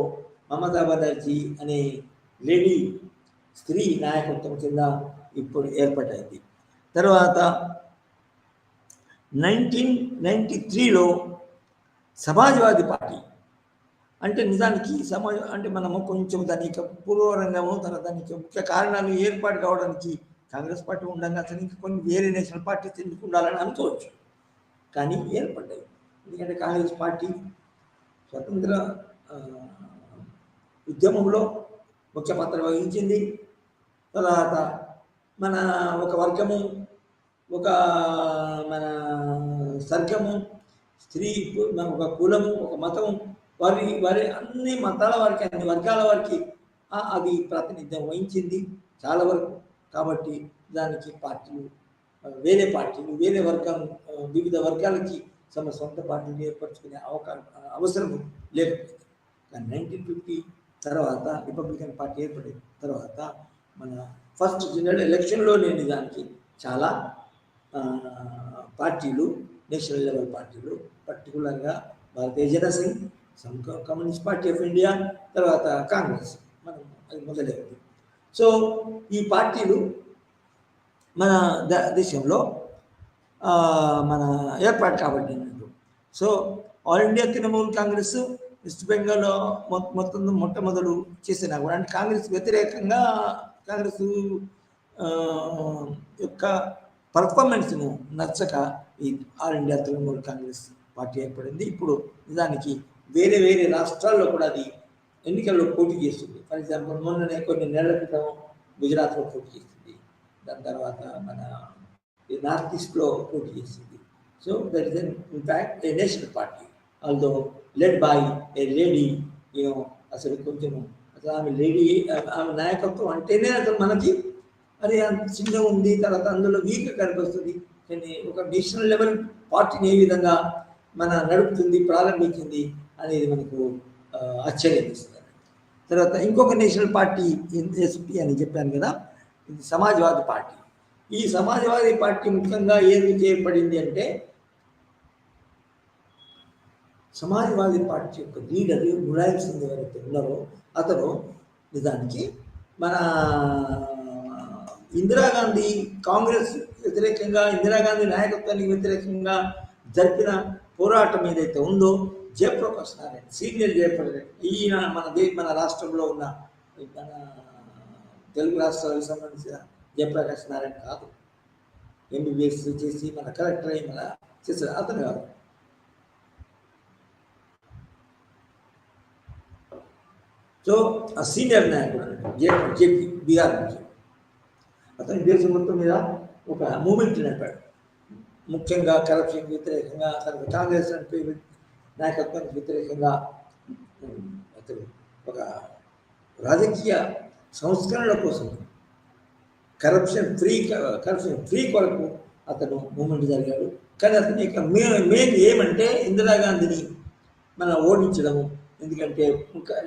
మమతా బెనర్జీ అనే లేడీ స్త్రీ నాయకత్వం కింద ఇప్పుడు ఏర్పడింది. తర్వాత 1993లో సమాజ్వాదీ పార్టీ, అంటే నిజానికి అంటే మనము కొంచెం దాని యొక్క పూర్వరంగము, తర్వాత దాని యొక్క ముఖ్య కారణాలు ఏర్పాటు కావడానికి కాంగ్రెస్ పార్టీ ఉండగా అసలు ఇంకా కొన్ని వేరే నేషనల్ పార్టీస్ ఎందుకు ఉండాలని అనుకోవచ్చు, కానీ ఏర్పడ్డాయి. ఎందుకంటే కాంగ్రెస్ పార్టీ స్వతంత్ర ఉద్యమంలో ముఖ్య పాత్ర వహించింది. తర్వాత మన ఒక వర్గము, ఒక మన సర్గము, స్త్రీ, మన ఒక కులము, ఒక మతము, వారి అన్ని మతాల వారికి, అన్ని వర్గాల వారికి అది ప్రాతినిధ్యం వహించింది చాలా వరకు. కాబట్టి దానికి పార్టీలు వేరే పార్టీలు వేరే వర్గాలు వివిధ వర్గాలకి తమ సొంత పార్టీలు ఏర్పరచుకునే అవసరం లేకపోయింది. కానీ 1950 తర్వాత రిపబ్లికన్ పార్టీ ఏర్పడిన తర్వాత మన ఫస్ట్ జనరల్ ఎలక్షన్లో నేను దానికి చాలా పార్టీలు నేషనల్ లెవెల్ పార్టీలు పర్టికులర్గా Bharatiya Jana Sangh, communist party of India, తర్వాత కాంగ్రెస్ మనం అది మొదలైంది. సో ఈ పార్టీలు మన దేశంలో మన ఏర్పాటు కాబట్టినట్టు. So all India Trinamool Congress west బెంగాల్లో మొట్టమొదలు చేసినా కూడా అంటే కాంగ్రెస్ వ్యతిరేకంగా కాంగ్రెస్ యొక్క పర్ఫార్మెన్స్ను నచ్చక ఈ all India Trinamool Congress party ఏర్పడింది. ఇప్పుడు నిజానికి వేరే వేరే రాష్ట్రాల్లో కూడా అది ఎన్నికల్లో పోటీ చేస్తుంది. ఫర్ ఎగ్జాంపుల్ మొన్ననే కొన్ని నెలల క్రితం గుజరాత్లో పోటీ చేస్తుంది, దాని తర్వాత మన నార్త్ ఈస్ట్లో పోటీ చేసింది. So that is in fact a national party although led by A lady. అసలు కొంచెం అసలు ఆమె లేడీ, ఆమె నాయకత్వం అంటేనే అసలు మనకి అది అంత చిన్నగా ఉంది, తర్వాత అందులో వీక్ కనిపిస్తుంది. కానీ ఒక నేషనల్ లెవెల్ పార్టీని ఏ విధంగా మన నడుపుతుంది, ప్రారంభించింది అనేది మనకు ఆశ్చర్యం ఇస్తుంది. తర్వాత ఇంకొక నేషనల్ పార్టీ ఎస్పీ అని చెప్పాను కదా, ఇది సమాజ్వాదీ పార్టీ. ఈ సమాజ్వాదీ పార్టీ ముఖ్యంగా ఎందుకు ఏర్పడింది అంటే సమాజ్వాదీ పార్టీ యొక్క లీడర్ ములాయం సింగ్ ఎవరైతే ఉన్నారో అతను నిజానికి మన ఇందిరాగాంధీ కాంగ్రెస్ వ్యతిరేకంగా, ఇందిరాగాంధీ నాయకత్వానికి వ్యతిరేకంగా జరిపిన పోరాటం ఏదైతే ఉందో జయప్రకాష్ నారాయణ, సీనియర్ జయప్రకాష్, ఈయన మన రాష్ట్రంలో ఉన్న మన తెలుగు రాష్ట్రాలకు సంబంధించిన జయప్రకాష్ నారాయణ కాదు, ఎంబీబీఎస్ చేసి మన కలెక్టర్ అయి మన చేసిన అతను కాదు. సో ఆ సీనియర్ నాయకుడు జేపీ బీహార్ నుంచి అతను దేశం మొత్తం మీద ఒక మూమెంట్ నడిపాడు. ముఖ్యంగా కరప్షన్ వ్యతిరేకంగా, తర్వాత కాంగ్రెస్ నాయకత్వానికి వ్యతిరేకంగా అతను ఒక రాజకీయ సంస్కరణల కోసం కరప్షన్ ఫ్రీ కొరకు అతను మూమెంట్ జరిగాడు. కానీ అతని యొక్క మెయిన్ ఏమంటే ఇందిరాగాంధీని మనం ఓడించడము. ఎందుకంటే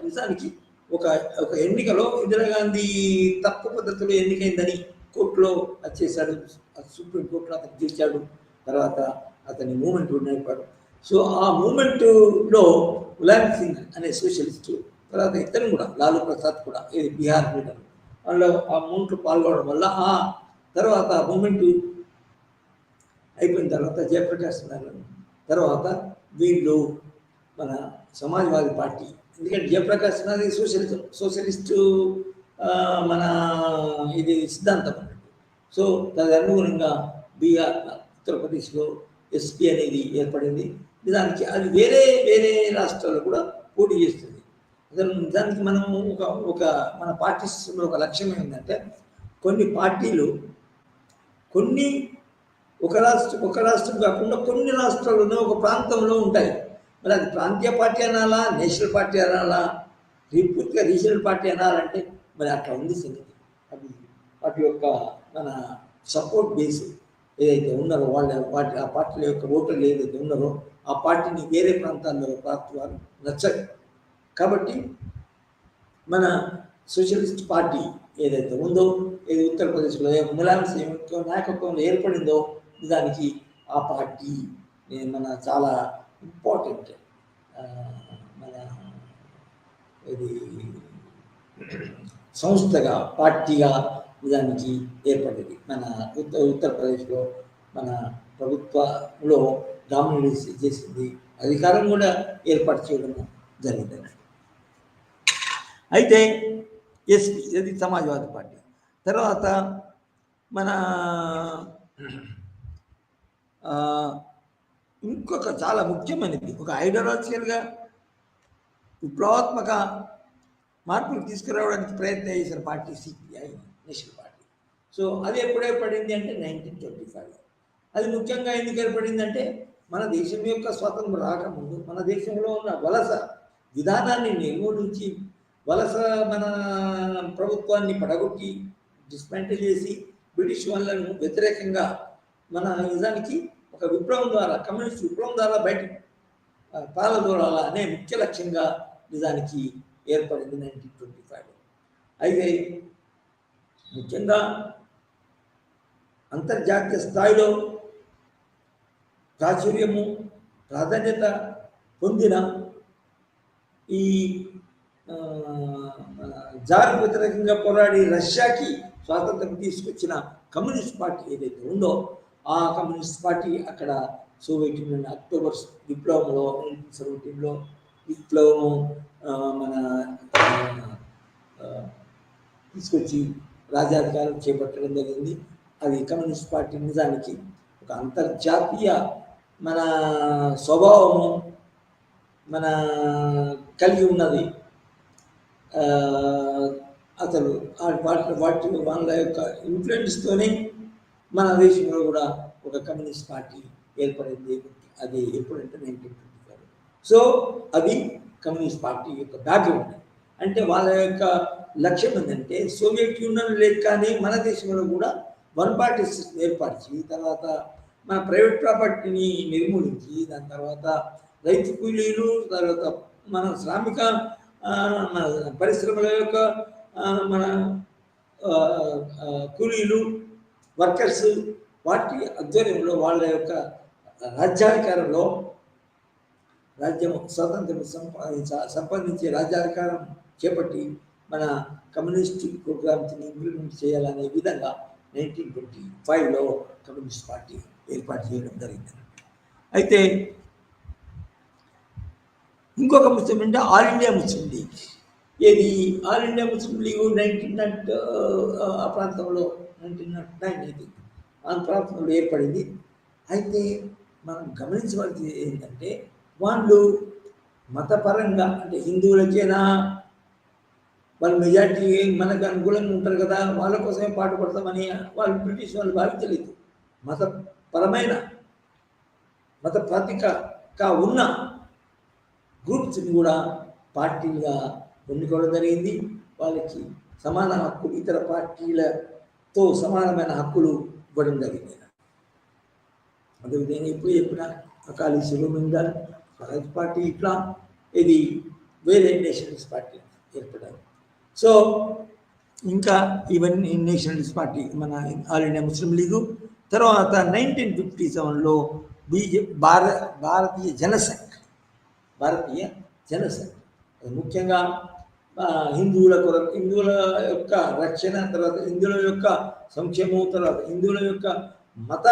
నిజానికి ఒక ఎన్నికలో ఇందిరాగాంధీ తప్పు పద్ధతిలో ఎన్నికైందని కోర్టులో వచ్చేసాడు, సుప్రీంకోర్టులో అతను గెలిచాడు. తర్వాత అతని మూమెంట్ నడిపాడు. సో ఆ మూమెంట్లో ములాయం సింగ్ అనే సోషలిస్టు, తర్వాత ఇతను కూడా లాలూ ప్రసాద్ కూడా ఇది బీహార్ లీడర్, వాళ్ళు ఆ మూమెంట్లో పాల్గొనడం వల్ల ఆ తర్వాత ఆ మూమెంట్ అయిపోయిన తర్వాత జయప్రకాష్ నారాయణ తర్వాత వీళ్ళు మన సమాజ్వాదీ పార్టీ, ఎందుకంటే జయప్రకాష్ నారాయణ సోషలిస్టు మన ఇది సిద్ధాంతం అన్నట్టు. సో దాని అనుగుణంగా బీహార్ ఉత్తరప్రదేశ్లో ఎస్పీ అనేది ఏర్పడింది. దానికి అది వేరే వేరే రాష్ట్రాల్లో కూడా పోటీ చేస్తుంది. దానికి మనం ఒక మన పార్టీస్లో ఒక లక్ష్యం ఏంటంటే కొన్ని పార్టీలు ఒక రాష్ట్రం కాకుండా కొన్ని రాష్ట్రాల్లోనే ఒక ప్రాంతంలో ఉంటాయి. మరి అది ప్రాంతీయ పార్టీ అనాలా, నేషనల్ పార్టీ అనాలా, పూర్తిగా రీజనల్ పార్టీ అనాలంటే మరి అట్లా ఉంది సంగతి. అది వాటి యొక్క మన సపోర్ట్ బేస్ ఏదైతే ఉన్నారో వాటి ఆ పార్టీల యొక్క ఓటర్లు ఏదైతే ఉన్నారో ఆ పార్టీని వేరే ప్రాంతాల్లో పార్టీ వారు నచ్చరు. కాబట్టి మన సోషలిస్ట్ పార్టీ ఏదైతే ఉందో, ఏది ఉత్తరప్రదేశ్లో ములాయం సింగ్ నాయకత్వంలో ఏర్పడిందో, దానికి ఆ పార్టీ మన చాలా ఇంపార్టెంట్ మన ఇది సంస్థగా పార్టీగా దానికి ఏర్పడింది. మన ఉత్తరప్రదేశ్లో మన ప్రభుత్వంలో డామినేట్ చేసింది, అధికారం కూడా ఏర్పాటు చేయడం జరిగింది. అయితే ఎస్పీ ఇది సమాజ్వాదీ పార్టీ. తర్వాత మన ఇంకొక చాలా ముఖ్యమైనది ఒక ఐడియాలజికల్గా విప్లవాత్మక మార్పులు తీసుకురావడానికి ప్రయత్నం చేసిన party CPI, national party. So అది ఎప్పుడు ఏర్పడింది అంటే 1925. అది ముఖ్యంగా ఎందుకు ఏర్పడిందంటే మన దేశం యొక్క స్వాతంత్రం రాకముందు మన దేశంలో ఉన్న వలస విధానాన్ని నిర్మూలించి వలస మన ప్రభుత్వాన్ని పడగొట్టి డిస్మాంటిల్ చేసి బ్రిటిష్ వాళ్ళను వ్యతిరేకంగా మన నిజానికి ఒక విప్లవం ద్వారా, కమ్యూనిస్ట్ విప్లవం ద్వారా బయట పాలదూరాల అనే ముఖ్య లక్ష్యంగా నిజానికి ఏర్పడింది 1925. అయితే ముఖ్యంగా అంతర్జాతీయ స్థాయిలో ప్రాచుర్యము, ప్రాధాన్యత పొందిన ఈ జార్కు వ్యతిరేకంగా పోరాడి రష్యాకి స్వాతంత్రం తీసుకొచ్చిన కమ్యూనిస్ట్ పార్టీ ఏదైతే ఉందో ఆ కమ్యూనిస్ట్ పార్టీ అక్కడ సోవియట్ యూనియన్ అక్టోబర్ విప్లవంలో 1917లో విప్లవం మన తీసుకొచ్చి రాజ్యాధికారం చేపట్టడం జరిగింది. అది కమ్యూనిస్ట్ పార్టీ నిజానికి ఒక అంతర్జాతీయ మన స్వభావము మన కలిగి ఉన్నది. అసలు వాళ్ళ యొక్క ఇన్ఫ్లుయెన్స్తోనే మన దేశంలో కూడా ఒక కమ్యూనిస్ట్ పార్టీ ఏర్పడింది. అది ఎప్పుడంటే 1925. సో అది కమ్యూనిస్ట్ పార్టీ యొక్క బ్యాక్గ్రౌండ్. అంటే వాళ్ళ యొక్క లక్ష్యం ఏంటంటే సోవియట్ యూనియన్ లేకనే మన దేశంలో కూడా వన్ పార్టీ సిస్టమ్ ఏర్పరిచి, తర్వాత మన ప్రైవేట్ ప్రాపర్టీని నిర్మూలించి, దాని తర్వాత రైతు కూలీలు, తర్వాత మన శ్రామిక మన పరిశ్రమల యొక్క మన కూలీలు, వర్కర్స్, వాటి ఆధ్వర్యంలో వాళ్ళ యొక్క రాజ్యాధికారంలో రాజ్యం స్వాతంత్రం సంపాదించే రాజ్యాధికారం చేపట్టి మన కమ్యూనిస్ట్ ప్రోగ్రామ్స్ని ఇంప్లిమెంట్ చేయాలనే విధంగా 1925లో కమ్యూనిస్ట్ పార్టీ ఏర్పాటు చేయడం జరిగింది. అయితే ఇంకొక ముస్లిం అంటే ఆల్ ఇండియా ముస్లిం లీగ్. ఏది ఆల్ ఇండియా ముస్లిం లీగ్ 1900 ఆ ప్రాంతంలో 1909 అయితే ఆ ప్రాంతంలో ఏర్పడింది. అయితే మనం గమనించవలసింది ఏంటంటే వాళ్ళు మతపరంగా అంటే హిందువులకేనా వాళ్ళు మెజార్టీ మనకు అనుకూలంగా ఉంటారు కదా, వాళ్ళ కోసమే పాటుపడతామని వాళ్ళు బ్రిటిష్ వాళ్ళు భావించలేదు. మతపరమైన మత ప్రాతికగా ఉన్న గ్రూప్స్ని కూడా పార్టీలుగా ఎన్నుకోవడం జరిగింది. వాళ్ళకి సమాన హక్కులు, ఇతర పార్టీలతో సమానమైన హక్కులు ఇవ్వడం జరిగింది. అదే నేను ఎప్పుడు చెప్పిన అకాలీ శిరోమణి స్వరాజ్ పార్టీ ఇట్లా ఇది వేరే నేషనలిస్ట్ పార్టీ ఏర్పడారు. సో ఇంకా ఇవన్నీ నేషనలిస్ట్ పార్టీ మన ఆల్ ఇండియా ముస్లిం లీగు. తర్వాత 1957లో భారతీయ జనసంఘ్ ముఖ్యంగా హిందువుల కొరకు, హిందువుల యొక్క రక్షణ, తర్వాత హిందువుల యొక్క సంక్షేమం, తర్వాత హిందువుల యొక్క మత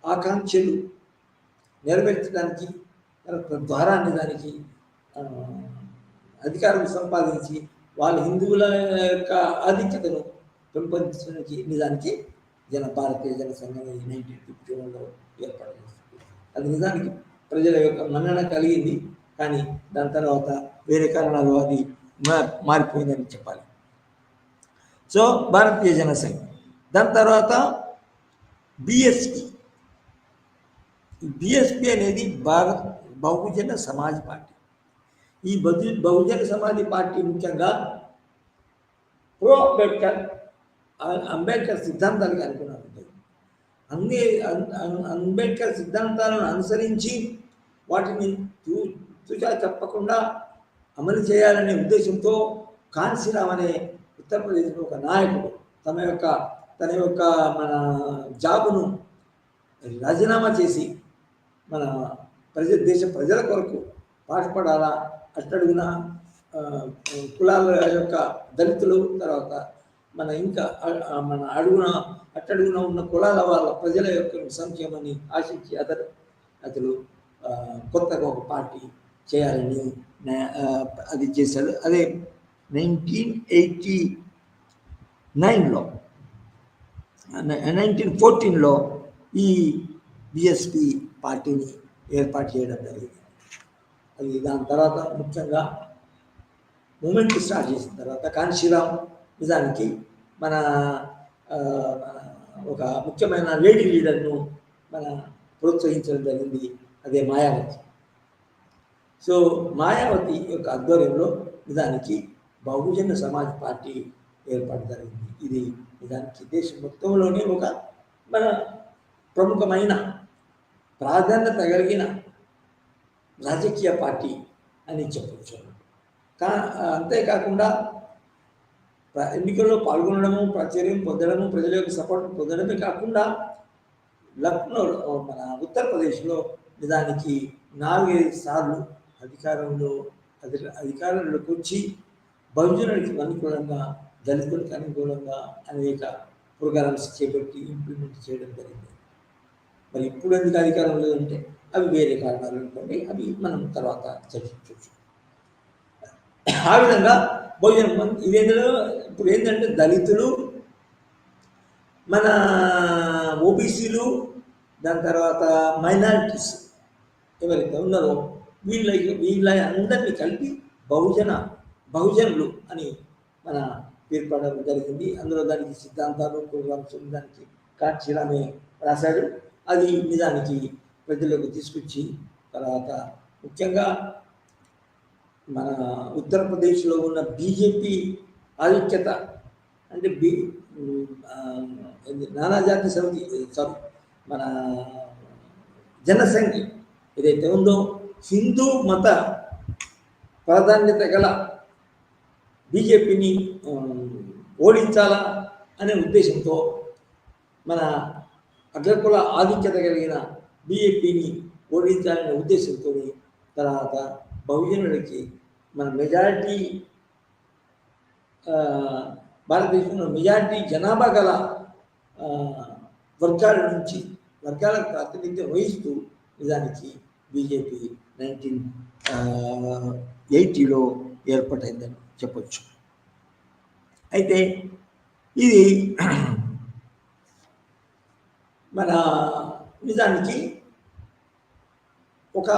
ఆకాంక్షలు నెరవేర్చడానికి, ద్వారా దానికి అధికారం సంపాదించి వాళ్ళ హిందువుల యొక్క ఆధిక్యతను పెంపొందించడానికి నిజానికి భారతీయ జనసంఘం 1951లో ఏర్పడింది. అది నిజానికి ప్రజల యొక్క మన్నన కలిగింది, కానీ దాని తర్వాత వేరే కారణాలు అది మారిపోయిందని చెప్పాలి. సో భారతీయ జనసంఘ్. దాని తర్వాత బిఎస్పి అనేది బహుజన సమాజ్ పార్టీ. ఈ బహుజన సమాజ్ పార్టీ ముఖ్యంగా ప్రో అంబేద్కర్ సిద్ధాంతాలకు అనుకున్నారు. అంబేద్కర్ సిద్ధాంతాలను అనుసరించి వాటిని తుచా తప్పకుండా అమలు చేయాలనే ఉద్దేశంతో కాన్సీరామ్ అనే ఉత్తరప్రదేశ్లో ఒక నాయకుడు తన యొక్క మన జాబును రాజీనామా చేసి మన దేశ ప్రజల కొరకు పాటుపడాలా, అట్టడుగున కులాల యొక్క దళితులు, తర్వాత మన ఇంకా మన అట్టడుగున ఉన్న కులాల వాళ్ళ ప్రజల యొక్క సంక్షేమాన్ని ఆశించి అతను కొత్తగా ఒక పార్టీ చేయాలని అది చేశాడు. అదే 1914లో ఈ బిఎస్పి పార్టీని ఏర్పాటు చేయడం జరిగింది. అది దాని తర్వాత ముఖ్యంగా మూమెంట్ స్టార్ట్ చేసిన తర్వాత కాన్షీరామ్ నిజానికి మన ఒక ముఖ్యమైన లేడీ లీడర్ను మన ప్రోత్సహించడం జరిగింది, అదే మాయావతి. సో మాయావతి యొక్క ఆధ్వర్యంలో నిజానికి బహుజన సమాజ్ పార్టీ ఏర్పాటు జరిగింది. ఇది నిజానికి దేశం మొత్తంలోనే ఒక మన ప్రముఖమైన ప్రాధాన్యత కలిగిన రాజకీయ పార్టీ అని చెప్పవచ్చు. అంతేకాకుండా ఎన్నికల్లో పాల్గొనడము, ప్రాచుర్యం పొందడము, ప్రజల యొక్క సపోర్ట్ పొందడమే కాకుండా లక్నో మన ఉత్తరప్రదేశ్లో నిజానికి 4-5 సార్లు అధికారంలోకి వచ్చి బహుజనుడికి అనుకూలంగా, దళితులకు అనుకూలంగా అనేక ప్రోగ్రామ్స్ చేపట్టి ఇంప్లిమెంట్ చేయడం జరిగింది. మరి ఇప్పుడు ఎందుకు అధికారం లేదంటే అవి వేరే కారణాలు అనుకోండి, అవి మనం తర్వాత చర్చించవచ్చు. ఆ విధంగా బహుజనం ఇదేందులో ఇప్పుడు ఏంటంటే దళితులు, మన ఓబీసీలు, దాని తర్వాత మైనారిటీస్ ఎవరైతే ఉన్నారో వీళ్ళ అందరినీ కలిపి బహుజనులు అని మన పేర్పడడం జరిగింది. అందులో దానికి సిద్ధాంతాలు, ప్రోగ్రామ్స్ దానికి కాంచీరామే రాశాడు. అది నిజానికి ప్రజలకు తీసుకొచ్చి తర్వాత ముఖ్యంగా మన ఉత్తరప్రదేశ్లో ఉన్న బీజేపీ ఆధిక్యత అంటే నానాజాతి సమితి మన జనసంఘి ఏదైతే ఉందో హిందూ మత ప్రాధాన్యత గల బీజేపీని ఓడించాలా అనే ఉద్దేశంతో మన అగ్రకుల ఆధిక్యత కలిగిన బీజేపీని ఓడించాలనే ఉద్దేశంతో తర్వాత బహుజనులకి మన మెజారిటీ భారతదేశంలో మెజారిటీ జనాభా గల వర్గాలకు ప్రాతినిధ్యం వహిస్తూ నిజానికి బీజేపీ 1980లో ఏర్పాటైందని చెప్పొచ్చు. అయితే ఇది మన నిజానికి ఒక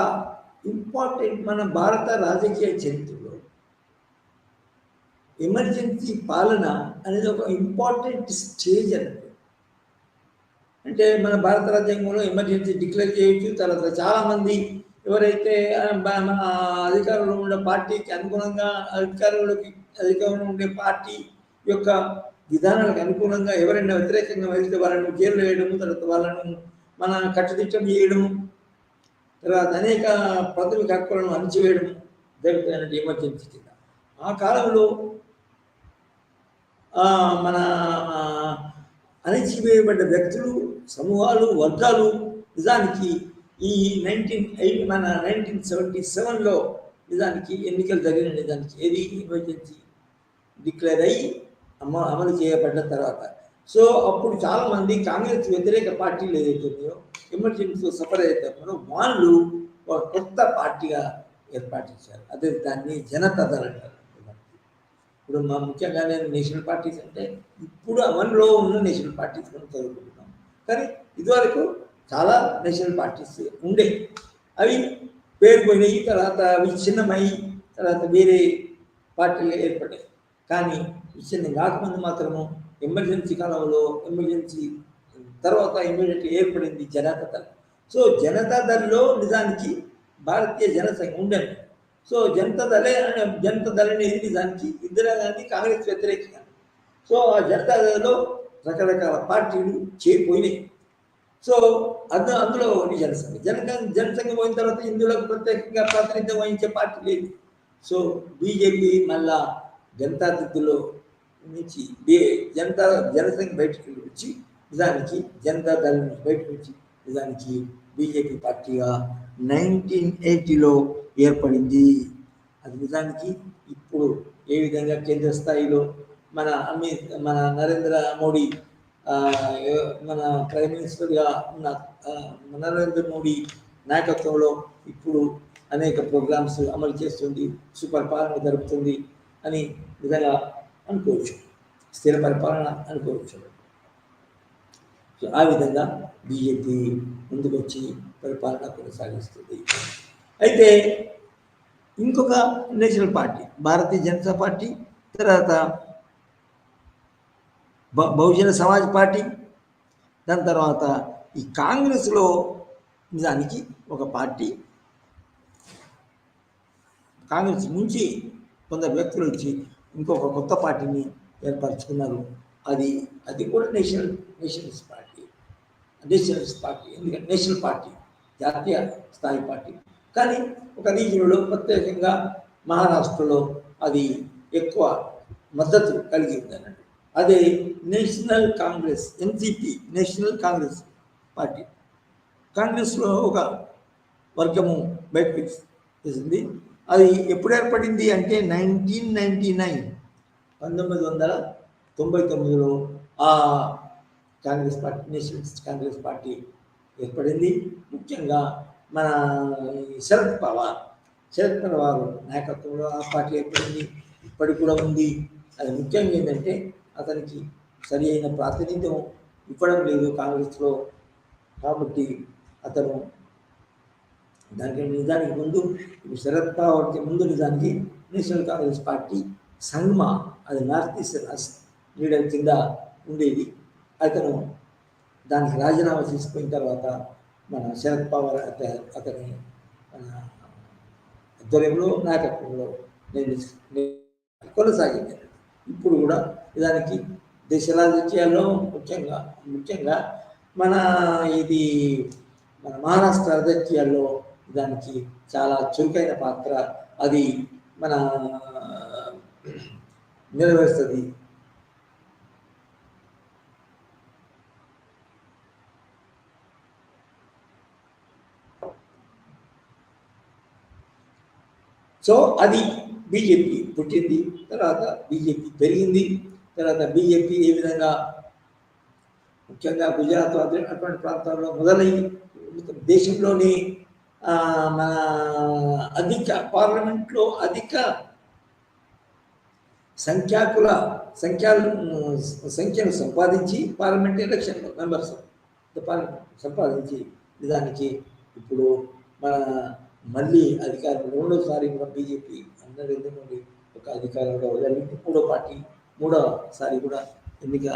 ఇంపార్టెంట్ మన భారత రాజకీయ చరిత్రలో ఎమర్జెన్సీ పాలన అనేది ఒక ఇంపార్టెంట్ స్టేజ్ అన్నట్టు. అంటే మన భారత రాజ్యాంగంలో ఎమర్జెన్సీ డిక్లేర్ చేయొచ్చు. తర్వాత చాలామంది ఎవరైతే మన అధికారంలో ఉండే పార్టీకి అనుగుణంగా అధికారంలో ఉండే పార్టీ యొక్క విధానాలకు అనుకూలంగా ఎవరైనా వ్యతిరేకంగా వెళ్తే వాళ్ళను జైలు వేయడము, తర్వాత వాళ్ళను మన కట్టుదిట్టం చేయడము, తర్వాత అనేక ప్రాథమిక హక్కులను అణిచివేయడం జరుగుతున్నటువంటి ఎమర్జెన్సీ కింద. ఆ కాలంలో మన అణిచివేయబడ్డ వ్యక్తులు, సమూహాలు, వర్గాలు నిజానికి ఈ 1977లో నిజానికి ఎన్నికలు జరిగిన నిజానికి ఏది ఎమర్జెన్సీ డిక్లేర్ అయ్యి అమలు చేయబడ్డ తర్వాత సో అప్పుడు చాలామంది కాంగ్రెస్ వ్యతిరేక పార్టీలు ఏదైతే ఉన్నాయో ఎమర్జెన్సీలో సఫర్ అవుతారో వాళ్ళు ఒక కొత్త పార్టీగా ఏర్పాటించారు. అదే దాన్ని జనతా దళ్ అంటారు. ఇప్పుడు మా ముఖ్యంగా నేషనల్ పార్టీస్ అంటే ఇప్పుడు అమలులో ఉన్న నేషనల్ పార్టీస్ మనం చదువుకుంటున్నాం. కానీ ఇదివరకు చాలా నేషనల్ పార్టీస్ ఉండే, అవి పేరు పోయినాయి, తర్వాత విచ్ఛిన్నమై తర్వాత వేరే పార్టీలు ఏర్పడ్డాయి. కానీ విచ్ఛిన్నం కాకముందు మాత్రము ఎమర్జెన్సీ కాలంలో ఎమర్జెన్సీ తర్వాత ఇమీడియట్గా ఏర్పడింది జనతా దళ్. సో జనతా దళ్లో నిజానికి భారతీయ జనసంఘ ఉండేది. సో జనతా దళ్ అనేది నిజానికి ఇందిరాగాంధీ కాంగ్రెస్ వ్యతిరేకంగా. సో ఆ జనతా దళలో రకరకాల పార్టీలు చేరిపోయినాయి. సో అందులో ఒకటి జనసంఘం పోయిన తర్వాత హిందువులకు ప్రత్యేకంగా ప్రాతినిధ్యం వహించే పార్టీ లేదు. సో బీజేపీ మళ్ళా జనతాదళలో నుంచి జనసంఘ బయటకు వచ్చి నిజానికి జనతా దళ నుంచి బయటకు వచ్చి నిజానికి బీజేపీ పార్టీగా 1980లో ఏర్పడింది. అది నిజానికి ఇప్పుడు ఏ విధంగా కేంద్ర స్థాయిలో మన నరేంద్ర మోడీ మన ప్రైమ్ మినిస్టర్గా ఉన్న నరేంద్ర మోడీ నాయకత్వంలో ఇప్పుడు అనేక ప్రోగ్రామ్స్ అమలు చేస్తుంది, సుపరిపాలన జరుపుతుంది అని విధంగా అనుకోవచ్చు, స్థిర పరిపాలన అనుకోవచ్చు. సో ఆ విధంగా బీజేపీ ముందుకు వచ్చి పరిపాలన కొనసాగిస్తుంది. అయితే ఇంకొక national party Bharatiya Janata party, తర్వాత బహుజన సమాజ్ పార్టీ, దాని తర్వాత ఈ కాంగ్రెస్లో నిజానికి ఒక పార్టీ, కాంగ్రెస్ నుంచి కొందరు వ్యక్తులు వచ్చి ఇంకొక కొత్త పార్టీని ఏర్పరచుకున్నారు. అది అది కూడా నేషనలిస్ట్ పార్టీ ఎందుకంటే నేషనల్ పార్టీ, జాతీయ స్థాయి పార్టీ. కానీ ఒక రీజియన్లో ప్రత్యేకంగా మహారాష్ట్రలో అది ఎక్కువ మద్దతు కలిగి ఉంది అన్నట్టు. అదే national Congress, NCP, national Congress party. కాంగ్రెస్లో ఒక వర్గము బయటకు చేసింది. అది ఎప్పుడు ఏర్పడింది అంటే 1999, 1999లో ఆ Congress party, Nationalist Congress party ఏర్పడింది. ముఖ్యంగా మన శరద్ పవార్ నాయకత్వంలో ఆ పార్టీ ఏర్పడింది. ఇప్పటికి కూడా ఉంది. అది ముఖ్యంగా ఏంటంటే అతనికి సరి అయిన ప్రాతినిధ్యం ఇవ్వడం లేదు కాంగ్రెస్లో. కాబట్టి అతను దానికి నిజానికి ముందు శరద్ పవార్కి ముందు నిజానికి నేషనల్ కాంగ్రెస్ పార్టీ సంగ్మా, అది నార్త్ ఈస్ట్ లీడర్ కింద ఉండేది. అతను దానికి రాజీనామా తీసుకున్న తర్వాత మన శరద్ పవార్ అతని ఆధ్వర్యంలో నాయకత్వంలో కొనసాగింది. ఇప్పుడు కూడా దానికి దేశ రాజకీయాల్లో ముఖ్యంగా మన మహారాష్ట్ర రాజకీయాల్లో దానికి చాలా చురుకైన పాత్ర అది మన నెరవేరుస్తుంది. సో అది బీజేపీ పుట్టింది, తర్వాత బీజేపీ పెరిగింది, తర్వాత బీజేపీ ఏ విధంగా ముఖ్యంగా గుజరాత్ అటువంటి ప్రాంతాల్లో మొదలై దేశంలోని మన పార్లమెంట్లో అధిక సంఖ్యను సంపాదించి పార్లమెంట్ ఎలక్షన్లో మెంబర్స్ సంపాదించి నిజానికి ఇప్పుడు మన మళ్ళీ అధికారం రెండోసారి కూడా బీజేపీ నరేంద్ర మోడీ ఒక అధికారంలో మూడోసారి కూడా ఎన్నిక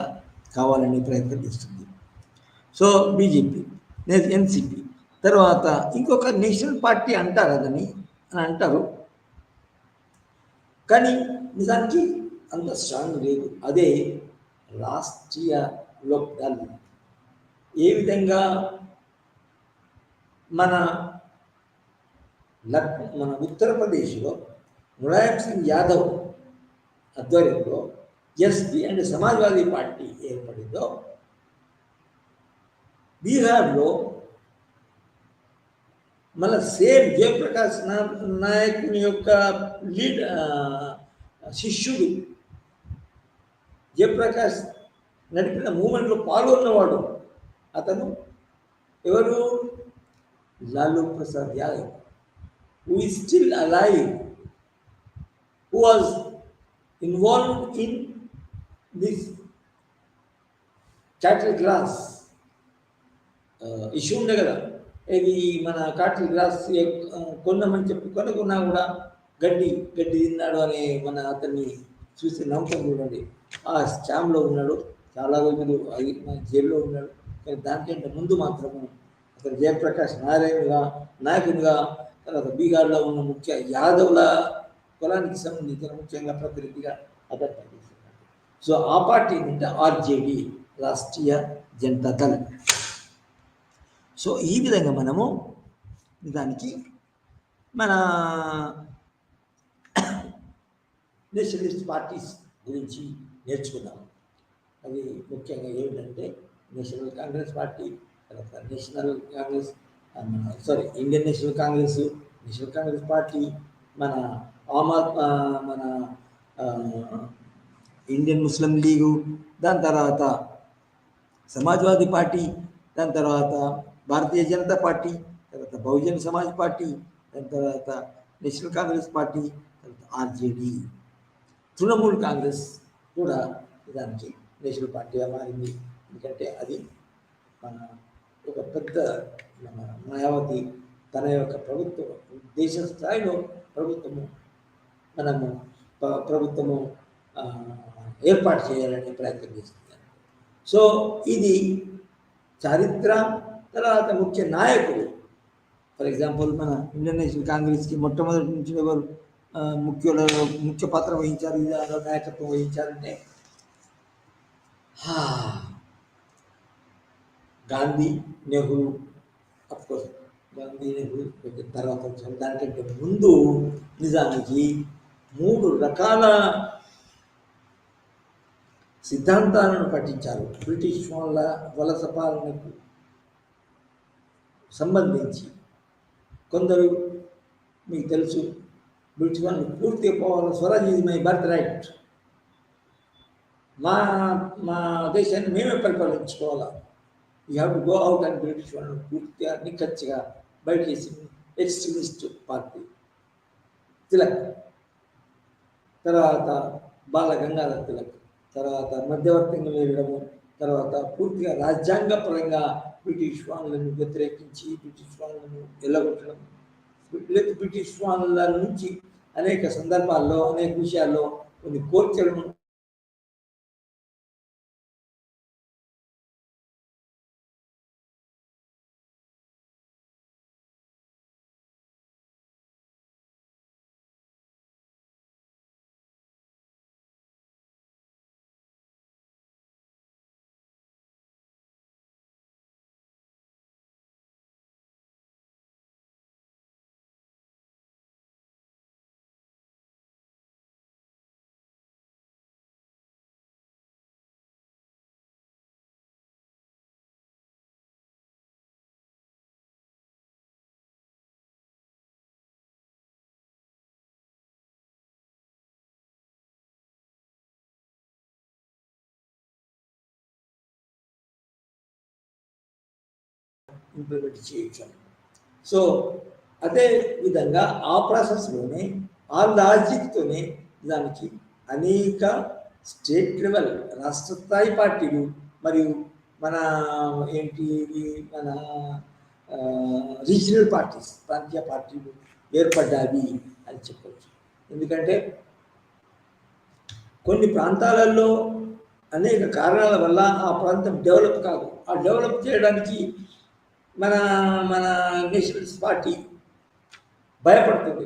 కావాలని ప్రయత్నం చేస్తుంది. సో బీజేపీ, ఎన్సిపి, తర్వాత ఇంకొక నేషనల్ పార్టీ అంటారు అని అంటారు, కానీ నిజానికి అంత స్ట్రాంగ్ లేదు. అదే రాష్ట్రీయ లోక్ దళ్. ఏ విధంగా మన ఉత్తరప్రదేశ్లో ములాయం సింగ్ యాదవ్ ఆధ్వర్యంలో ఎస్పీ అండ్ సమాజ్వాదీ పార్టీ ఏర్పడిందో, బీహార్లో మళ్ళీ సేమ్ జయప్రకాష్ నాయకుని యొక్క శిష్యుడు, జయప్రకాష్ నడిపిన మూమెంట్లో పాల్గొన్నవాడు అతను ఎవరు? Lalu Prasad Yadav, who is still alive, who was involved in this cattle grass issue ఉండే కదా. ఇది మన కాటల్ గ్రాస్ కొన్నామని చెప్పి కొనుక్కున్నా కూడా గడ్డి తిన్నాడు అని మన అతన్ని చూసి నమ్మకం చూడండి. ఆ స్కామ్లో ఉన్నాడు, చాలా రోజులు జైల్లో ఉన్నాడు. కానీ దానికంటే ముందు మాత్రము అతను జయప్రకాష్ నాయకునిగా తర్వాత బీహార్లో ఉన్న ముఖ్య యాదవుల కులానికి సంబంధించిన ముఖ్యంగా ప్రతినిధిగా అతను పనిచేస్తున్నాడు. సో ఆ పార్టీ అంటే ఆర్జేడీ, రాష్ట్రీయ జనతా దళ్. సో ఈ విధంగా మనము దానికి మన నేషనలిస్ట్ పార్టీస్ గురించి నేర్చుకున్నాము. అవి ముఖ్యంగా ఏమిటంటే నేషనల్ కాంగ్రెస్ పార్టీ, తర్వాత ఇండియన్ నేషనల్ కాంగ్రెస్ పార్టీ, మన మన ఇండియన్ ముస్లిం లీగు, దాని తర్వాత సమాజ్వాదీ పార్టీ, దాని తర్వాత భారతీయ జనతా పార్టీ, తర్వాత బహుజన్ సమాజ్ పార్టీ, దాని తర్వాత నేషనల్ కాంగ్రెస్ పార్టీ, తర్వాత ఆర్జేడీ, తృణమూల్ కాంగ్రెస్ కూడా దానికి నేషనల్ పార్టీగా మారింది. ఎందుకంటే అది మన ఒక పెద్ద మన మాయావతి తన యొక్క ప్రభుత్వం, దేశ స్థాయిలో ప్రభుత్వము ఏర్పాటు చేయాలనే ప్రయత్నం చేస్తుంది. సో ఇది చరిత్ర. తర్వాత ముఖ్య నాయకులు, ఫర్ ఎగ్జాంపుల్ మన ఇండియన్ నేషనల్ కాంగ్రెస్కి మొట్టమొదటి నుంచి ఎవరు ముఖ్య పాత్ర వహించారు, నాయకత్వం వహించారంటే గాంధీ, నెహ్రూ, అఫ్కోర్స్ గాంధీ, నెహ్రూ తర్వాత వచ్చారు. దానికంటే ముందు నిజానికి 3 రకాల సిద్ధాంతాలను పఠించారు బ్రిటిష్ వాళ్ళ వలస పాలనకు సంబంధించి. కొందరు మీకు తెలుసు, బ్రిటిష్ వాళ్ళు పూర్తిగా పోవాలి, swaraj is my birthright, మా మా దేశాన్ని మేమే పరిపాలించుకోవాలా, you have to go out అని బ్రిటిష్ వాళ్ళని పూర్తిగా నిక్కచ్చిగా బయటేసి ఎక్స్ట్రీమిస్ట్ పార్టీ తిలక్, తర్వాత బాల గంగాధర్ తిలక్, తర్వాత మధ్యవర్తంగా వెళ్ళడము, తర్వాత పూర్తిగా రాజ్యాంగపరంగా బ్రిటిష్ వాళ్ళను వ్యతిరేకించి బ్రిటిష్ వాళ్ళను వెళ్ళగొట్టడం, బ్రిటిష్ వాళ్ళ నుంచి అనేక సందర్భాల్లో అనేక విషయాల్లో కొన్ని కోర్కెలను ఇంప్లిమెంట్ చేయొచ్చు. సో అదే విధంగా ఆ ప్రాసెస్లోనే ఆ లాజిక్తోనే దానికి అనేక స్టేట్ లెవెల్ రాష్ట్ర స్థాయి పార్టీలు మరియు మన ఏంటి మన రీజనల్ పార్టీస్ ప్రాంతీయ పార్టీలు ఏర్పడ్డాయి అని చెప్పవచ్చు. ఎందుకంటే కొన్ని ప్రాంతాలలో అనేక కారణాల వల్ల ఆ ప్రాంతం డెవలప్ కాదు. ఆ డెవలప్ చేయడానికి మన మన నేషనలిస్ట్ పార్టీ భయపడుతుంది.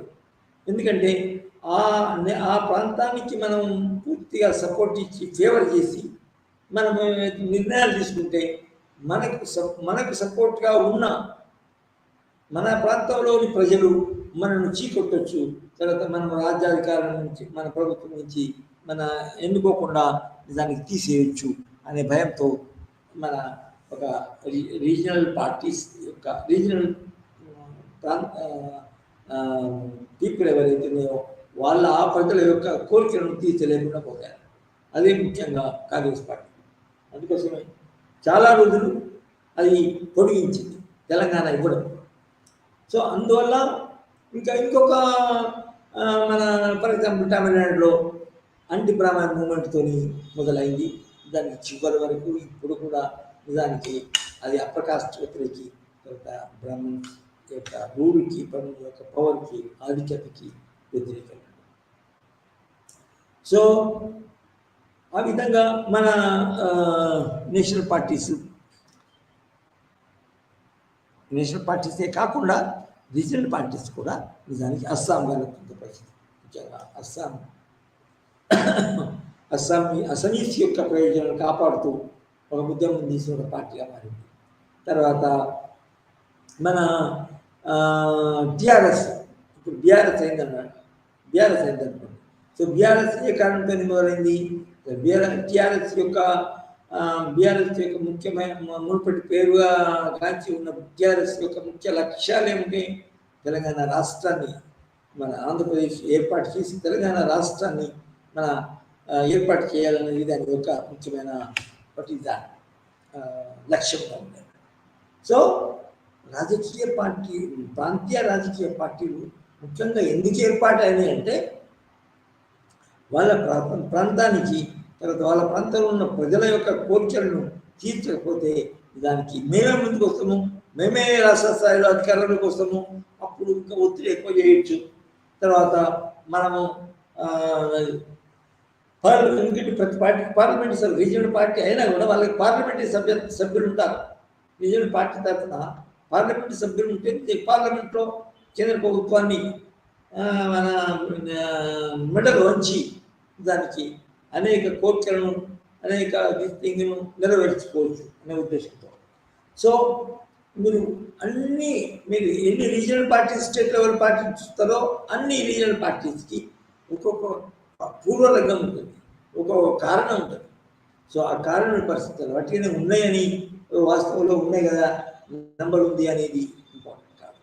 ఎందుకంటే ఆ ప్రాంతానికి మనం పూర్తిగా సపోర్ట్ ఇచ్చి ఫేవర్ చేసి మనము నిర్ణయాలు తీసుకుంటే మనకు సపోర్ట్గా ఉన్న మన ప్రాంతంలోని ప్రజలు మనను చీకొట్టచ్చు. తర్వాత మనం రాజ్యాధికారం నుంచి మన ప్రభుత్వం నుంచి మన ఎన్నుకోకుండా దానికి తీసేయచ్చు అనే భయంతో మన ఒక రీజనల్ పార్టీస్ యొక్క రీజనల్ పీపుల్ ఎవరైతున్నాయో వాళ్ళ ఆ ప్రజల యొక్క కోరికలను తీర్చలేకుండా పోతారు. అదే ముఖ్యంగా కాంగ్రెస్ పార్టీ. అందుకోసమే చాలా రోజులు అది పొడిగించింది తెలంగాణ ఇవ్వడం. సో అందువల్ల ఇంకొక మన ఫర్ ఎగ్జాంపుల్ తమిళనాడులో యాంటీ బ్రాహ్మణ్ మూమెంట్తో మొదలైంది. దానికి చివరి వరకు ఇప్పుడు కూడా నిజానికి అది అప్పర్ కాస్ట్ వ్యతిరేకి, తర్వాత బ్రాహ్మణ్ యొక్క రూల్కి, బ్రాహ్మణ్ యొక్క పవర్కి, ఆధిక్యతకి వ్యతిరేకంగా. సో ఆ విధంగా మన నేషనల్ పార్టీసే కాకుండా రీజనల్ పార్టీస్ కూడా నిజానికి అస్సాం వెళ్తున్న పరిస్థితి. ముఖ్యంగా అస్సామీస్ యొక్క ప్రయోజనాలు కాపాడుతూ ఒక ఉద్యమం తీసిన ఒక పార్టీగా మారింది. తర్వాత మన టిఆర్ఎస్, ఇప్పుడు బీఆర్ఎస్ అయిందన్నాడు. సో బీఆర్ఎస్ ఏ కారణంతో మొదలైంది? టిఆర్ఎస్ యొక్క ముఖ్యమైన మునుపటి పేరుగా కాంచి ఉన్న టిఆర్ఎస్ యొక్క ముఖ్య లక్ష్యాలు ఏమిటి? తెలంగాణ రాష్ట్రాన్ని మన ఆంధ్రప్రదేశ్ ఏర్పాటు చేసి తెలంగాణ రాష్ట్రాన్ని మన ఏర్పాటు చేయాలనేది దాని యొక్క ముఖ్యమైన లక్ష్యంగా ఉంది. సో ప్రాంతీయ రాజకీయ పార్టీలు ముఖ్యంగా ఎందుకు ఏర్పాటైనాయి అంటే వాళ్ళ ప్రాంతానికి, తర్వాత వాళ్ళ ప్రాంతంలో ఉన్న ప్రజల యొక్క కోరికలను తీర్చకపోతే దానికి మేమే ముందుకు వస్తాము, మేమే రాష్ట్ర స్థాయిలో అధికారంలోకి వస్తాము, అప్పుడు ఇంకా ఒత్తిడి ఎక్కువ చేయొచ్చు. తర్వాత మనము ఎందుకంటే ప్రతి పార్టీకి పార్లమెంట్ రీజనల్ పార్టీ అయినా కూడా వాళ్ళకి పార్లమెంటరీ సభ్యులు ఉంటారు. రీజనల్ పార్టీ తరఫున పార్లమెంట్ సభ్యులు ఉంటే పార్లమెంట్లో కేంద్ర ప్రభుత్వాన్ని మన మెడలు వంచి దానికి అనేక కోరికలను అనేక థింగ్ను నెరవేర్చుకోవచ్చు అనే ఉద్దేశంతో. సో మీరు మీరు ఎన్ని regional parties, state level parties చూస్తారో అన్ని రీజనల్ పార్టీస్కి ఒక్కొక్క పూర్వరంగం ఉంటుంది, ఒక్కొక్క కారణం ఉంటుంది. సో ఆ కారణ పరిస్థితులు వాటినే ఉన్నాయని వాస్తవంలో ఉన్నాయి కదా నెంబర్ ఉంది అనేది ఇంపార్టెంట్ కాదు.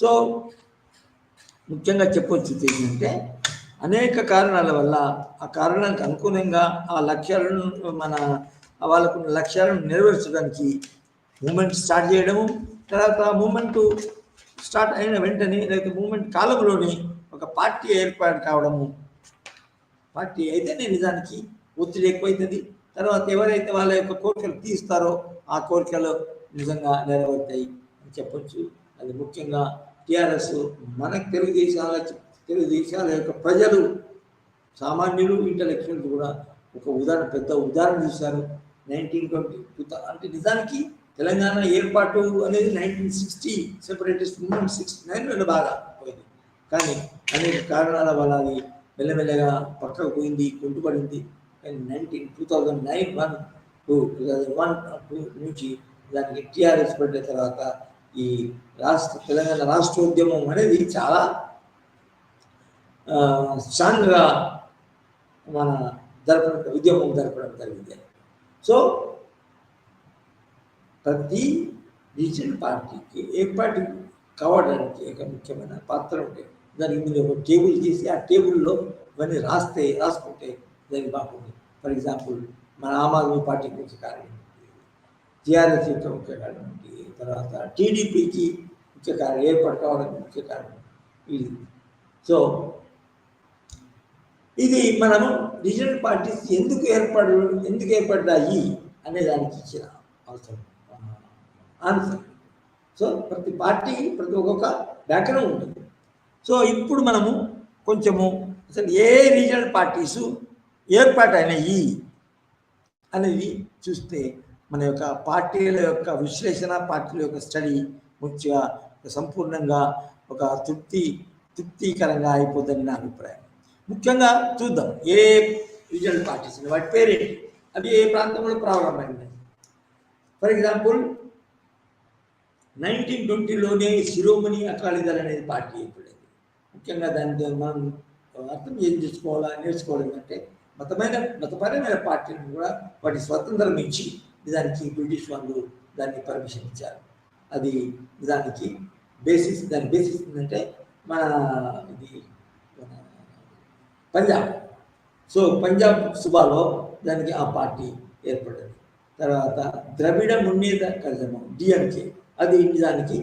సో ముఖ్యంగా చెప్పొచ్చు ఏంటంటే అనేక కారణాల వల్ల ఆ కారణానికి అనుగుణంగా ఆ లక్ష్యాలను వాళ్ళకున్న లక్ష్యాలను నెరవేర్చడానికి మూమెంట్ స్టార్ట్ చేయడము, తర్వాత మూమెంట్ స్టార్ట్ అయిన వెంటనే లేకపోతే మూమెంట్ కాలంలోనే ఒక పార్టీ ఏర్పాటు కావడము. పార్టీ అయితేనే నిజానికి ఒత్తిడి ఎక్కువైతుంది. తర్వాత ఎవరైతే వాళ్ళ యొక్క కోరికలు తీస్తారో ఆ కోరికలు నిజంగా నెరవేరుతాయి అని చెప్పొచ్చు. అది ముఖ్యంగా టీఆర్ఎస్ మనకు తెలుగుదేశాల యొక్క ప్రజలు, సామాన్యులు, ఇంటలెక్చువల్స్ కూడా ఒక పెద్ద ఉదాహరణ చూశారు. 1920 అంటే నిజానికి తెలంగాణ ఏర్పాటు అనేది 1960 సెపరేటిస్ట్ మూవ్మెంట్ 69లో బాగా పోయింది. కానీ అనేక కారణాల వల్ల అది మెల్లమెల్లగా పక్కకు పోయింది, కుంటుపడింది. కానీ 2001 నుంచి దానికి టీఆర్ఎస్ పడిన తర్వాత ఈ తెలంగాణ రాష్ట్రోద్యమం అనేది చాలా స్ట్రాంగ్గా మన ఉద్యమం జరపడం జరిగింది. సో ప్రతి రీజనల్ పార్టీకి ఏర్పాటు కావడానికి ఒక ముఖ్యమైన పాత్ర ఉంటుంది. దానికి మీరు ఒక టేబుల్ చేసి ఆ టేబుల్లో ఇవన్నీ రాసుకుంటే దానికి బాగుంది. ఫర్ ఎగ్జాంపుల్ మన ఆమ్ ఆద్మీ పార్టీకి ముఖ్య కారణం, టీఆర్ఎస్ యొక్క ముఖ్య కారణం, తర్వాత టీడీపీకి ముఖ్య కారణం, ఏర్పాటు కావడానికి ముఖ్య కారణం ఇది. సో ఇది మనము రీజనల్ పార్టీస్ ఎందుకు ఏర్పడ్డాయి అనే దానికి ఇచ్చిన అవసరం ఆన్సర్. సో ప్రతి పార్టీ ఒక్కొక్క బ్యాక్గ్రౌండ్ ఉంటుంది. సో ఇప్పుడు మనము కొంచెము అసలు ఏ రీజనల్ పార్టీసు ఏర్పాటైనవి అనేది చూస్తే మన యొక్క పార్టీల యొక్క విశ్లేషణ, పార్టీల యొక్క స్టడీ ముఖ్యంగా సంపూర్ణంగా ఒక తృప్తికరంగా అయిపోతుందని నా అభిప్రాయం. ముఖ్యంగా చూద్దాం ఏ రీజనల్ పార్టీస్, వాటి పేరేంటి, అవి ఏ ప్రాంతంలో ప్రారంభమైంది. ఫర్ ఎగ్జాంపుల్ 1920లోనే శిరోమణి అకాలీదళ్ అనేది పార్టీ ఏర్పడింది. ముఖ్యంగా దాన్ని మనం అర్థం ఏం నేర్చుకోవాలి అంటే మతపరమైన పార్టీలను కూడా వాటి స్వతంత్రం ఇచ్చి దానికి బ్రిటిష్ వాళ్ళు దాన్ని పర్మిషన్ ఇచ్చారు. అది దాని బేసిస్ ఏంటంటే ఇది పంజాబ్. సో పంజాబ్ సుబాలో దానికి ఆ పార్టీ ఏర్పడింది. తర్వాత ద్రవిడ మున్నేత కళజమం డిఎంకే, అది నిజానికి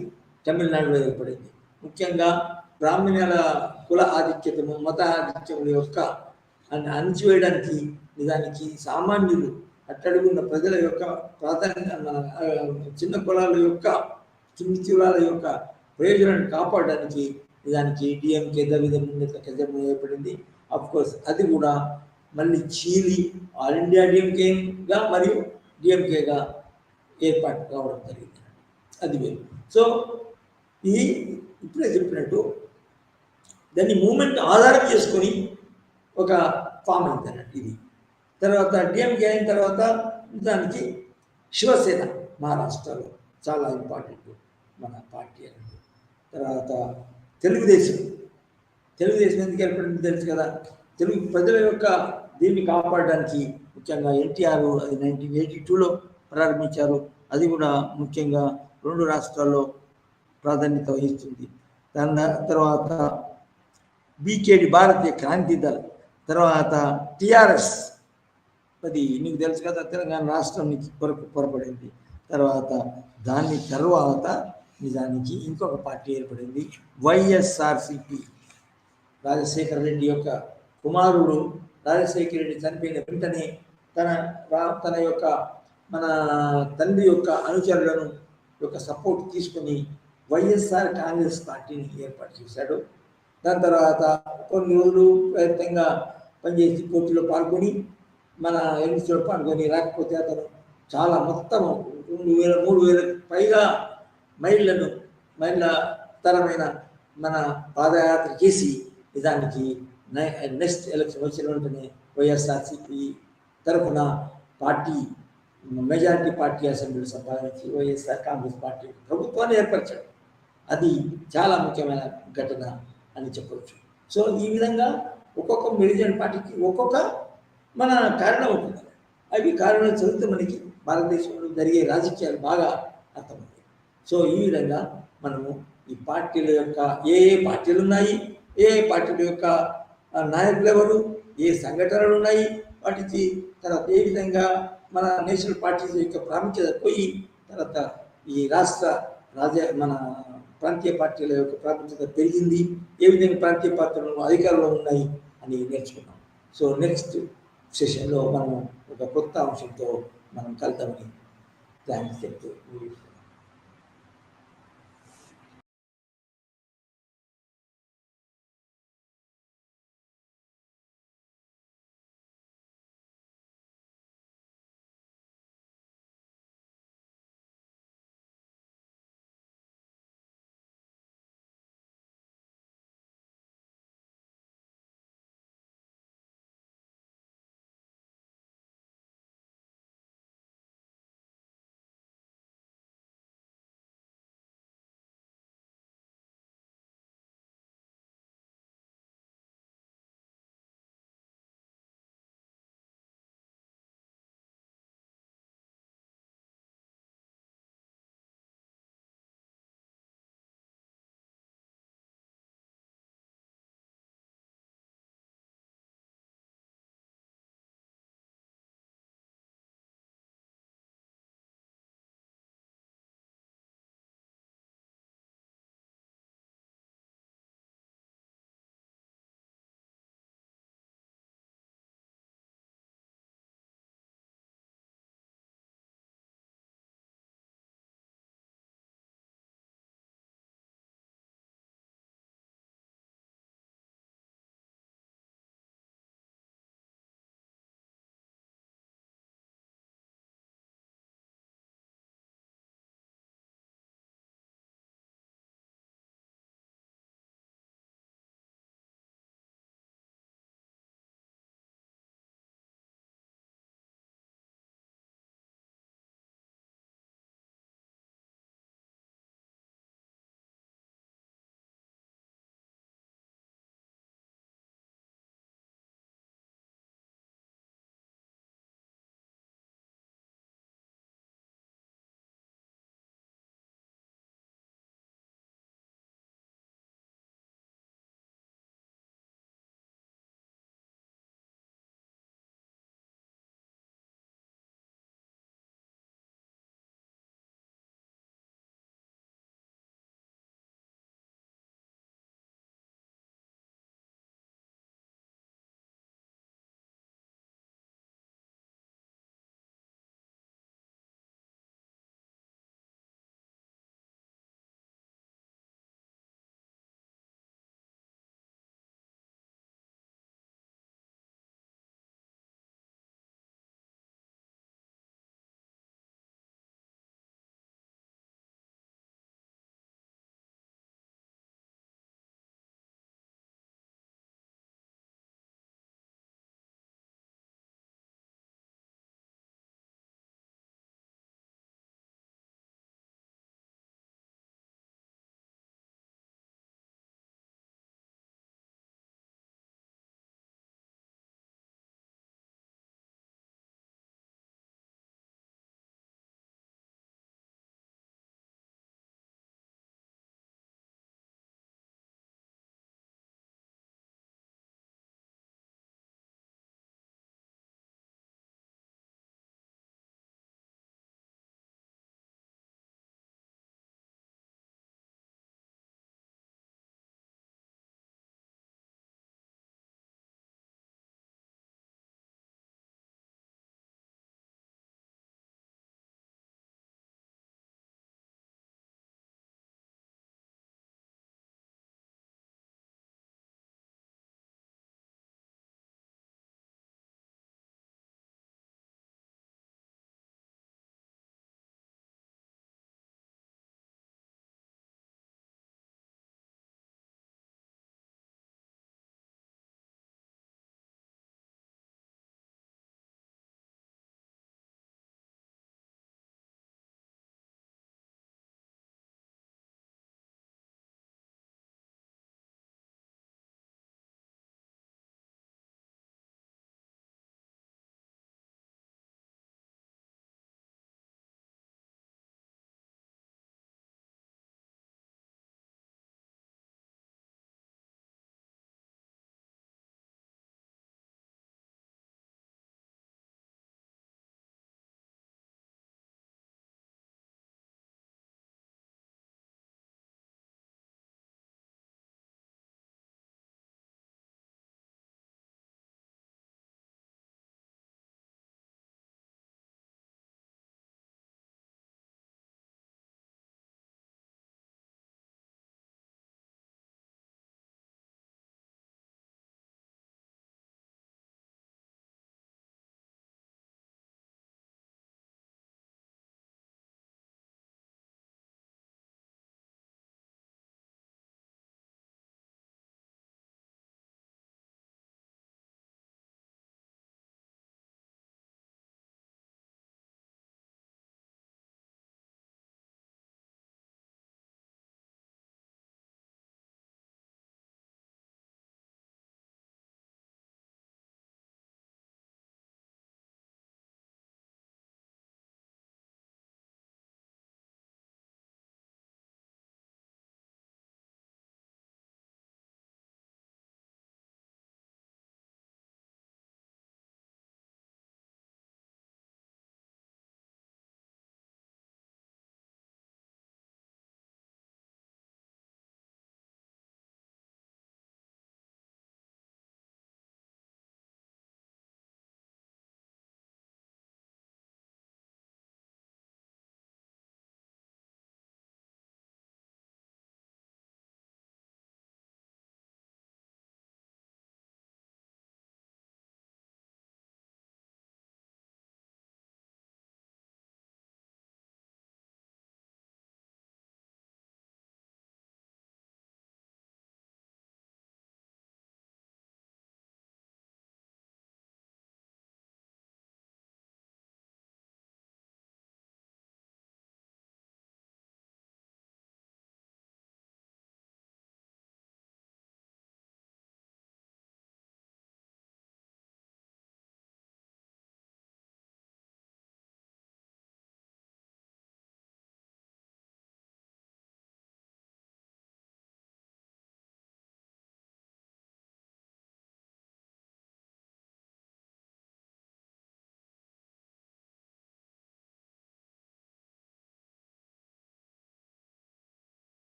తమిళనాడులో ఏర్పడింది. ముఖ్యంగా బ్రాహ్మణుల కుల ఆధిక్యతము, మత ఆధిక్యముల యొక్క అణిచివేయడానికి నిజానికి సామాన్యులు, అట్టడుగున్న ప్రజల యొక్క చిన్న కులాల యొక్క ప్రయోజనాన్ని కాపాడడానికి నిజానికి డిఎంకే ద్రవిడ మున్నేత కళజమం ఏర్పడింది. అఫ్కోర్స్ అది కూడా మళ్ళీ చీలి ఆల్ ఇండియా డిఎంకేగా మరియు డిఎంకేగా ఏర్పాటు కావడం జరిగింది. అది వేరు. సో ఇప్పుడే చెప్పినట్టు దాన్ని మూమెంట్ ఆధారం చేసుకొని ఒక ఫామ్ అయింది అన్నట్టు ఇది. తర్వాత డిఎంకే అయిన తర్వాత దానికి శివసేన మహారాష్ట్రలో చాలా ఇంపార్టెంట్ మన పార్టీ అన్నట్టు. తర్వాత తెలుగుదేశం ఎందుకు ఏర్పడింది తెలుసు కదా. తెలుగు ప్రజల యొక్క దీన్ని కాపాడడానికి ముఖ్యంగా ఎన్టీఆర్ అది 1982లో ప్రారంభించారు. అది కూడా ముఖ్యంగా 2 రాష్ట్రాల్లో ప్రాధాన్యత వహిస్తుంది. దాని తర్వాత బీకేడి భారతీయ క్రాంతి దళ్, తర్వాత టీఆర్ఎస్, అది నీకు తెలుసు కదా తెలంగాణ రాష్ట్రం నుంచి పొరపడింది. తర్వాత దాని తర్వాత నిజానికి ఇంకొక పార్టీ ఏర్పడింది వైఎస్ఆర్సిపి. రాజశేఖర రెడ్డి యొక్క కుమారుడు రాజశేఖర రెడ్డి చనిపోయిన వెంటనే తన యొక్క మన తండ్రి యొక్క అనుచరులను యొక్క సపోర్ట్ తీసుకుని వైఎస్ఆర్ కాంగ్రెస్ పార్టీని ఏర్పాటు చేశాడు. దాని తర్వాత కొన్ని రోజులు ప్రయత్నంగా పనిచేసి పోటీలో పాల్గొని మన ఎన్నికలో పాల్గొని రాకపోతే అతను చాలా మొత్తం 2,000-3,000 పైగా మైళ్ళ తరమైన మన పాదయాత్ర చేసి నిజానికి నెక్స్ట్ ఎలక్షన్ వచ్చిన వెంటనే వైఎస్ఆర్సీపీ తరఫున పార్టీ మెజారిటీ పార్టీ అసెంబ్లీ సంపాదించి వైఎస్ఆర్ కాంగ్రెస్ పార్టీ ప్రభుత్వాన్ని ఏర్పరిచాడు. అది చాలా ముఖ్యమైన ఘటన అని చెప్పవచ్చు. సో ఈ విధంగా ఒక్కొక్క మెరిజియన్ పార్టీకి ఒక్కొక్క మన కారణం ఉంటుంది. అవి కారణాలు చదివితే మనకి భారతదేశంలో జరిగే రాజకీయాలు బాగా అర్థమవుతాయి. సో ఈ విధంగా మనము ఈ పార్టీల యొక్క ఏ ఏ పార్టీలు ఉన్నాయి, ఏ ఏ పార్టీల యొక్క నాయకులు ఎవరు, ఏ సంఘటనలు ఉన్నాయి, వాటికి తర్వాత ఏ విధంగా మన నేషనల్ పార్టీస్ యొక్క ప్రాముఖ్యత పోయి తర్వాత ఈ రాష్ట్ర మన ప్రాంతీయ పార్టీల యొక్క ప్రాముఖ్యత పెరిగింది, ఏ విధంగా ప్రాంతీయ పార్టీలు అధికారంలో ఉన్నాయి అని నేర్చుకున్నాం. సో నెక్స్ట్ సెషన్లో మనం ఒక కొత్త అంశంతో మనం కలుద్దామని థ్యాంక్స్ చెప్తూ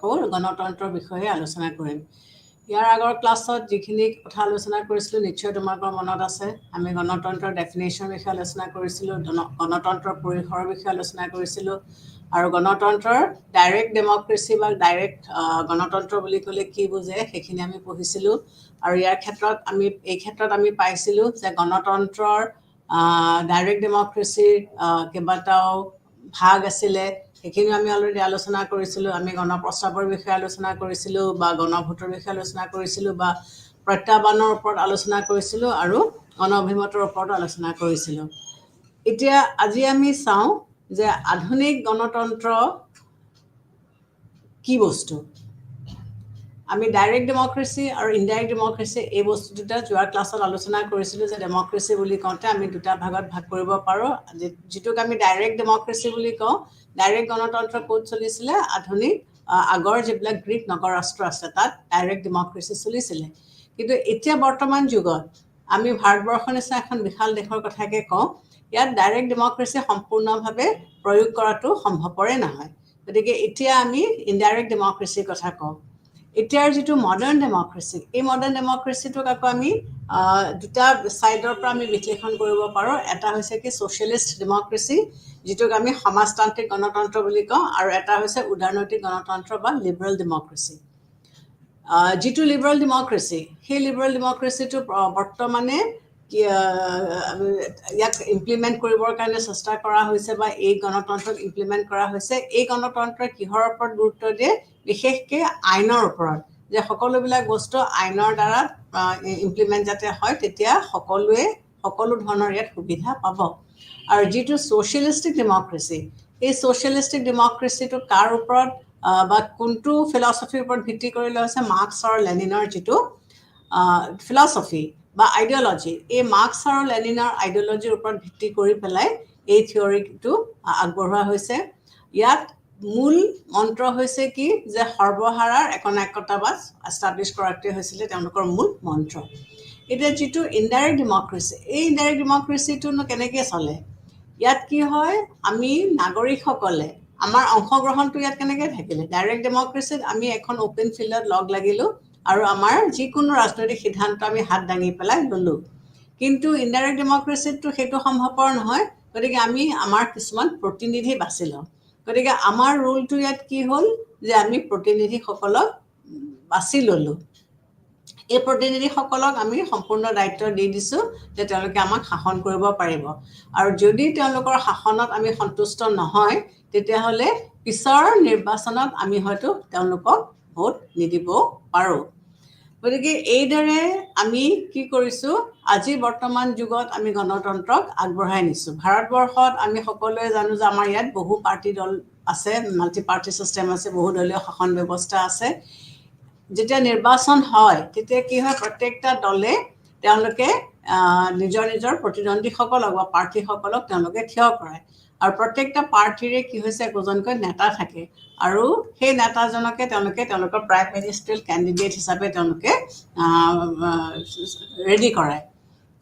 আকৌ গণতন্ত্ৰৰ বিষয়ে আলোচনা কৰিম। ইয়াৰ আগৰ ক্লাছত যিখিনি কথা আলোচনা কৰিছিলোঁ নিশ্চয় তোমালোকৰ মনত আছে। আমি গণতন্ত্ৰৰ ডেফিনেশ্যনৰ বিষয়ে আলোচনা কৰিছিলোঁ, গণতন্ত্ৰৰ পৰিসৰৰ বিষয়ে আলোচনা কৰিছিলোঁ, আৰু গণতন্ত্ৰৰ ডাইৰেক্ট ডেমক্ৰেচি বা ডাইৰেক্ট গণতন্ত্ৰ বুলি ক'লে কি বুজে সেইখিনি আমি পঢ়িছিলোঁ। আৰু এই ক্ষেত্ৰত আমি পাইছিলোঁ যে গণতন্ত্ৰৰ ডাইৰেক্ট ডেমক্ৰেচিৰ কেইবাটাও ভাগ আছিলে, সেইখিনি আমি অলৰেডি আলোচনা কৰিছিলোঁ। আমি গণপ্ৰস্তাৱৰ বিষয়ে আলোচনা কৰিছিলোঁ, বা গণভোটৰ বিষয়ে আলোচনা কৰিছিলোঁ, বা প্ৰত্যাহ্বানৰ ওপৰত আলোচনা কৰিছিলোঁ, আৰু গণ অভিমতৰ ওপৰত আলোচনা কৰিছিলোঁ। এতিয়া আজি আমি চাওঁ যে আধুনিক গণতন্ত্ৰ কি বস্তু। আমি ডাইৰেক্ট ডেমক্ৰেচি আৰু ইনডাইৰেক্ট ডেমক্ৰেচি এই বস্তু দুটা যোৱাৰ ক্লাছত আলোচনা কৰিছিলোঁ যে ডেমক্ৰেচি বুলি কওঁতে আমি দুটা ভাগত ভাগ কৰিব পাৰোঁ। যিটোক আমি ডাইৰেক্ট ডেমক্ৰেচি বুলি কওঁ, ডাইৰেক্ট গণতন্ত্ৰ ক'ত চলিছিলে? আধুনিক আগৰ যিবিলাক গ্ৰীক নগৰ ৰাষ্ট্ৰ আছে তাত ডাইৰেক্ট ডেমক্ৰেচি চলিছিলে। কিন্তু এতিয়া বৰ্তমান যুগত আমি ভাৰতবৰ্ষৰ নিচিনা এখন বিশাল দেশৰ কথাকে কওঁ, ইয়াত ডাইৰেক্ট ডেমক্ৰেচি সম্পূৰ্ণভাৱে প্ৰয়োগ কৰাটো সম্ভৱপৰে নহয়। গতিকে এতিয়া আমি ইনডাইৰেক্ট ডেমক্ৰেচিৰ কথা কওঁ। এতিয়াৰ যিটো মডাৰ্ণ ডেমক্ৰেচি, এই মডাৰ্ণ ডেমক্ৰেচিটোক আকৌ আমি দুটা ছাইডৰ পৰা আমি বিশ্লেষণ কৰিব পাৰোঁ। এটা হৈছে কি ছ'চিয়েলিষ্ট ডেমক্ৰেচি, যিটোক আমি সমাজতান্ত্ৰিক গণতন্ত্ৰ বুলি কওঁ, আৰু এটা হৈছে উদাৰনৈতিক গণতন্ত্ৰ বা লিবাৰেল ডেমক্ৰেচি। যিটো লিবাৰেল ডেমক্ৰেচি, সেই লিবাৰেল ডেমক্ৰেচিটো বৰ্তমানে ইয়াক ইমপ্লিমেণ্ট কৰিবৰ কাৰণে চেষ্টা কৰা হৈছে, বা এই গণতন্ত্ৰক ইমপ্লিমেণ্ট কৰা হৈছে। এই গণতন্ত্ৰই কিহৰ ওপৰত গুৰুত্ব দিয়ে? বিশেষকৈ আইনৰ ওপৰত, যে সকলোবিলাক বস্তু আইনৰ দ্বাৰা ইমপ্লিমেণ্ট যাতে হয়, তেতিয়া সকলো ধৰণৰ ইয়াত সুবিধা পাব। আৰু যিটো ছ'চিয়েলিষ্টিক ডেমক্ৰেচি, এই ছ'চিয়েলিষ্টিক ডেমক্ৰেচিটো কাৰ ওপৰত বা কোনটো ফিলচফিৰ ওপৰত ভিত্তি কৰি লোৱা হৈছে? মাৰ্ক্স আৰু লেনিনৰ যিটো ফিলচফি বা আইডিঅলজি, এই মাৰ্ক্স আৰু লেনিনৰ আইডিঅলজিৰ ওপৰত ভিত্তি কৰি পেলাই এই থিয়ৰিটো আগবঢ়োৱা হৈছে। ইয়াত মূল মন্ত্ৰ হৈছে কি? যে সৰ্বহাৰাৰ একনায়কতাবাদ এষ্টাব্লিছ কৰাটোৱে হৈছিলে তেওঁলোকৰ মূল মন্ত্ৰ। এতিয়া যিটো ইনডাইৰেক্ট ডেমক্ৰেচি, এই ইনডাইৰেক্ট ডেমক্ৰেচিটোনো কেনেকৈ চলে? ইয়াত কি হয়? আমি নাগৰিকসকলে আমাৰ অংশগ্ৰহণটো ইয়াত কেনেকৈ থাকিলে? ডাইৰেক্ট ডেমক্ৰেচিত আমি এখন অ'পেন ফিল্ডত লগ লাগিলোঁ আৰু আমাৰ যিকোনো ৰাজনৈতিক সিদ্ধান্ত আমি হাত দাঙি পেলাই ল'লোঁ। কিন্তু ইনডাইৰেক্ট ডেমক্ৰেচিতটো সেইটো সম্ভৱপৰ নহয়। গতিকে আমি আমাৰ কিছুমান প্ৰতিনিধি বাছি লওঁ। গতিকে আমাৰ ৰোলটো ইয়াত কি হ'ল? যে আমি প্ৰতিনিধিসকলক বাছি ল'লোঁ। এই প্ৰতিনিধিসকলক আমি সম্পূৰ্ণ দায়িত্ব দি দিছোঁ যে তেওঁলোকে আমাক শাসন কৰিব পাৰিব, আৰু যদি তেওঁলোকৰ শাসনত আমি সন্তুষ্ট নহয়, তেতিয়াহ'লে পিছৰ নিৰ্বাচনত আমি হয়তো তেওঁলোকক ভোট নিদিবও পাৰোঁ। গতিকে এইদৰে আমি কি কৰিছোঁ? আজি বৰ্তমান যুগত আমি গণতন্ত্ৰক আগবঢ়াই নিছোঁ। ভাৰতবৰ্ষত আমি সকলোৱে জানো যে আমাৰ ইয়াত বহু পাৰ্টি দল আছে, মাল্টি পাৰ্টি ছিষ্টেম আছে, বহুদলীয় শাসন ব্যৱস্থা আছে। যেতিয়া নিৰ্বাচন হয় তেতিয়া কি হয়? প্ৰত্যেকটা দলে তেওঁলোকে নিজৰ নিজৰ প্ৰতিদ্বন্দ্বীসকলক বা প্ৰাৰ্থীসকলক তেওঁলোকে থিয় কৰায়, আৰু প্ৰত্যেকটা প্ৰাৰ্থীৰে কি হৈছে? একোজনকৈ নেতা থাকে, আৰু সেই নেতাজনকে তেওঁলোকে তেওঁলোকৰ প্ৰাইম মিনিষ্টাৰিয়েল কেণ্ডিডেট হিচাপে তেওঁলোকে ৰেডি কৰায়।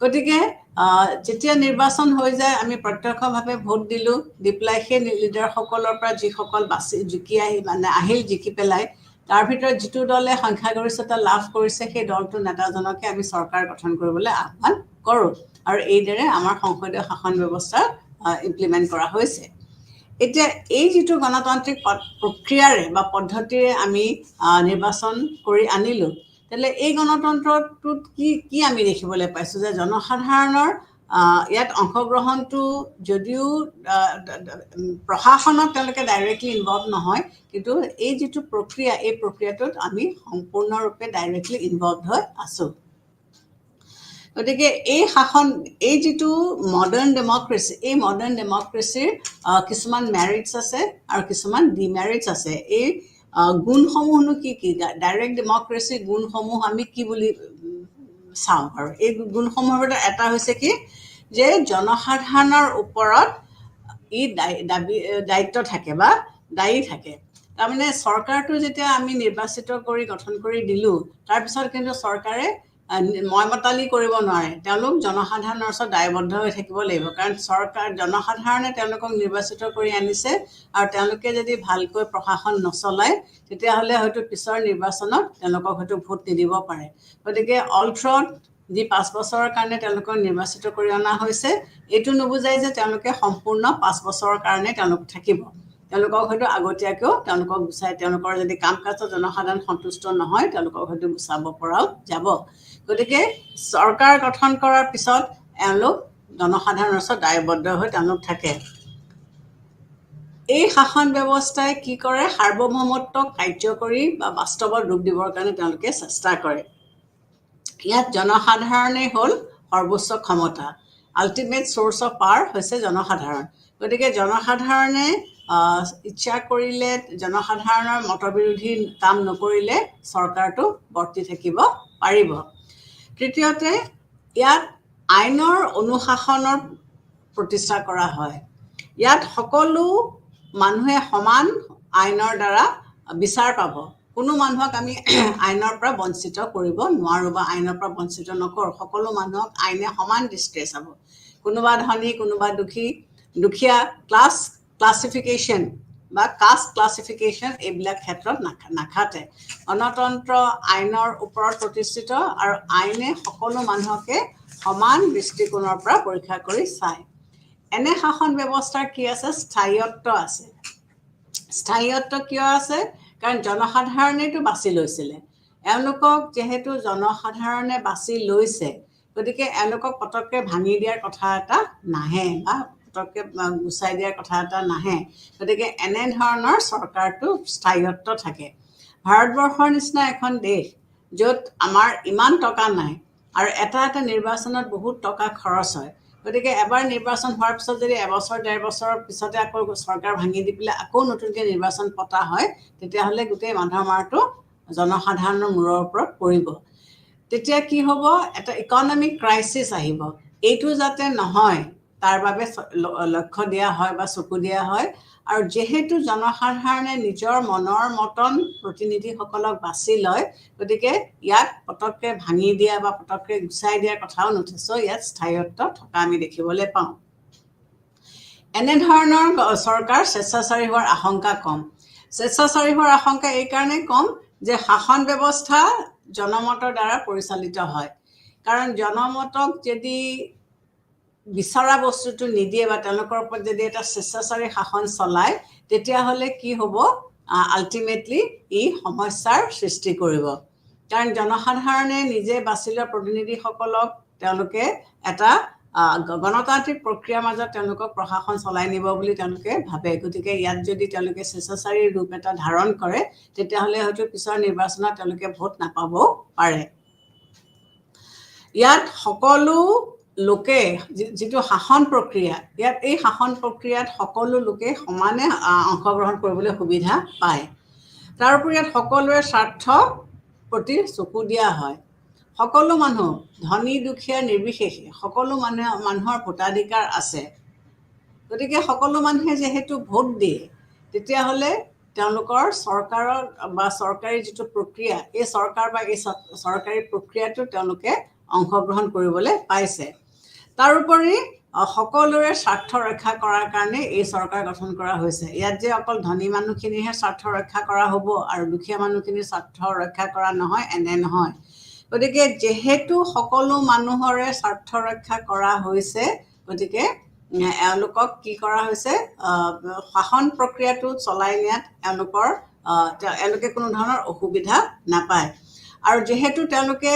গতিকে যেতিয়া নিৰ্বাচন হৈ যায়, আমি প্ৰত্যক্ষভাৱে ভোট দিলোঁ, দি পেলাই সেই লিডাৰসকলৰ পৰা যিসকল জিকি পেলাই তাৰ ভিতৰত যিটো দলে সংখ্যাগৰিষ্ঠতা লাভ কৰিছে সেই দলটোৰ নেতাজনকে আমি চৰকাৰ গঠন কৰিবলৈ আহ্বান কৰোঁ, আৰু এইদৰে আমাৰ সংসদীয় শাসন ব্যৱস্থা ইমপ্লিমেণ্ট কৰা হৈছে। এতিয়া এই যিটো গণতান্ত্ৰিক প্ৰক্ৰিয়াৰে বা পদ্ধতিৰে আমি নিৰ্বাচন কৰি আনিলোঁ, তেতিয়াহ'লে এই গণতন্ত্ৰটোত কি আমি দেখিবলৈ পাইছোঁ? যে জনসাধাৰণৰ ইয়াত অংশগ্ৰহণটো যদিও প্ৰশাসনত তেওঁলোকে ডাইৰেক্টলি ইনভলভ নহয়, কিন্তু এই যিটো প্ৰক্ৰিয়া, এই প্ৰক্ৰিয়াটোত আমি সম্পূৰ্ণৰূপে ডাইৰেক্টলি ইনভলভ হৈ আছোঁ। গতিকে এই যিটো মডাৰ্ণ ডেমক্ৰেচি, এই মডাৰ্ণ ডেমক্ৰেচিৰ কিছুমান মেৰিটছ আছে আৰু কিছুমান ডিমেৰিটছ আছে। এই গুণসমূহনো কি কি? ডাইৰেক্ট ডেমক্ৰেচিৰ গুণসমূহ আমি কি বুলি চাওঁ? আৰু এই গুণসমূহৰ ভিতৰত এটা হৈছে কি? যে জনসাধাৰণৰ ওপৰত দায়িত্ব থাকে বা দায়ী থাকে। তাৰমানে চৰকাৰটো যেতিয়া আমি নিৰ্বাচিত কৰি গঠন কৰি দিলোঁ, তাৰপিছত কিন্তু চৰকাৰে ময়মতালি কৰিব নোৱাৰে তেওঁলোক জনসাধাৰণৰ ওচৰত দায়বদ্ধ হৈ থাকিব লাগিব কাৰণ জনসাধাৰণে তেওঁলোকক নিৰ্বাচিত কৰি আনিছে আৰু তেওঁলোকে যদি ভালকৈ প্ৰশাসন নচলায় তেতিয়াহ'লে হয়তো পিছৰ নিৰ্বাচনত তেওঁলোকক হয়তো ভোট নিদিব পাৰে গতিকে অলথ্ৰত যি 5 বছৰৰ কাৰণে তেওঁলোকক নিৰ্বাচিত কৰি অনা হৈছে এইটো নুবুজায় যে তেওঁলোকে সম্পূৰ্ণ 5 বছৰৰ কাৰণে তেওঁলোক থাকিব তেওঁলোকক হয়তো আগতীয়াকৈও তেওঁলোকক গুচাই তেওঁলোকৰ যদি কাম কাজত জনসাধাৰণ সন্তুষ্ট নহয় তেওঁলোকক হয়তো গুচাব পৰাও যাব গতিকে চৰকাৰ গঠন কৰাৰ পিছত এওঁলোক জনসাধাৰণৰ ওচৰত দায়বদ্ধ হৈ তেওঁলোক থাকে এই শাসন ব্যৱস্থাই কি কৰে সাৰ্বভৌমত্বক কাৰ্যকৰী বা বাস্তৱত ৰূপ দিবৰ কাৰণে তেওঁলোকে চেষ্টা কৰে ইয়াত জনসাধাৰণেই হ'ল সৰ্বোচ্চ ক্ষমতা আল্টিমেট চ'ৰ্চ অফ পাৱাৰ হৈছে জনসাধাৰণ গতিকে জনসাধাৰণে ইচ্ছা কৰিলে জনসাধাৰণৰ মতবিৰোধী কাম নকৰিলে চৰকাৰটো বৰ্তি থাকিব পাৰিব তৃতীয়তে ইয়াত আইনৰ অনুশাসনৰ প্ৰতিষ্ঠা কৰা হয় ইয়াত সকলো মানুহে সমান আইনৰ দ্বাৰা বিচাৰ পাব কোনো মানুহক আমি আইনৰ পৰা বঞ্চিত কৰিব নোৱাৰোঁ বা আইনৰ পৰা বঞ্চিত নকৰোঁ সকলো মানুহক আইনে সমান দৃষ্টিৰে চাব কোনোবা ধনী কোনোবা দুখীয়া ক্লাছিফিকেশ্যন বা কাষ্ট ক্লাছিফিকেশ্যন এইবিলাক ক্ষেত্ৰত নাখাতে গণতন্ত্ৰ আইনৰ ওপৰত প্ৰতিষ্ঠিত আৰু আইনে সকলো মানুহকে সমান দৃষ্টিকোণৰ পৰা পৰীক্ষা কৰি চায় এনে শাসন ব্যৱস্থাৰ কি আছে স্থায়ীত্ব আছে স্থায়ীত্ব কিয় আছে কাৰণ জনসাধাৰণেতো বাছি লৈছিলে এওঁলোকক যেহেতু জনসাধাৰণে বাছি লৈছে গতিকে এওঁলোকক পটককৈ ভাঙি দিয়াৰ কথা এটা নাহে বা পটককৈ গুচাই দিয়াৰ কথা এটা নাহে গতিকে এনে ধৰণৰ চৰকাৰটো স্থায়ীত্ব থাকে ভাৰতবৰ্ষৰ নিচিনা এখন দেশ য'ত আমাৰ ইমান টকা নাই আৰু এটা নিৰ্বাচনত বহুত টকা খৰচ হয় গতিকে এবাৰ নিৰ্বাচন হোৱাৰ পিছত যদি এবছৰ 1.5 বছৰৰ পিছতে আকৌ চৰকাৰ ভাঙি দি পেলাই আকৌ নতুনকৈ নিৰ্বাচন পতা হয় তেতিয়াহ'লে গোটেই মানুহৰ মাৰটো জনসাধাৰণৰ মূৰৰ ওপৰত পৰিব তেতিয়া কি হ'ব এটা ইকনমিক ক্ৰাইচিছ আহিব এইটো যাতে নহয় তাৰ বাবে লক্ষ্য দিয়া হয় বা চকু দিয়া হয় আৰু যেহেতু জনসাধাৰণে নিজৰ মনৰ মতন প্ৰতিনিধিসকলক বাছি লয় গতিকে ইয়াক পটককৈ ভাঙি দিয়া বা পটককৈ গুচাই দিয়াৰ কথাও নুঠে চ' ইয়াত স্থায়ীত্ব থকা আমি দেখিবলৈ পাওঁ এনেধৰণৰ চৰকাৰ স্বেচ্ছাচাৰী হোৱাৰ আশংকা কম স্বেচ্ছাচাৰী হোৱাৰ আশংকা এইকাৰণে কম যে শাসন ব্যৱস্থা জনমতৰ দ্বাৰা পৰিচালিত হয় কাৰণ জনমতক যদি বিচৰা বস্তুটো নিদিয়ে বা তেওঁলোকৰ ওপৰত যদি এটা স্বেচ্ছাচাৰী শাসন চলায় তেতিয়াহ'লে কি হ'ব আল্টিমেটলি ই সমস্যাৰ সৃষ্টি কৰিব কাৰণ জনসাধাৰণে নিজে বাছি লোৱা প্ৰতিনিধিসকলক তেওঁলোকে এটা গণতান্ত্ৰিক প্ৰক্ৰিয়াৰ মাজত তেওঁলোকক প্ৰশাসন চলাই নিব বুলি তেওঁলোকে ভাবে গতিকে ইয়াত যদি তেওঁলোকে স্বেচ্ছাচাৰী ৰূপ এটা ধাৰণ কৰে তেতিয়াহ'লে হয়তো পিছৰ নিৰ্বাচনত তেওঁলোকে ভোট নাপাবও পাৰে ইয়াত সকলো লোকে যিটো শাসন প্ৰক্ৰিয়া ইয়াত এই শাসন প্ৰক্ৰিয়াত সকলো লোকে সমানে অংশগ্ৰহণ কৰিবলৈ সুবিধা পায় তাৰোপৰি ইয়াত সকলোৰে স্বাৰ্থ প্ৰতি চকু দিয়া হয় সকলো মানুহ ধনী দুখীয়া নিৰ্বিশেষে সকলো মানুহৰ ভোটাধিকাৰ আছে গতিকে সকলো মানুহে যেহেতু ভোট দিয়ে তেতিয়াহ'লে তেওঁলোকৰ চৰকাৰৰ বা চৰকাৰী যিটো প্ৰক্ৰিয়া এই চৰকাৰ বা এই চৰকাৰী প্ৰক্ৰিয়াটো তেওঁলোকে অংশগ্ৰহণ কৰিবলৈ পাইছে তাৰোপৰি সকলোৰে স্বাৰ্থ ৰক্ষা কৰাৰ কাৰণে এই চৰকাৰ গঠন কৰা হৈছে ইয়াত যে অকল ধনী মানুহখিনিহে স্বাৰ্থ ৰক্ষা কৰা হ'ব আৰু দুখীয়া মানুহখিনিৰ স্বাৰ্থ ৰক্ষা কৰা নহয় এনে নহয় গতিকে যেহেতু সকলো মানুহৰে স্বাৰ্থ ৰক্ষা কৰা হৈছে গতিকে এওঁলোকক কি কৰা হৈছে শাসন প্ৰক্ৰিয়াটো চলাই নিয়াত এওঁলোকে কোনো ধৰণৰ অসুবিধা নাপায় আৰু যেহেতু তেওঁলোকে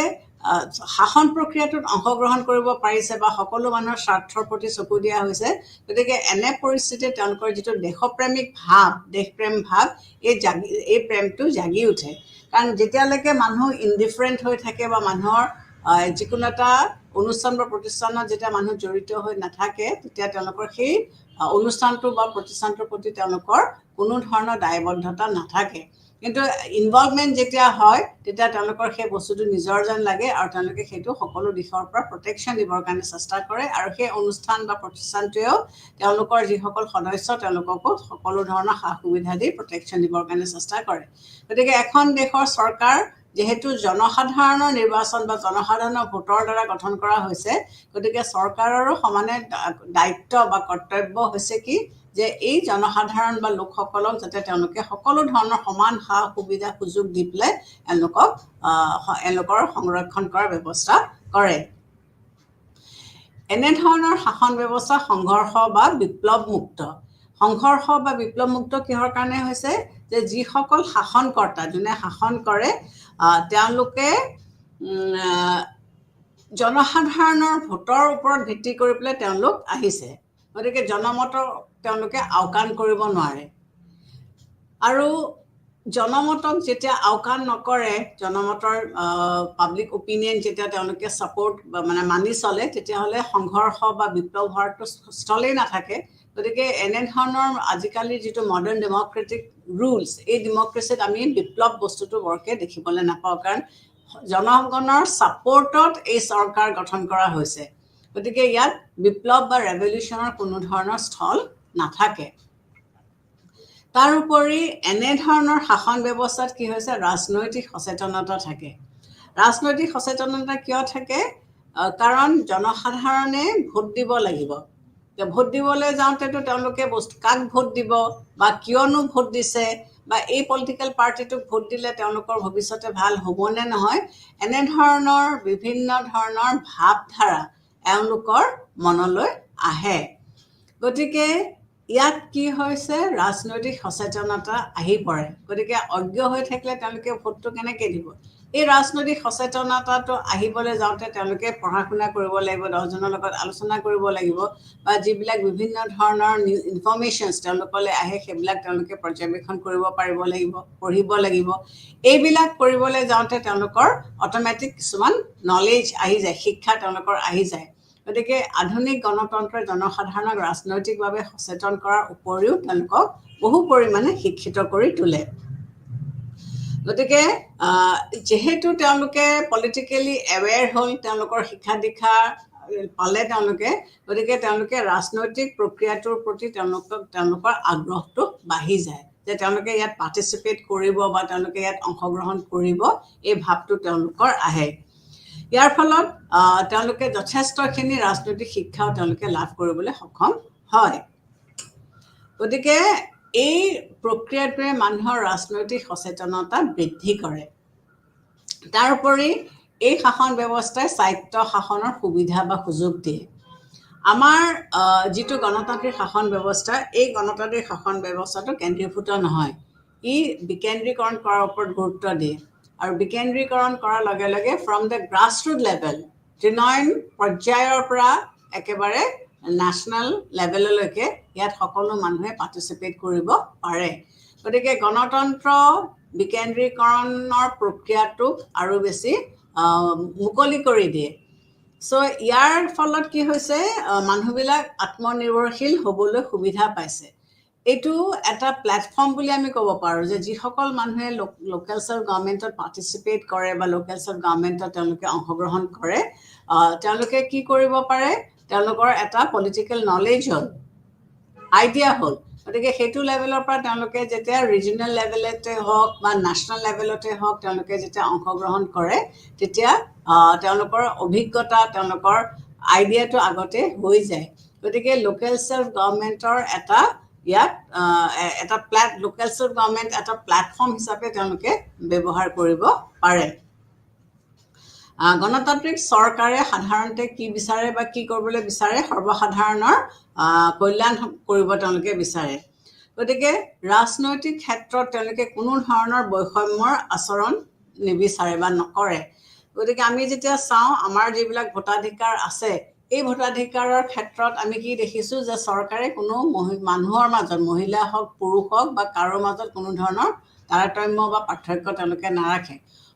শাসন প্ৰক্ৰিয়াটোত অংশগ্ৰহণ কৰিব পাৰিছে বা সকলো মানুহৰ স্বাৰ্থৰ প্ৰতি চকু দিয়া হৈছে গতিকে এনে পৰিস্থিতিত তেওঁলোকৰ যিটো দেশপ্ৰেমিক ভাৱ দেশপ্ৰেম ভাৱ এই প্ৰেমটো জাগি উঠে কাৰণ যেতিয়ালৈকে মানুহ ইনডিফাৰেণ্ট হৈ থাকে বা মানুহৰ যিকোনো এটা অনুষ্ঠান বা প্ৰতিষ্ঠানত যেতিয়া মানুহ জড়িত হৈ নাথাকে তেতিয়া তেওঁলোকৰ সেই অনুষ্ঠানটো বা প্ৰতিষ্ঠানটোৰ প্ৰতি তেওঁলোকৰ কোনো ধৰণৰ দায়বদ্ধতা নাথাকে কিন্তু ইনভলভমেণ্ট যেতিয়া হয় তেতিয়া তেওঁলোকৰ সেই বস্তুটো নিজৰ যেন লাগে আৰু তেওঁলোকে সেইটো সকলো দিশৰ পৰা প্ৰটেকশ্যন দিবৰ কাৰণে চেষ্টা কৰে আৰু সেই অনুষ্ঠান বা প্ৰতিষ্ঠানটোৱেও তেওঁলোকৰ যিসকল সদস্য তেওঁলোককো সকলো ধৰণৰ সা সুবিধা দি প্ৰটেকশ্যন দিবৰ কাৰণে চেষ্টা কৰে গতিকে এখন দেশৰ চৰকাৰ যেহেতু জনসাধাৰণৰ নিৰ্বাচন বা জনসাধাৰণৰ ভোটৰ দ্বাৰা গঠন কৰা হৈছে গতিকে চৰকাৰৰো সমানে দায়িত্ব বা কৰ্তব্য হৈছে কি যে এই জনসাধাৰণ বা লোকসকলক যাতে তেওঁলোকে সকলো ধৰণৰ সমান সা সুবিধা সুযোগ দি পেলাই এওঁলোকৰ সংৰক্ষণ কৰাৰ ব্যৱস্থা কৰে এনেধৰণৰ শাসন ব্যৱস্থা সংঘৰ্ষ বা বিপ্লৱ মুক্ত কিহৰ কাৰণে হৈছে যে যিসকল শাসনকৰ্তা যোনে শাসন কৰে তেওঁলোকে জনসাধাৰণৰ ভোটৰ ওপৰত ভিত্তি কৰি পেলাই তেওঁলোক আহিছে গতিকে জনমতক তেওঁলোকে আওকাণ কৰিব নোৱাৰে আৰু জনমতক যেতিয়া আওকাণ নকৰে জনমতৰ পাব্লিক অপিনিয়ন যেতিয়া তেওঁলোকে ছাপোৰ্ট মানে মানি চলে তেতিয়াহ'লে সংঘৰ্ষ বা বিপ্লৱ হোৱাটো স্থলেই নাথাকে গতিকে এনেধৰণৰ আজিকালি যিটো মডাৰ্ণ ডেমক্ৰেটিক ৰুলছ এই ডেমক্ৰেচিত আমি বিপ্লৱ বস্তুটো বৰকৈ দেখিবলৈ নাপাওঁ কাৰণ জনগণৰ ছাপোৰ্টত এই চৰকাৰ গঠন কৰা হৈছে গতিকে ইয়াত বিপ্লৱ বা ৰেভলিউশ্যনৰ কোনো ধৰণৰ স্থল নাথাকে তাৰোপৰি এনেধৰণৰ শাসন ব্যৱস্থাত কি হৈছে ৰাজনৈতিক সচেতনতা থাকে ৰাজনৈতিক সচেতনতা কিয় থাকে কাৰণ জনসাধাৰণে ভোট দিব লাগিব ভোট দিবলৈ যাওঁতেতো তেওঁলোকে কাক ভোট দিব বা কিয়নো ভোট দিছে বা এই পলিটিকেল পাৰ্টিটোক ভোট দিলে তেওঁলোকৰ ভৱিষ্যতে ভাল হ'বনে নহয় এনেধৰণৰ বিভিন্ন ধৰণৰ ভাৱধাৰা এওঁলোকৰ মনলৈ আহে গতিকে ইয়াত কি হৈছে ৰাজনৈতিক সচেতনতা আহি পৰে গতিকে অজ্ঞ হৈ থাকিলে তেওঁলোকে ভোটটো কেনেকৈ দিব এই ৰাজনৈতিক সচেতনতাটো আহিবলৈ যাওঁতে তেওঁলোকে পঢ়া শুনা কৰিব লাগিব 10 জনৰ লগত আলোচনা কৰিব লাগিব বা যিবিলাক বিভিন্ন ধৰণৰ ইনফৰমেশ্যনছ তেওঁলোকলৈ আহে সেইবিলাক তেওঁলোকে পৰ্যবেক্ষণ কৰিব পাৰিব লাগিব পঢ়িব লাগিব এইবিলাক কৰিবলৈ যাওঁতে তেওঁলোকৰ অট'মেটিক কিছুমান নলেজ আহি যায় শিক্ষা তেওঁলোকৰ আহি যায় গতিকে আধুনিক গণতন্ত্ৰৰ জনসাধাৰণক ৰাজনৈতিকভাৱে সচেতন কৰাৰ উপৰিও তেওঁলোকক বহু পৰিমাণে শিক্ষিত কৰি তোলে গতিকে যেহেতু তেওঁলোকে পলিটিকেলি এৱেৰ হ'ল তেওঁলোকৰ শিক্ষা দীক্ষা পালে গতিকে তেওঁলোকে ৰাজনৈতিক প্ৰক্ৰিয়াটোৰ প্ৰতি তেওঁলোকৰ আগ্ৰহটো বাঢ়ি যায় যে তেওঁলোকে ইয়াত পাৰ্টিচিপেট কৰিব বা তেওঁলোকে ইয়াত অংশগ্ৰহণ কৰিব এই ভাৱটো তেওঁলোকৰ আহে ইয়াৰ ফলত তেওঁলোকে যথেষ্টখিনি ৰাজনৈতিক শিক্ষাও তেওঁলোকে লাভ কৰিবলৈ সক্ষম হয় গতিকে এই প্ৰক্ৰিয়াটোৱে মানুহৰ ৰাজনৈতিক সচেতনতা বৃদ্ধি কৰে তাৰোপৰি এই শাসন ব্যৱস্থাই স্বায়ত্ত শাসনৰ সুবিধা বা সুযোগ দিয়ে আমাৰ যিটো গণতান্ত্ৰিক শাসন ব্যৱস্থা এই গণতান্ত্ৰিক শাসন ব্যৱস্থাটো কেন্দ্ৰীভূত নহয় ই বিকেন্দ্ৰীকৰণ কৰাৰ ওপৰত গুৰুত্ব দিয়ে আৰু বিকেন্দ্ৰীকৰণ কৰাৰ লগে লগে ফ্ৰম দ্য গ্ৰাছৰুট লেভেল তৃণয়ন পৰ্যায়ৰ পৰা একেবাৰে নেশ্যনেল লেভেললৈকে ইয়াত সকলো মানুহে পাৰ্টিচিপেট কৰিব পাৰে গতিকে গণতন্ত্ৰ বিকেন্দ্ৰীকৰণৰ প্ৰক্ৰিয়াটোক আৰু বেছি মুকলি কৰি দিয়ে চ' ইয়াৰ ফলত কি হৈছে মানুহবিলাক আত্মনিৰ্ভৰশীল হ'বলৈ সুবিধা পাইছে এইটো এটা প্লেটফৰ্ম বুলি আমি ক'ব পাৰোঁ যে যিসকল মানুহে লোকেল চেল্ফ গভৰ্ণমেণ্টত পাৰ্টিচিপেট কৰে বা লোকেল চেল্ফ গভৰ্ণমেণ্টত তেওঁলোকে অংশগ্ৰহণ কৰে তেওঁলোকে কি কৰিব পাৰে তেওঁলোকৰ এটা পলিটিকেল নলেজ হ'ল আইডিয়া হ'ল গতিকে সেইটো লেভেলৰ পৰা তেওঁলোকে যেতিয়া ৰিজনেল লেভেলতে হওক বা নেশ্যনেল লেভেলতে হওক তেওঁলোকে যেতিয়া অংশগ্ৰহণ কৰে তেতিয়া তেওঁলোকৰ অভিজ্ঞতা তেওঁলোকৰ আইডিয়াটো আগতে হৈ যায় গতিকে লোকেল চেল্ফ গভৰ্ণমেণ্টৰ ইয়াত লোকেল চেল্ফ গভৰ্ণমেণ্ট এটা প্লেটফৰ্ম হিচাপে তেওঁলোকে ব্যৱহাৰ কৰিব পাৰে গণতান্ত্ৰিক চৰকাৰে সাধাৰণতে কি বিচাৰে বা কি কৰিবলৈ বিচাৰে সৰ্বসাধাৰণৰ কল্যাণ কৰিব তেওঁলোকে বিচাৰে গতিকে ৰাজনৈতিক ক্ষেত্ৰত তেওঁলোকে কোনো ধৰণৰ বৈষম্যৰ আচৰণ নিবিচাৰে বা নকৰে গতিকে আমি যেতিয়া চাওঁ আমাৰ যিবিলাক ভোটাধিকাৰ আছে এই ভোটাধিকাৰৰ ক্ষেত্ৰত আমি কি দেখিছোঁ যে চৰকাৰে কোনো মানুহৰ মাজত মহিলা হওক পুৰুষ হওক বা কাৰো মাজত কোনো ধৰণৰ তাৰতম্য বা পাৰ্থক্য তেওঁলোকে নাৰাখে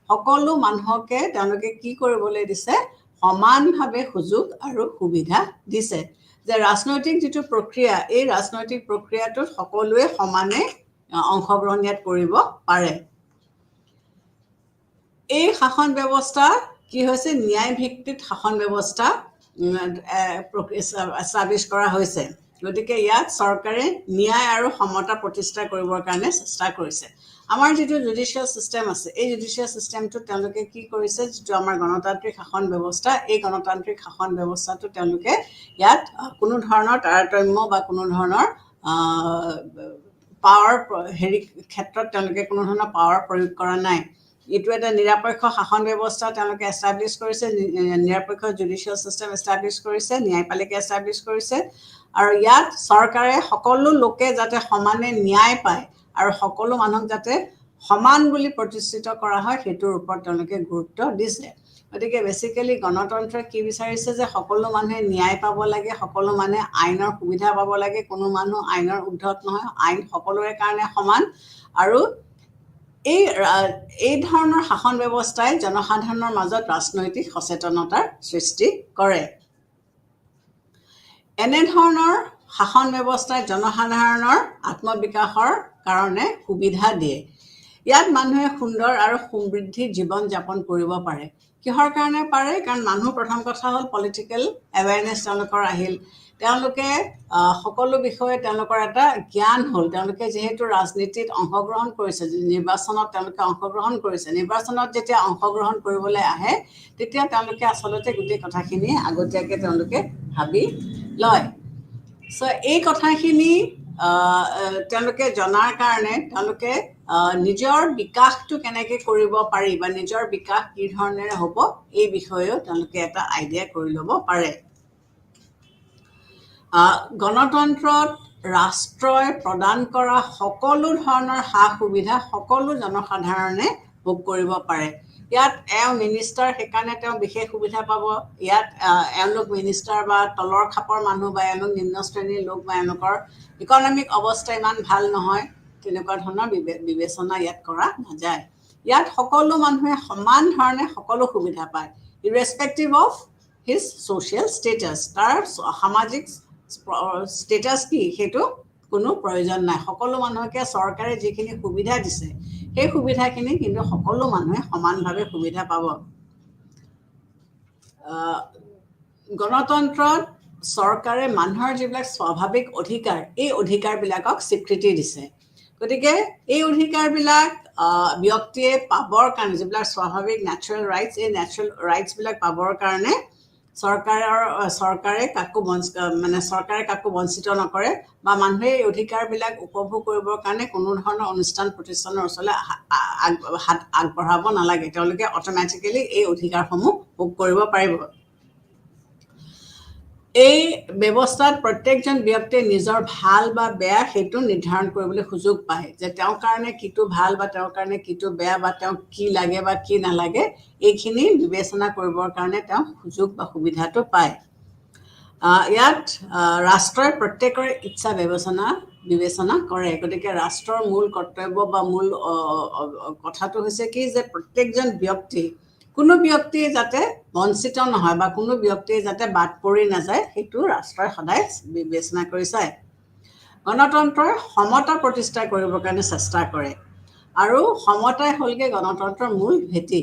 সকলো মানুহকে তেওঁলোকে কি কৰিবলৈ দিছে সমানভাৱে সুযোগ আৰু সুবিধা দিছে যে ৰাজনৈতিক যিটো প্ৰক্ৰিয়া এই ৰাজনৈতিক প্ৰক্ৰিয়াটোত সকলোৱে সমানে অংশগ্ৰহণ ইয়াত কৰিব পাৰে এই শাসন ব্যৱস্থা কি হৈছে ন্যায় ভিত্তিক শাসন ব্যৱস্থা এষ্টাব্লিছ কৰা হৈছে গতিকে ইয়াত চৰকাৰে ন্যায় আৰু সমতা প্ৰতিষ্ঠা কৰিবৰ কাৰণে চেষ্টা কৰিছে আমাৰ যিটো জুডিচিয়েল সিস্টেম আছে এই জুডিচিয়েল সিস্টেমটো তেওঁলোকে কি কৰিছে যিটো আমাৰ গণতান্ত্ৰিক শাসন ব্যৱস্থা এই গণতান্ত্ৰিক শাসন ব্যৱস্থাটো তেওঁলোকে ইয়াত কোনো ধৰণৰ তাৰতম্য বা কোনো ধৰণৰ পাৱাৰ হেৰি ক্ষেত্ৰত তেওঁলোকে কোনো ধৰণৰ পাৱাৰ প্ৰয়োগ কৰা নাই এইটো এটা নিৰপেক্ষ শাসন ব্যৱস্থা তেওঁলোকে এষ্টাব্লিছ কৰিছে নিৰপেক্ষ জুডিচিয়েল সিস্টেম এষ্টাব্লিছ কৰিছে ন্যায়পালিকা এষ্টাব্লিছ কৰিছে আৰু ইয়াত চৰকাৰে সকলো লোকে যাতে সমানে ন্যায় পায় আৰু সকলো মানুহক যাতে সমান বুলি প্ৰতিষ্ঠিত কৰা হয় সেইটোৰ ওপৰত তেওঁলোকে গুৰুত্ব দিছে গতিকে বেসিক্যালি গণতন্ত্ৰই কি বিচাৰিছে যে সকলো মানুহে ন্যায় পাব লাগে সকলো মানুহে আইনৰ সুবিধা পাব লাগে কোনো মানুহ আইনৰ উদ্ধত নহয় আইন সকলোৰে কাৰণে সমান আৰু এই ধৰণৰ শাসন ব্যৱস্থাই জনসাধাৰণৰ মাজত ৰাজনৈতিক সচেতনতাৰ সৃষ্টি কৰে এনে ধৰণৰ শাসন ব্যৱস্থাই জনসাধাৰণৰ আত্মবিকাশৰ কাৰণে সুবিধা দিয়ে ইয়াত মানুহে সুন্দৰ আৰু সমৃদ্ধি জীৱন যাপন কৰিব পাৰে কিহৰ কাৰণে পাৰে কাৰণ মানুহ প্ৰথম কথা হ'ল পলিটিক্যাল এৱেৰনেছ তেওঁলোকৰ আহিল তেওঁলোকে সকলো বিষয়ে তেওঁলোকৰ এটা জ্ঞান হ'ল তেওঁলোকে যেহেতু ৰাজনীতিত অংশগ্ৰহণ কৰিছে নিৰ্বাচনত তেওঁলোকে অংশগ্ৰহণ কৰিছে নিৰ্বাচনত যেতিয়া অংশগ্ৰহণ কৰিবলৈ আহে তেতিয়া তেওঁলোকে আচলতে গোটেই কথাখিনি আগতীয়াকৈ তেওঁলোকে ভাবি লয় সো এই কথাখিনি তেওঁলোকে জনাৰ কাৰণে তেওঁলোকে নিজৰ বিকাশটো কেনেকৈ কৰিব পাৰি বা নিজৰ বিকাশ কি ধৰণেৰে হ'ব এই বিষয়েও তেওঁলোকে এটা আইডিয়া কৰি ল'ব পাৰে গণতন্ত্ৰত ৰাষ্ট্ৰই প্ৰদান কৰা সকলো ধৰণৰ সা সুবিধা সকলো জনসাধাৰণে ভোগ কৰিব পাৰে ইয়াত মিনিষ্টাৰ সেইকাৰণে বিশেষ সুবিধা পাব ইয়াত এওঁলোক মিনিষ্টাৰ বা তলৰ খাপৰ মানুহ বা এওঁলোক নিম্ন শ্ৰেণীৰ লোক বা এওঁলোকৰ ইকনমিক অৱস্থা ইমান ভাল নহয় তেনেকুৱা ধৰণৰ বিবেচনা ইয়াত কৰা নাযায় ইয়াত সকলো মানুহে সমান ধৰণে সকলো সুবিধা পায় ইৰেস্পেক্টিভ অফ হিজ ছ'চিয়েল ষ্টেটাছ তাৰ সামাজিক ষ্টেটাছ কি সেইটো কোনো প্ৰয়োজন নাই সকলো মানুহকে চৰকাৰে যিখিনি সুবিধা দিছে সেই সুবিধাখিনি কিন্তু সকলো মানুহে সমানভাৱে সুবিধা পাব গণতন্ত্ৰত চৰকাৰে মানুহৰ যিবিলাক স্বাভাৱিক অধিকাৰ এই অধিকাৰবিলাকক স্বীকৃতি দিছে গতিকে এই অধিকাৰবিলাক ব্যক্তিয়ে পাবৰ কাৰণে যিবিলাক স্বাভাৱিক নেচাৰেল ৰাইটছ এই নেচাৰেল ৰাইটছবিলাক পাবৰ কাৰণে চৰকাৰে কাকো বঞ্চিত নকৰে বা মানুহে এই অধিকাৰবিলাক উপভোগ কৰিবৰ কাৰণে কোনো ধৰণৰ অনুষ্ঠান প্ৰতিষ্ঠানৰ ওচৰলৈ হাত আগবঢ়াব নালাগে তেওঁলোকে অট'মেটিকেলি এই অধিকাৰসমূহ ভোগ কৰিব পাৰিব এই ব্যৱস্থাত প্ৰত্যেকজন ব্যক্তিয়ে নিজৰ ভাল বা বেয়া সেইটো নিৰ্ধাৰণ কৰিবলৈ সুযোগ পায় যে তেওঁৰ কাৰণে কিটো ভাল বা তেওঁৰ কাৰণে কিটো বেয়া বা তেওঁক কি লাগে বা কি নালাগে এইখিনি বিবেচনা কৰিবৰ কাৰণে তেওঁ সুযোগ বা সুবিধাটো পায় ইয়াত ৰাষ্ট্ৰই প্ৰত্যেকৰে ইচ্ছা বিবেচনা কৰে গতিকে ৰাষ্ট্ৰৰ মূল কৰ্তব্য বা মূল কথাটো হৈছে কি যে প্ৰত্যেকজন ব্যক্তি কোনো ব্যক্তিয়ে যাতে বঞ্চিত নহয় বা কোনো ব্যক্তিয়ে যাতে বাদ পৰি নাযায় সেইটো ৰাষ্ট্ৰই সদায় বিবেচনা কৰি চায় গণতন্ত্ৰই সমতা প্ৰতিষ্ঠা কৰিবৰ কাৰণে চেষ্টা কৰে আৰু সমতাই হ'লগে গণতন্ত্ৰৰ মূল ভেটি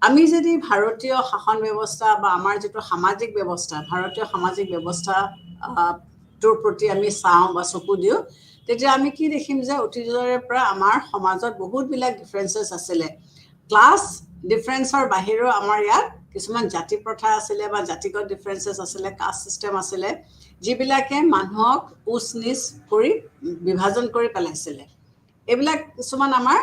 আমি যদি ভাৰতীয় শাসন ব্যৱস্থা বা আমাৰ যিটো সামাজিক ব্যৱস্থা ভাৰতীয় সামাজিক ব্যৱস্থা তোৰ প্ৰতি আমি চাওঁ বা চকু দিওঁ তেতিয়া আমি কি দেখিম যে অতীজৰে পৰা আমাৰ সমাজত বহুতবিলাক ডিফাৰেন্সেছ আছিলে ক্লাছ ডিফাৰেন্সৰ বাহিৰেও আমাৰ ইয়াত কিছুমান জাতি প্ৰথা আছিলে বা জাতিগত ডিফাৰেন্সেছ আছিলে কাষ্ট চিষ্টেম আছিলে যিবিলাকে মানুহক উচ নিচ কৰি বিভাজন কৰি পেলাইছিলে এইবিলাক কিছুমান আমাৰ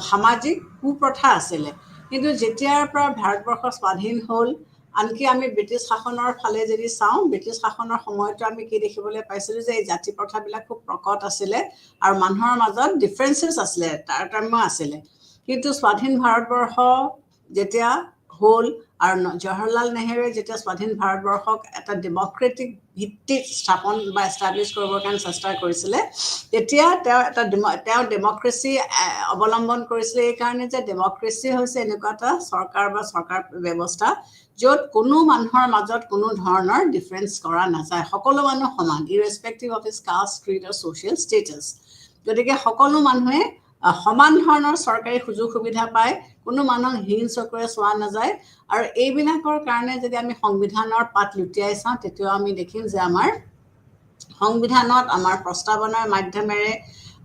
সামাজিক কুপ্ৰথা আছিলে কিন্তু যেতিয়াৰ পৰা ভাৰতবৰ্ষ স্বাধীন হ'ল আনকি আমি ব্ৰিটিছ শাসনৰ ফালে যদি চাওঁ ব্ৰিটিছ শাসনৰ সময়তো আমি কি দেখিবলৈ পাইছিলোঁ যে এই জাতি প্ৰথাবিলাক খুব প্ৰকট আছিলে আৰু মানুহৰ মাজত ডিফাৰেন্সেছ আছিলে তাৰতম্য আছিলে কিন্তু স্বাধীন ভাৰতবৰ্ষ যেতিয়া হ'ল আৰু জৱাহৰলাল নেহৰুৱে যেতিয়া স্বাধীন ভাৰতবৰ্ষক এটা ডেমক্ৰেটিক ভিত্তিত স্থাপন বা এষ্টাব্লিছ কৰিবৰ কাৰণে চেষ্টা কৰিছিলে তেতিয়া তেওঁ ডেমক্ৰেচি অৱলম্বন কৰিছিলে এইকাৰণে যে ডেমক্ৰেচি হৈছে এনেকুৱা এটা চৰকাৰ বা চৰকাৰ ব্যৱস্থা য'ত কোনো মানুহৰ মাজত কোনো ধৰণৰ ডিফাৰেন্স কৰা নাযায় সকলো মানুহ সমান ইৰেস্পেক্টিভ অফ হিজ কাষ্ট ক্ৰীড আৰু ছ'চিয়েল ষ্টেটাছ গতিকে সকলো মানুহে সমান ধৰণৰ চৰকাৰী সুযোগ সুবিধা পায় কোনো মানুহক হীন চকুৰে চোৱা নাযায় আৰু এইবিলাকৰ কাৰণে যদি আমি সংবিধানৰ পাত লুটিয়াই চাওঁ তেতিয়াও আমি দেখিম যে আমাৰ সংবিধানত আমাৰ প্ৰস্তাৱনাৰ মাধ্যমেৰে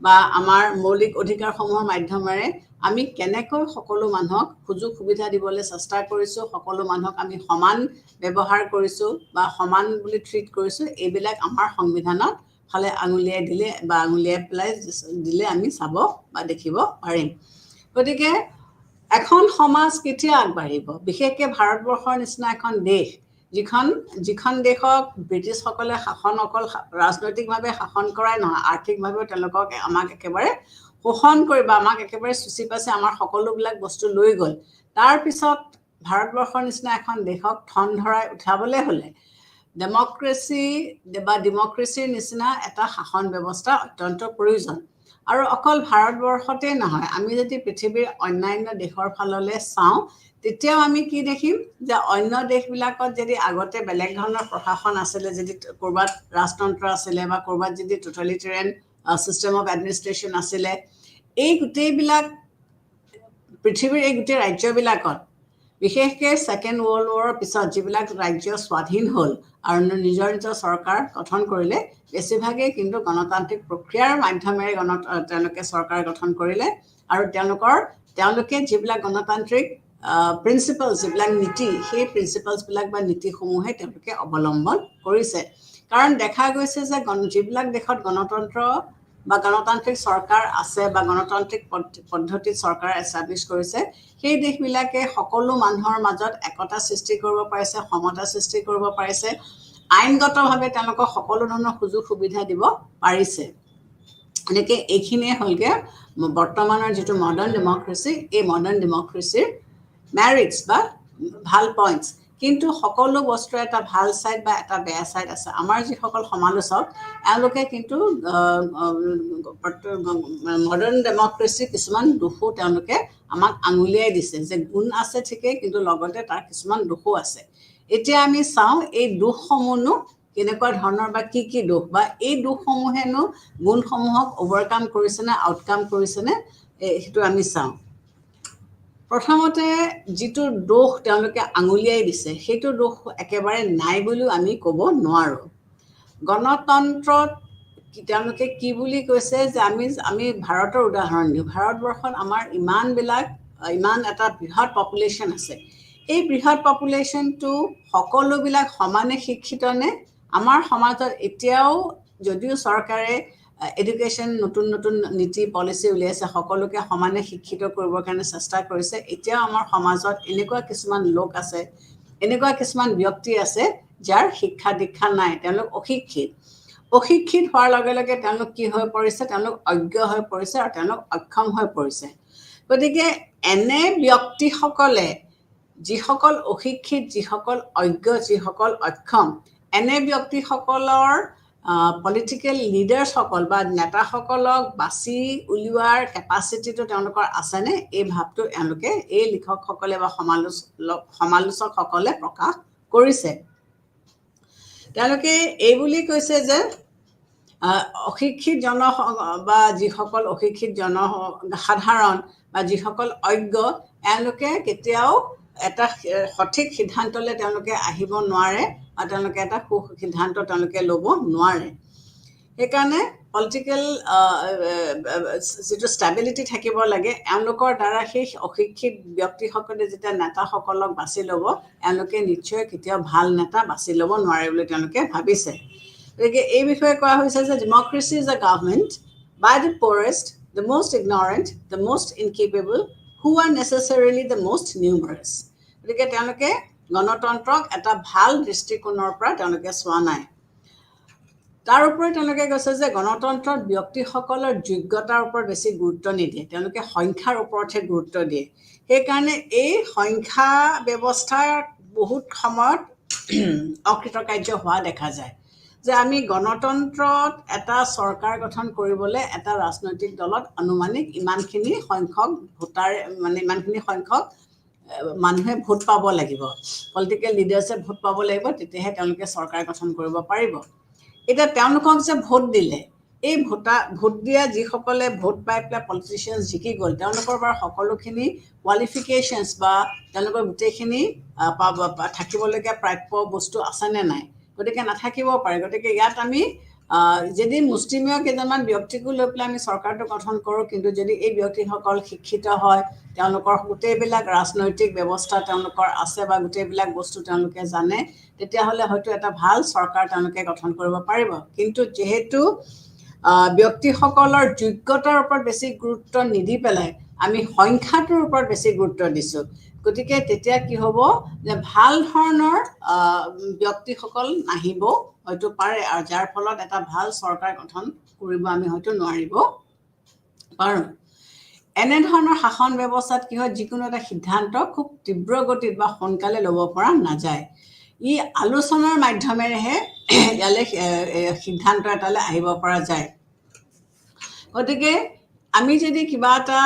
বা আমাৰ মৌলিক অধিকাৰসমূহৰ মাধ্যমেৰে আমি কেনেকৈ সকলো মানুহক সুযোগ সুবিধা দিবলৈ চেষ্টা কৰিছোঁ, সকলো মানুহক আমি সমান ব্যৱহাৰ কৰিছোঁ বা সমান বুলি ট্ৰিট কৰিছোঁ, এইবিলাক আমাৰ সংবিধানত ফালে আঙুলিয়াই দিলে বা আঙুলিয়াই পেলাই দিলে আমি চাব বা দেখিব পাৰিম। গতিকে এখন সমাজ কেতিয়া আগবাঢ়িব? বিশেষকৈ ভাৰতবৰ্ষৰ নিচিনা এখন দেশ, যিখন দেশক ব্ৰিটিছসকলে শাসন অকল ৰাজনৈতিকভাৱে শাসন কৰাই নহয়, আৰ্থিকভাৱেও তেওঁলোকক আমাক একেবাৰে শোষণ কৰি বা আমাক একেবাৰে চুচি পাচি আমাৰ সকলোবিলাক বস্তু লৈ গ'ল। তাৰপিছত ভাৰতবৰ্ষৰ নিচিনা এখন দেশক ঠন ধৰাই উঠাবলৈ হ'লে ডেমক্ৰেচিৰ নিচিনা এটা শাসন ব্যৱস্থা অত্যন্ত প্ৰয়োজন। আৰু অকল ভাৰতবৰ্ষতে নহয়, আমি যদি পৃথিৱীৰ অন্যান্য দেশৰ ফাললৈ চাওঁ তেতিয়াও আমি কি দেখিম যে অন্য দেশবিলাকত যদি আগতে বেলেগ ধৰণৰ প্ৰশাসন আছিলে, যদি ক'ৰবাত ৰাজতন্ত্ৰ আছিলে বা ক'ৰবাত যদি ট'টেলিটেৰিয়ান ছিষ্টেম অফ এডমিনিষ্ট্ৰেশ্যন আছিলে, এই গোটেইবিলাক পৃথিৱীৰ এই গোটেই ৰাজ্যবিলাকত বিশেষকৈ ছেকেণ্ড ৱৰ্ল্ড ৱাৰৰ পিছত যিবিলাক ৰাজ্য স্বাধীন হ'ল আৰু নিজৰ নিজৰ চৰকাৰ গঠন কৰিলে, বেছিভাগেই কিন্তু গণতান্ত্ৰিক প্ৰক্ৰিয়াৰ মাধ্যমেৰে তেওঁলোকে চৰকাৰ গঠন কৰিলে। আৰু তেওঁলোকে যিবিলাক গণতান্ত্ৰিক প্ৰিন্সিপালছ, যিবিলাক নীতি, সেই প্ৰিন্সিপালছবিলাক বা নীতিসমূহে তেওঁলোকে অৱলম্বন কৰিছে। কাৰণ দেখা গৈছে যে যিবিলাক দেশত গণতন্ত্ৰ বা গণতান্ত্ৰিক চৰকাৰ আছে বা গণতান্ত্ৰিক পদ্ধতিত চৰকাৰ এষ্টাব্লিছ কৰিছে, সেই দেশবিলাকে সকলো মানুহৰ মাজত একতা সৃষ্টি কৰিব পাৰিছে, সমতা সৃষ্টি কৰিব পাৰিছে, আইনগতভাৱে তেওঁলোকক সকলো ধৰণৰ সুযোগ সুবিধা দিব পাৰিছে। এনেকৈ এইখিনিয়ে হ'লগৈ বৰ্তমানৰ যিটো মডাৰ্ণ ডেমক্ৰেচি, এই মডাৰ্ণ ডেমক্ৰেচিৰ মেৰিটছ বা ভাল পইণ্টছ। কিন্তু সকলো বস্তুৰ এটা ভাল ছাইড বা এটা বেয়া ছাইড আছে। আমাৰ যিসকল সমালোচক এওঁলোকে কিন্তু মডাৰ্ণ ডেমক্ৰেচিৰ কিছুমান দোষো তেওঁলোকে আমাক আঙুলিয়াই দিছে যে গুণ আছে ঠিকেই, কিন্তু লগতে তাৰ কিছুমান দোষো আছে। এতিয়া আমি চাওঁ এই দোষসমূহনো কেনেকুৱা ধৰণৰ বা কি কি দোষ, বা এই দোষসমূহেনো গুণসমূহক অভাৰকাম কৰিছেনে আউটকাম কৰিছেনে, সেইটো আমি চাওঁ। প্ৰথমতে যিটো দোষ তেওঁলোকে আঙুলিয়াই দিছে, সেইটো দোষ একেবাৰে নাই বুলিও আমি ক'ব নোৱাৰোঁ। গণতন্ত্ৰত তেওঁলোকে কি বুলি কৈছে যে আমি ভাৰতৰ উদাহৰণ দিওঁ। ভাৰতবৰ্ষত আমাৰ ইমান এটা বৃহৎ পপুলেশ্যন আছে। এই বৃহৎ পপুলেশ্যনটো সকলোবিলাক সমানে শিক্ষিত নে? আমাৰ সমাজত এতিয়াও যদিও চৰকাৰে এডুকেশ্যন নতুন নতুন নীতি পলিচি উলিয়াইছে, সকলোকে সমানে শিক্ষিত কৰিবৰ কাৰণে চেষ্টা কৰিছে, এতিয়াও আমাৰ সমাজত এনেকুৱা কিছুমান লোক আছে, এনেকুৱা কিছুমান ব্যক্তি আছে যাৰ শিক্ষা দীক্ষা নাই, তেওঁলোক অশিক্ষিত হোৱাৰ লগে লগে তেওঁলোক কি হৈ পৰিছে? তেওঁলোক অজ্ঞ হৈ পৰিছে আৰু তেওঁলোক অক্ষম হৈ পৰিছে। গতিকে এনে ব্যক্তিসকলে, যিসকল অশিক্ষিত, যিসকল অজ্ঞ, যিসকল অক্ষম, এনে ব্যক্তিসকলৰ পলিটিকেল লিডাৰ্ছসকল বা নেতাসকলক বাছি উলিওৱাৰ কেপাচিটিটো তেওঁলোকৰ আছেনে? এই ভাৱটো এই লিখকসকলে বা সমালোচকসকলে প্ৰকাশ কৰিছে। তেওঁলোকে এই বুলি কৈছে যে অশিক্ষিত বা যিসকল অশিক্ষিত জনসাধাৰণ বা যিসকল অজ্ঞ, এওঁলোকে কেতিয়াও এটা সঠিক সিদ্ধান্তলৈ তেওঁলোকে আহিব নোৱাৰে বা তেওঁলোকে এটা সিদ্ধান্ত তেওঁলোকে ল'ব নোৱাৰে। সেইকাৰণে পলিটিকেল যিটো ষ্টেবিলিটি থাকিব লাগে, এওঁলোকৰ দ্বাৰা সেই অশিক্ষিত ব্যক্তিসকলে যেতিয়া নেতাসকলক বাছি ল'ব, এওঁলোকে নিশ্চয় কেতিয়াও ভাল নেতা বাছি ল'ব নোৱাৰে বুলি তেওঁলোকে ভাবিছে। গতিকে এই বিষয়ে কোৱা হৈছে যে democracy is a government by the poorest, the most ignorant, the most incapable, who are necessarily the most numerous. গতিকে তেওঁলোকে গণতন্ত্ৰক এটা ভাল দৃষ্টিকোণৰ পৰা তেওঁলোকে চোৱা নাই। তাৰ উপৰি তেওঁলোকে কৈছে যে গণতন্ত্ৰত ব্যক্তিসকলৰ যোগ্যতাৰ ওপৰত বেছি গুৰুত্ব নিদিয়ে, তেওঁলোকে সংখ্যাৰ ওপৰতহে গুৰুত্ব দিয়ে। সেইকাৰণে এই সংখ্যা ব্যৱস্থাৰ বহুত সময়ত অকৃতকাৰ্য হোৱা দেখা যায়। যে আমি গণতন্ত্ৰত এটা চৰকাৰ গঠন কৰিবলৈ এটা ৰাজনৈতিক দলত আনুমানিক ইমানখিনি সংখ্যক মানুহে ভোট পাব লাগিব, পলিটিকেল লিডাৰ্ছে ভোট পাব লাগিব, তেতিয়াহে তেওঁলোকে চৰকাৰ গঠন কৰিব পাৰিব। এতিয়া তেওঁলোকক যে ভোট দিলে, এই ভোট দিয়া যিসকলে ভোট পাই পেলাই পলিটিচিয়ানছ জিকি গ'ল, তেওঁলোকৰ বাৰু সকলোখিনি কোৱালিফিকেশ্যনছ বা তেওঁলোকৰ গোটেইখিনি থাকিবলগীয়া প্ৰাপ্য বস্তু আছেনে নাই? গতিকে নাথাকিব পাৰে। গতিকে ইয়াত আমি যদি মুষ্টিমেয় কেইজনমান ব্যক্তিকো লৈ পেলাই আমি চৰকাৰটো গঠন কৰোঁ, কিন্তু যদি এই ব্যক্তিসকল শিক্ষিত হয়, তেওঁলোকৰ গোটেইবিলাক ৰাজনৈতিক ব্যৱস্থা তেওঁলোকৰ আছে বা গোটেইবিলাক বস্তু তেওঁলোকে জানে, তেতিয়াহ'লে হয়তো এটা ভাল চৰকাৰ তেওঁলোকে গঠন কৰিব পাৰিব। কিন্তু যিহেতু ব্যক্তিসকলৰ যোগ্যতাৰ ওপৰত বেছি গুৰুত্ব নিদি পেলাই আমি সংখ্যাটোৰ ওপৰত বেছি গুৰুত্ব দিছোঁ, গতিকে তেতিয়া কি হ'ব যে ভাল ধৰণৰ ব্যক্তিসকল নাহিব হয়তো পাৰে, আৰু যাৰ ফলত এটা ভাল চৰকাৰ গঠন কৰিব আমি হয়তো নোৱাৰিব পাৰোঁ। এনেধৰণৰ শাসন ব্যৱস্থাত কি হয়, যিকোনো এটা সিদ্ধান্ত খুব তীব্ৰ গতিত বা সোনকালে ল'ব পৰা নাযায়। ই আলোচনাৰ মাধ্যমেৰেহে ইয়ালৈ সিদ্ধান্ত এটালৈ আহিব পৰা যায়। গতিকে আমি যদি কিবা এটা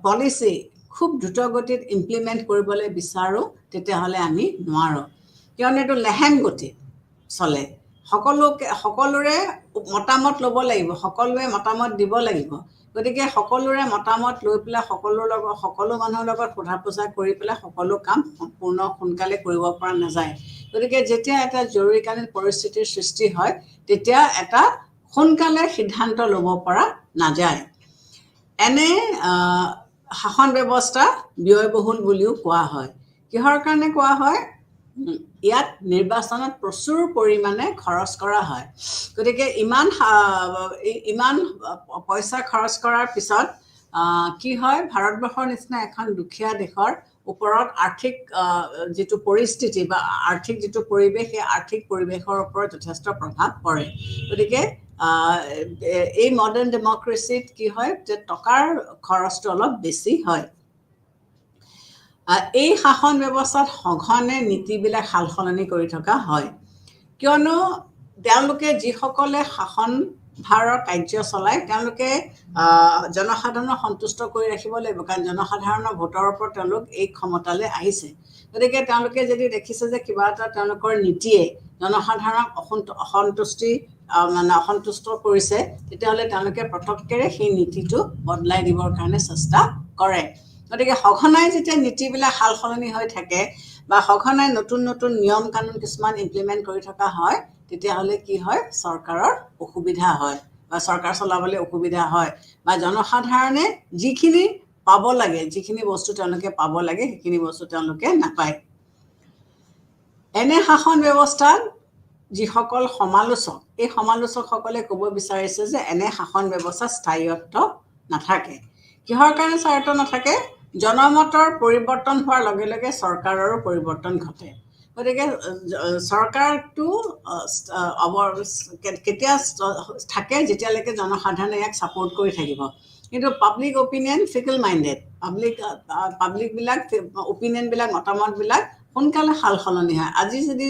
পলিচি খুব দ্ৰুতগতিত ইমপ্লিমেণ্ট কৰিবলৈ বিচাৰোঁ, তেতিয়াহ'লে আমি নোৱাৰোঁ, কিয়নো এইটো লেহেম গতিত চলে। সকলোৰে মতামত ল'ব লাগিব, সকলোৱে মতামত দিব লাগিব। গতিকে সকলোৰে মতামত লৈ পেলাই সকলো মানুহৰ লগত সোধা পোছা কৰি পেলাই সকলো কাম সম্পূৰ্ণ সোনকালে কৰিব পৰা নাযায়। গতিকে যেতিয়া এটা জৰুৰীকালীন পৰিস্থিতিৰ সৃষ্টি হয়, তেতিয়া এটা সোনকালে সিদ্ধান্ত ল'ব পৰা নাযায়। এনে শাসন ব্যৱস্থা ব্যয়বহুল বুলিও কোৱা হয়। কিহৰ কাৰণে কোৱা হয়? ইয়াত নিৰ্বাচনত প্ৰচুৰ পৰিমাণে খৰচ কৰা হয়। গতিকে ইমান পইচা খৰচ কৰাৰ পিছত কি হয়, ভাৰতবৰ্ষৰ নিচিনা এখন দুখীয়া দেশৰ ওপৰত আৰ্থিক যিটো পৰিস্থিতি বা আৰ্থিক যিটো পৰিৱেশ, সেই আৰ্থিক পৰিৱেশৰ ওপৰত যথেষ্ট প্ৰভাৱ পৰে। গতিকে এই মডাৰ্ণ ডেমক্ৰেচিত কি হয় যে টকাৰ খৰচটো অলপ বেছি হয়। এই শাসন ব্যৱস্থাত সঘনে নীতিবিলাক সাল সলনি কৰি থকা হয়, কিয়নো তেওঁলোকে যিসকলে শাসন ভাৰৰ কাৰ্য চলায় তেওঁলোকে জনসাধাৰণক সন্তুষ্ট কৰি ৰাখিব লাগিব, কাৰণ জনসাধাৰণৰ ভোটৰ ওপৰত তেওঁলোক এই ক্ষমতালৈ আহিছে। গতিকে তেওঁলোকে যদি দেখিছে যে কিবা এটা তেওঁলোকৰ নীতিয়ে জনসাধাৰণক অসন্তুষ্ট কৰিছে, তেতিয়াহ'লে তেওঁলোকে পটককেৰে সেই নীতিটো বদলাই দিবৰ কাৰণে চেষ্টা কৰে। গতিকে সঘনাই যেতিয়া নীতিবিলাক সাল সলনি হৈ থাকে বা সঘনাই নতুন নতুন নিয়ম কানুন কিছুমান ইমপ্লিমেণ্ট কৰি থকা হয়, তেতিয়াহ'লে কি হয়, চৰকাৰৰ অসুবিধা হয় বা চৰকাৰ চলাবলৈ অসুবিধা হয়, বা জনসাধাৰণে যিখিনি পাব লাগে, যিখিনি বস্তু তেওঁলোকে পাব লাগে, সেইখিনি বস্তু তেওঁলোকে নাপায়। এনে শাসন ব্যৱস্থাত যিসকল সমালোচক, এই সমালোচকসকলে ক'ব বিচাৰিছে যে এনে শাসন ব্যৱস্থা স্থায়ীত্ব নাথাকে। কিহৰ কাৰণে স্থায়ীত্ব নাথাকে? জনমতৰ পৰিৱৰ্তন হোৱাৰ লগে লগে চৰকাৰৰো পৰিৱৰ্তন ঘটে। গতিকে চৰকাৰটো কেতিয়া থাকে, যেতিয়ালৈকে জনসাধাৰণে ইয়াক ছাপোৰ্ট কৰি থাকিব। কিন্তু পাব্লিক অপিনিয়ন ফিকল মাইণ্ডেড, পাব্লিকবিলাক অপিনিয়নবিলাক, মতামতবিলাক সোনকালে সাল সলনি হয়। আজি যদি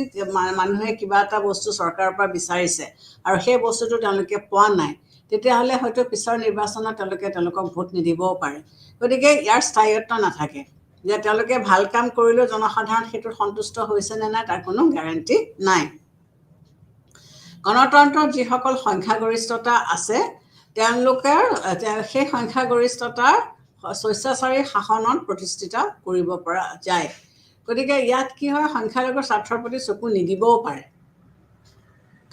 মানুহে কিবা এটা বস্তু চৰকাৰৰ পৰা বিচাৰিছে আৰু সেই বস্তুটো তেওঁলোকে পোৱা নাই, তেতিয়াহ'লে হয়তো পিছৰ নিৰ্বাচনত তেওঁলোকক ভোট নিদিবও পাৰে। গতিকে ইয়াৰ স্থায়ীত্ব নাথাকে, যে তেওঁলোকে ভাল কাম কৰিলেও জনসাধাৰণ সেইটোত সন্তুষ্ট হৈছে নে নাই তাৰ কোনো গেৰাণ্টি নাই। গণতন্ত্ৰত যিসকল সংখ্যাগৰিষ্ঠতা আছে, তেওঁলোকে সেই সংখ্যাগৰিষ্ঠতাৰ স্বেচ্ছাচাৰী শাসনত প্ৰতিষ্ঠিত কৰিব পৰা যায়। গতিকে ইয়াত কি হয়, সংখ্যালঘুৰ স্বাৰ্থৰ প্ৰতি চকু নিদিবও পাৰে,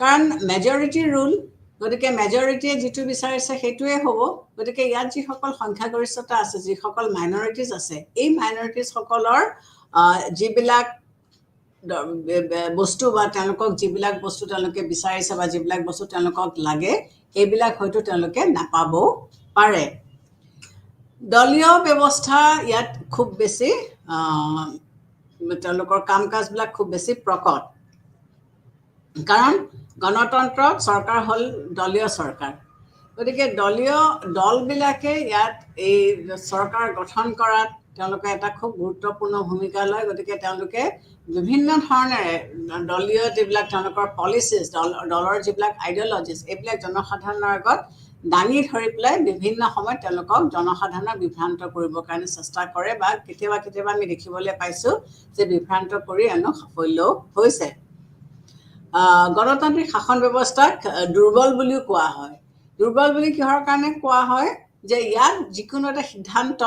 কাৰণ মেজৰিটি ৰুল। গতিকে মেজৰিটিয়ে যিটো বিচাৰিছে সেইটোৱে হ'ব। গতিকে ইয়াত যিসকল সংখ্যাগৰিষ্ঠতা আছে, যিসকল মাইনৰিটিজ আছে, এই মাইনৰিটিজসকলৰ যিবিলাক বস্তু বা তেওঁলোকক যিবিলাক বস্তু তেওঁলোকে বিচাৰিছে বা যিবিলাক বস্তু তেওঁলোকক লাগে, সেইবিলাক হয়তো তেওঁলোকে নাপাবও পাৰে। দলীয় ব্যৱস্থা ইয়াত খুব বেছি, তেওঁলোকৰ কাম কাজবিলাক খুব বেছি প্ৰকট, কাৰণ গণতন্ত্ৰত চৰকাৰ হ'ল দলীয় চৰকাৰ। গতিকে দলবিলাকে ইয়াত এই চৰকাৰ গঠন কৰাত তেওঁলোকে এটা খুব গুৰুত্বপূৰ্ণ ভূমিকা লয়। গতিকে তেওঁলোকে বিভিন্ন ধৰণেৰে দলীয় যিবিলাক তেওঁলোকৰ পলিচিছ, দলৰ যিবিলাক আইডিঅলজিছ, এইবিলাক জনসাধাৰণৰ আগত দাঙি ধৰি পেলাই বিভিন্ন সময়ত তেওঁলোকক জনসাধাৰণক বিভ্ৰান্ত কৰিবৰ কাৰণে চেষ্টা কৰে, বা কেতিয়াবা আমি দেখিবলৈ পাইছোঁ যে বিভ্ৰান্ত কৰি সাফল্যও হৈছে। গণতান্ত্ৰিক শাসন ব্যৱস্থাক দুৰ্বল বুলিও কোৱা হয়। দুৰ্বল বুলি কিহৰ কাৰণে কোৱা হয়? যে ইয়াত যিকোনো এটা সিদ্ধান্ত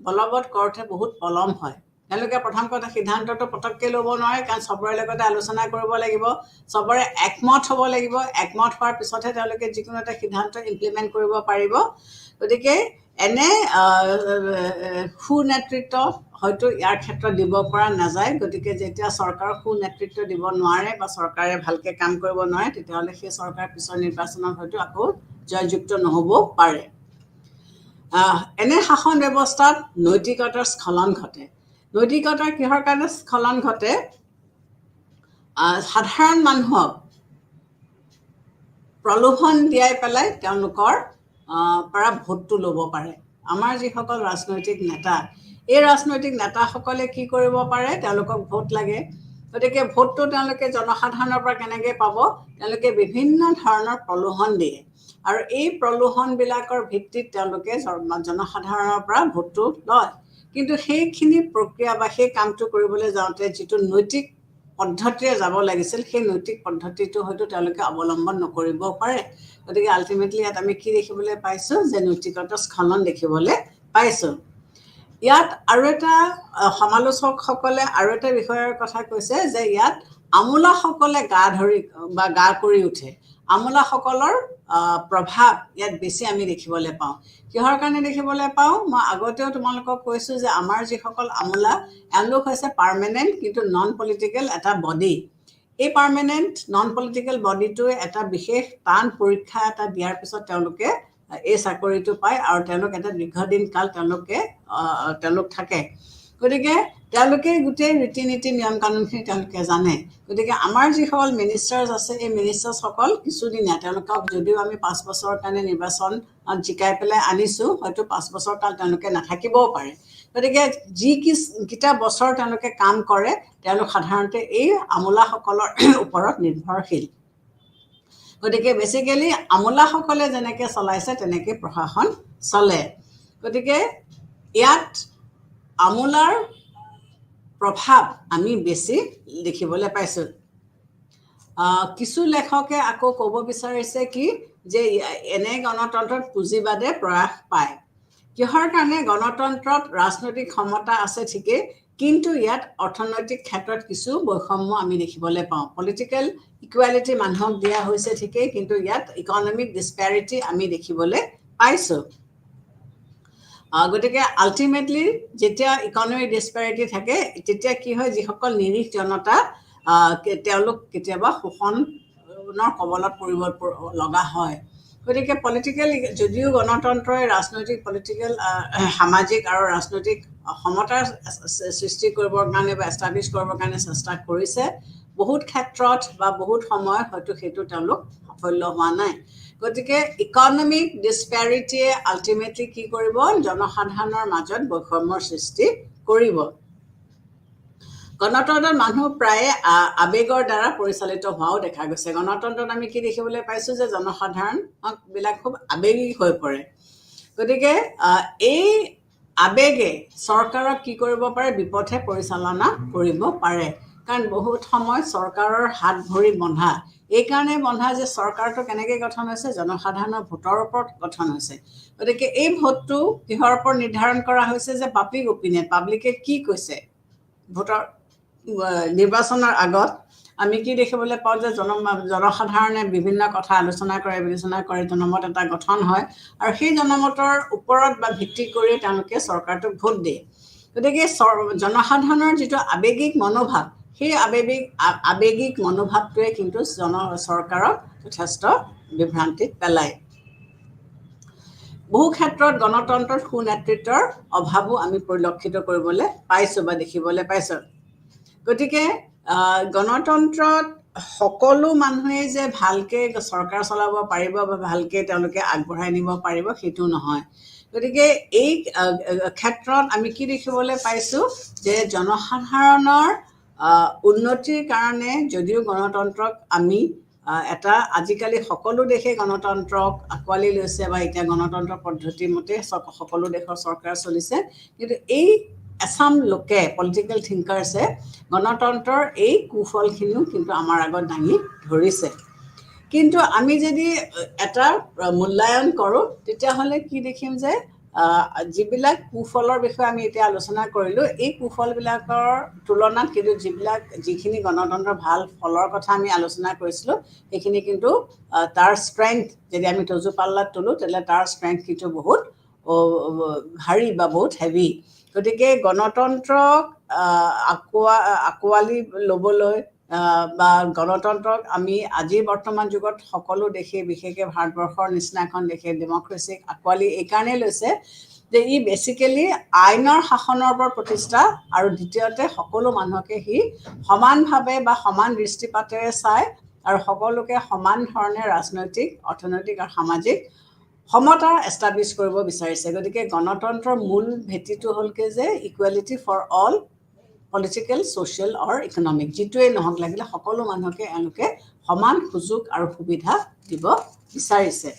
বলবৎ কৰোঁতে বহুত পলম হয়। তেওঁলোকে প্ৰথম কথা সিদ্ধান্তটো পটককৈ ল'ব নোৱাৰে, কাৰণ চবৰে লগতে আলোচনা কৰিব লাগিব, চবৰে একমত হ'ব লাগিব। একমত হোৱাৰ পিছতহে তেওঁলোকে যিকোনো এটা সিদ্ধান্ত ইমপ্লিমেণ্ট কৰিব পাৰিব। গতিকে এনে সুনেতৃত্ব হয়তো ইয়াৰ ক্ষেত্ৰত দিব পৰা নাযায়। গতিকে যেতিয়া চৰকাৰৰ সুনেতৃত্ব দিব নোৱাৰে বা চৰকাৰে ভালকৈ কাম কৰিব নোৱাৰে, তেতিয়াহ'লে সেই চৰকাৰ পিছৰ নিৰ্বাচনত হয়তো আকৌ জয়যুক্ত নহ'ব পাৰে। এনে শাসন ব্যৱস্থাত নৈতিকতাৰ স্খলন ঘটে। নৈতিকতাৰ কিহৰ কাৰণে স্খলন ঘটে? সাধাৰণ মানুহক প্ৰলোভন দিয়াই পেলাই তেওঁলোকৰ পৰা ভোটটো ল'ব পাৰে। আমাৰ যিসকল ৰাজনৈতিক নেতা, এই ৰাজনৈতিক নেতাসকলে কি কৰিব পাৰে? তেওঁলোকক ভোট লাগে। গতিকে ভোটটো তেওঁলোকে জনসাধাৰণৰ পৰা কেনেকৈ পাব? তেওঁলোকে বিভিন্ন ধৰণৰ প্ৰলোভন দিয়ে, আৰু এই প্ৰলোভনবিলাকৰ ভিত্তিত তেওঁলোকে জনসাধাৰণৰ পৰা ভোটটো লয়। কিন্তু সেইখিনি প্ৰক্ৰিয়া বা সেই কামটো কৰিবলৈ যাওঁতে যিটো নৈতিক পদ্ধতিৰে যাব লাগিছিল, সেই নৈতিক পদ্ধতিটো হয়তো তেওঁলোকে অৱলম্বন নকৰিব পাৰে। গতিকে আল্টিমেটলি ইয়াত আমি কি দেখিবলৈ পাইছোঁ? যে নৈতিকতাৰ স্খলন দেখিবলৈ পাইছোঁ। ইয়াত আৰু এটা সমালোচকসকলে আৰু এটা বিষয়ৰ কথা কৈছে যে ইয়াত আমোলাসকলে গা কৰি উঠে। আমোলাসকলৰ প্ৰভাৱ ইয়াত বেছি আমি দেখিবলৈ পাওঁ। কিহৰ কাৰণে দেখিবলৈ পাওঁ? মই আগতেও তোমালোকক কৈছোঁ যে আমাৰ যিসকল আমোলা, এওঁলোক হৈছে পাৰ্মানেণ্ট কিন্তু নন পলিটিকেল এটা বডি। এই পাৰ্মানেণ্ট নন পলিটিকেল বডিটোৱে এটা বিশেষ টান পৰীক্ষা এটা দিয়াৰ পিছত তেওঁলোকে এই চাকৰিটো পায়, আৰু তেওঁলোক এটা দীৰ্ঘদিন কাল তেওঁলোক থাকে। গতিকে তেওঁলোকে গোটেই ৰীতি নীতি নিয়ম কানুনখিনি তেওঁলোকে জানে। গতিকে আমাৰ যিসকল মিনিষ্টাৰ্ছ আছে, এই মিনিষ্টাৰ্ছসকল কিছুদিনীয়া, তেওঁলোকক যদিও আমি 5 বছৰৰ কাৰণে নিৰ্বাচন জিকাই পেলাই আনিছোঁ, হয়তো 5 বছৰ কাল তেওঁলোকে নাথাকিবও পাৰে। গতিকে যিকেইটা বছৰ তেওঁলোকে কাম কৰে, তেওঁলোক সাধাৰণতে এই আমোলাসকলৰ ওপৰত নিৰ্ভৰশীল। গতিকে বেচিকেলি আমোলাসকলে যেনেকৈ চলাইছে তেনেকৈ প্ৰশাসন চলে। গতিকে ইয়াত আমোলাৰ প্ৰভাৱ আমি বেছি দেখিবলৈ পাইছোঁ। কিছু লেখকে আকৌ ক'ব বিচাৰিছে কি, যে এনে গণতন্ত্ৰত পুঁজিবাদে প্ৰয়াস পায়। কিহৰ কাৰণে? গণতন্ত্ৰত ৰাজনৈতিক ক্ষমতা আছে ঠিকেই, কিন্তু ইয়াত অৰ্থনৈতিক ক্ষেত্ৰত কিছু বৈষম্য আমি দেখিবলৈ পাওঁ। পলিটিকেল ইকুৱেলিটি মানুহক দিয়া হৈছে ঠিকেই, কিন্তু ইয়াত ইকনমিক ডিছপেৰিটি আমি দেখিবলৈ পাইছোঁ। গতিকে আল্টিমেটলি যেতিয়া ইকনমিক ডিছপেৰিটি থাকে, তেতিয়া কি হয়? যিসকল নিৰীহ জনতা, তেওঁলোক কেতিয়াবা শোষণৰ কবলত পৰিব লগা হয়। গতিকে পলিটিকেল, যদিও গণতন্ত্ৰই ৰাজনৈতিক, পলিটিকেল, সামাজিক আৰু ৰাজনৈতিক সমতাৰ সৃষ্টি কৰিবৰ কাৰণে বা এষ্টাব্লিছ কৰিবৰ কাৰণে চেষ্টা কৰিছে, বহুত ক্ষেত্ৰত বা বহুত সময়ত হয়তো সেইটো তেওঁলোক সাফল্য হোৱা নাই। গতিকে ইকনমিক ডিছপেৰিটিয়ে আল্টিমেটলি কি কৰিব? জনসাধাৰণৰ মাজত বৈষম্যৰ সৃষ্টি কৰিব। গণতন্ত্ৰত মানুহ প্ৰায়ে আৱেগৰ দ্বাৰা পৰিচালিত হোৱাও দেখা গৈছে। গণতন্ত্ৰত আমি কি দেখিবলৈ পাইছোঁ? যে জনসাধাৰণবিলাক খুব আৱেগিক হৈ পৰে। গতিকে এই আৱেগে চৰকাৰক কি কৰিব পাৰে? বিপথে পৰিচালনা কৰিব পাৰে। কাৰণ বহুত সময় চৰকাৰৰ হাত ভৰি বন্ধা। এইকাৰণে বন্ধা যে চৰকাৰটো কেনেকৈ গঠন হৈছে? জনসাধাৰণৰ ভোটৰ ওপৰত গঠন হৈছে। গতিকে এই ভোটটো কিহৰ ওপৰত নিৰ্ধাৰণ কৰা হৈছে? যে পাব্লিক অপিনিয়ন, পাব্লিকে কি কৈছে। ভোটৰ নিৰ্বাচনৰ আগত আমি কি দেখিবলৈ পাওঁ? যে জনসাধাৰণে বিভিন্ন কথা আলোচনা কৰে, বিবেচনা কৰে, জনমত এটা গঠন হয়, আৰু সেই জনমতৰ ওপৰত বা ভিত্তি কৰি তেওঁলোকে চৰকাৰটোক ভোট দিয়ে। গতিকে জনসাধাৰণৰ যিটো আৱেগিক মনোভাৱ, সেই আৱেগিক মনোভাৱটোৱে কিন্তু চৰকাৰক যথেষ্ট বিভ্ৰান্তিত পেলায়। বহু ক্ষেত্ৰত গণতন্ত্ৰত সুনেতৃত্বৰ অভাৱো আমি পৰিলক্ষিত কৰিবলৈ পাইছোঁ বা দেখিবলৈ পাইছোঁ। গতিকে গণতন্ত্ৰত সকলো মানুহে যে ভালকৈ চৰকাৰ চলাব পাৰিব বা ভালকৈ তেওঁলোকে আগবঢ়াই নিব পাৰিব, সেইটো নহয়। গতিকে এই ক্ষেত্ৰত আমি কি দেখিবলৈ পাইছোঁ? যে জনসাধাৰণৰ উন্নতিৰ কাৰণে যদিও গণতন্ত্ৰক আমি আজিকালি সকলো দেশে গণতন্ত্ৰক আঁকোৱালি লৈছে বা এতিয়া গণতন্ত্ৰ পদ্ধতিৰ মতে সকলো দেশৰ চৰকাৰ চলিছে, কিন্তু এই এছাম লোকে, পলিটিকেল থিংকাৰ্ছে গণতন্ত্ৰৰ এই কুফলখিনিও কিন্তু আমাৰ আগত দাঙি ধৰিছে। কিন্তু আমি যদি এটা মূল্যায়ন কৰোঁ, তেতিয়াহ'লে কি দেখিম? যে যিবিলাক কুফলৰ বিষয়ে আমি এতিয়া আলোচনা কৰিলোঁ, এই কুফলবিলাকৰ তুলনাত কিন্তু যিখিনি গণতন্ত্ৰৰ ভাল ফলৰ কথা আমি আলোচনা কৰিছিলোঁ, সেইখিনি কিন্তু তাৰ ষ্ট্ৰেংথ যদি আমি তজু পাল্লাত তোলোঁ, তেতিয়াহ'লে তাৰ ষ্ট্ৰেংথ কিন্তু বহুত ভাৰী বা বহুত হেভি। গতিকে গণতন্ত্ৰক আঁকোৱালি ল'বলৈ বা গণতন্ত্ৰক আমি আজিৰ বৰ্তমান যুগত সকলো দেশে, বিশেষকৈ ভাৰতবৰ্ষৰ নিচিনা এখন দেশে ডেমক্ৰেচিক আঁকোৱালি এইকাৰণেই লৈছে যে ই বেচিকেলি আইনৰ শাসনৰ ওপৰত প্ৰতিষ্ঠা, আৰু দ্বিতীয়তে সকলো মানুহকে সি সমানভাৱে বা সমান দৃষ্টিপাতেৰে চায় আৰু সকলোকে সমান ধৰণে ৰাজনৈতিক, অৰ্থনৈতিক আৰু সামাজিক সমতা এষ্টাব্লিছ কৰিব বিচাৰিছে। গতিকে গণতন্ত্ৰৰ মূল ভেটিটো হ'লকে যে equality for all, political, social or economic, যিটোৱেই নহওক লাগিলে সকলো মানুহকে এওঁলোকে সমান সুযোগ আৰু সুবিধা দিব বিচাৰিছে।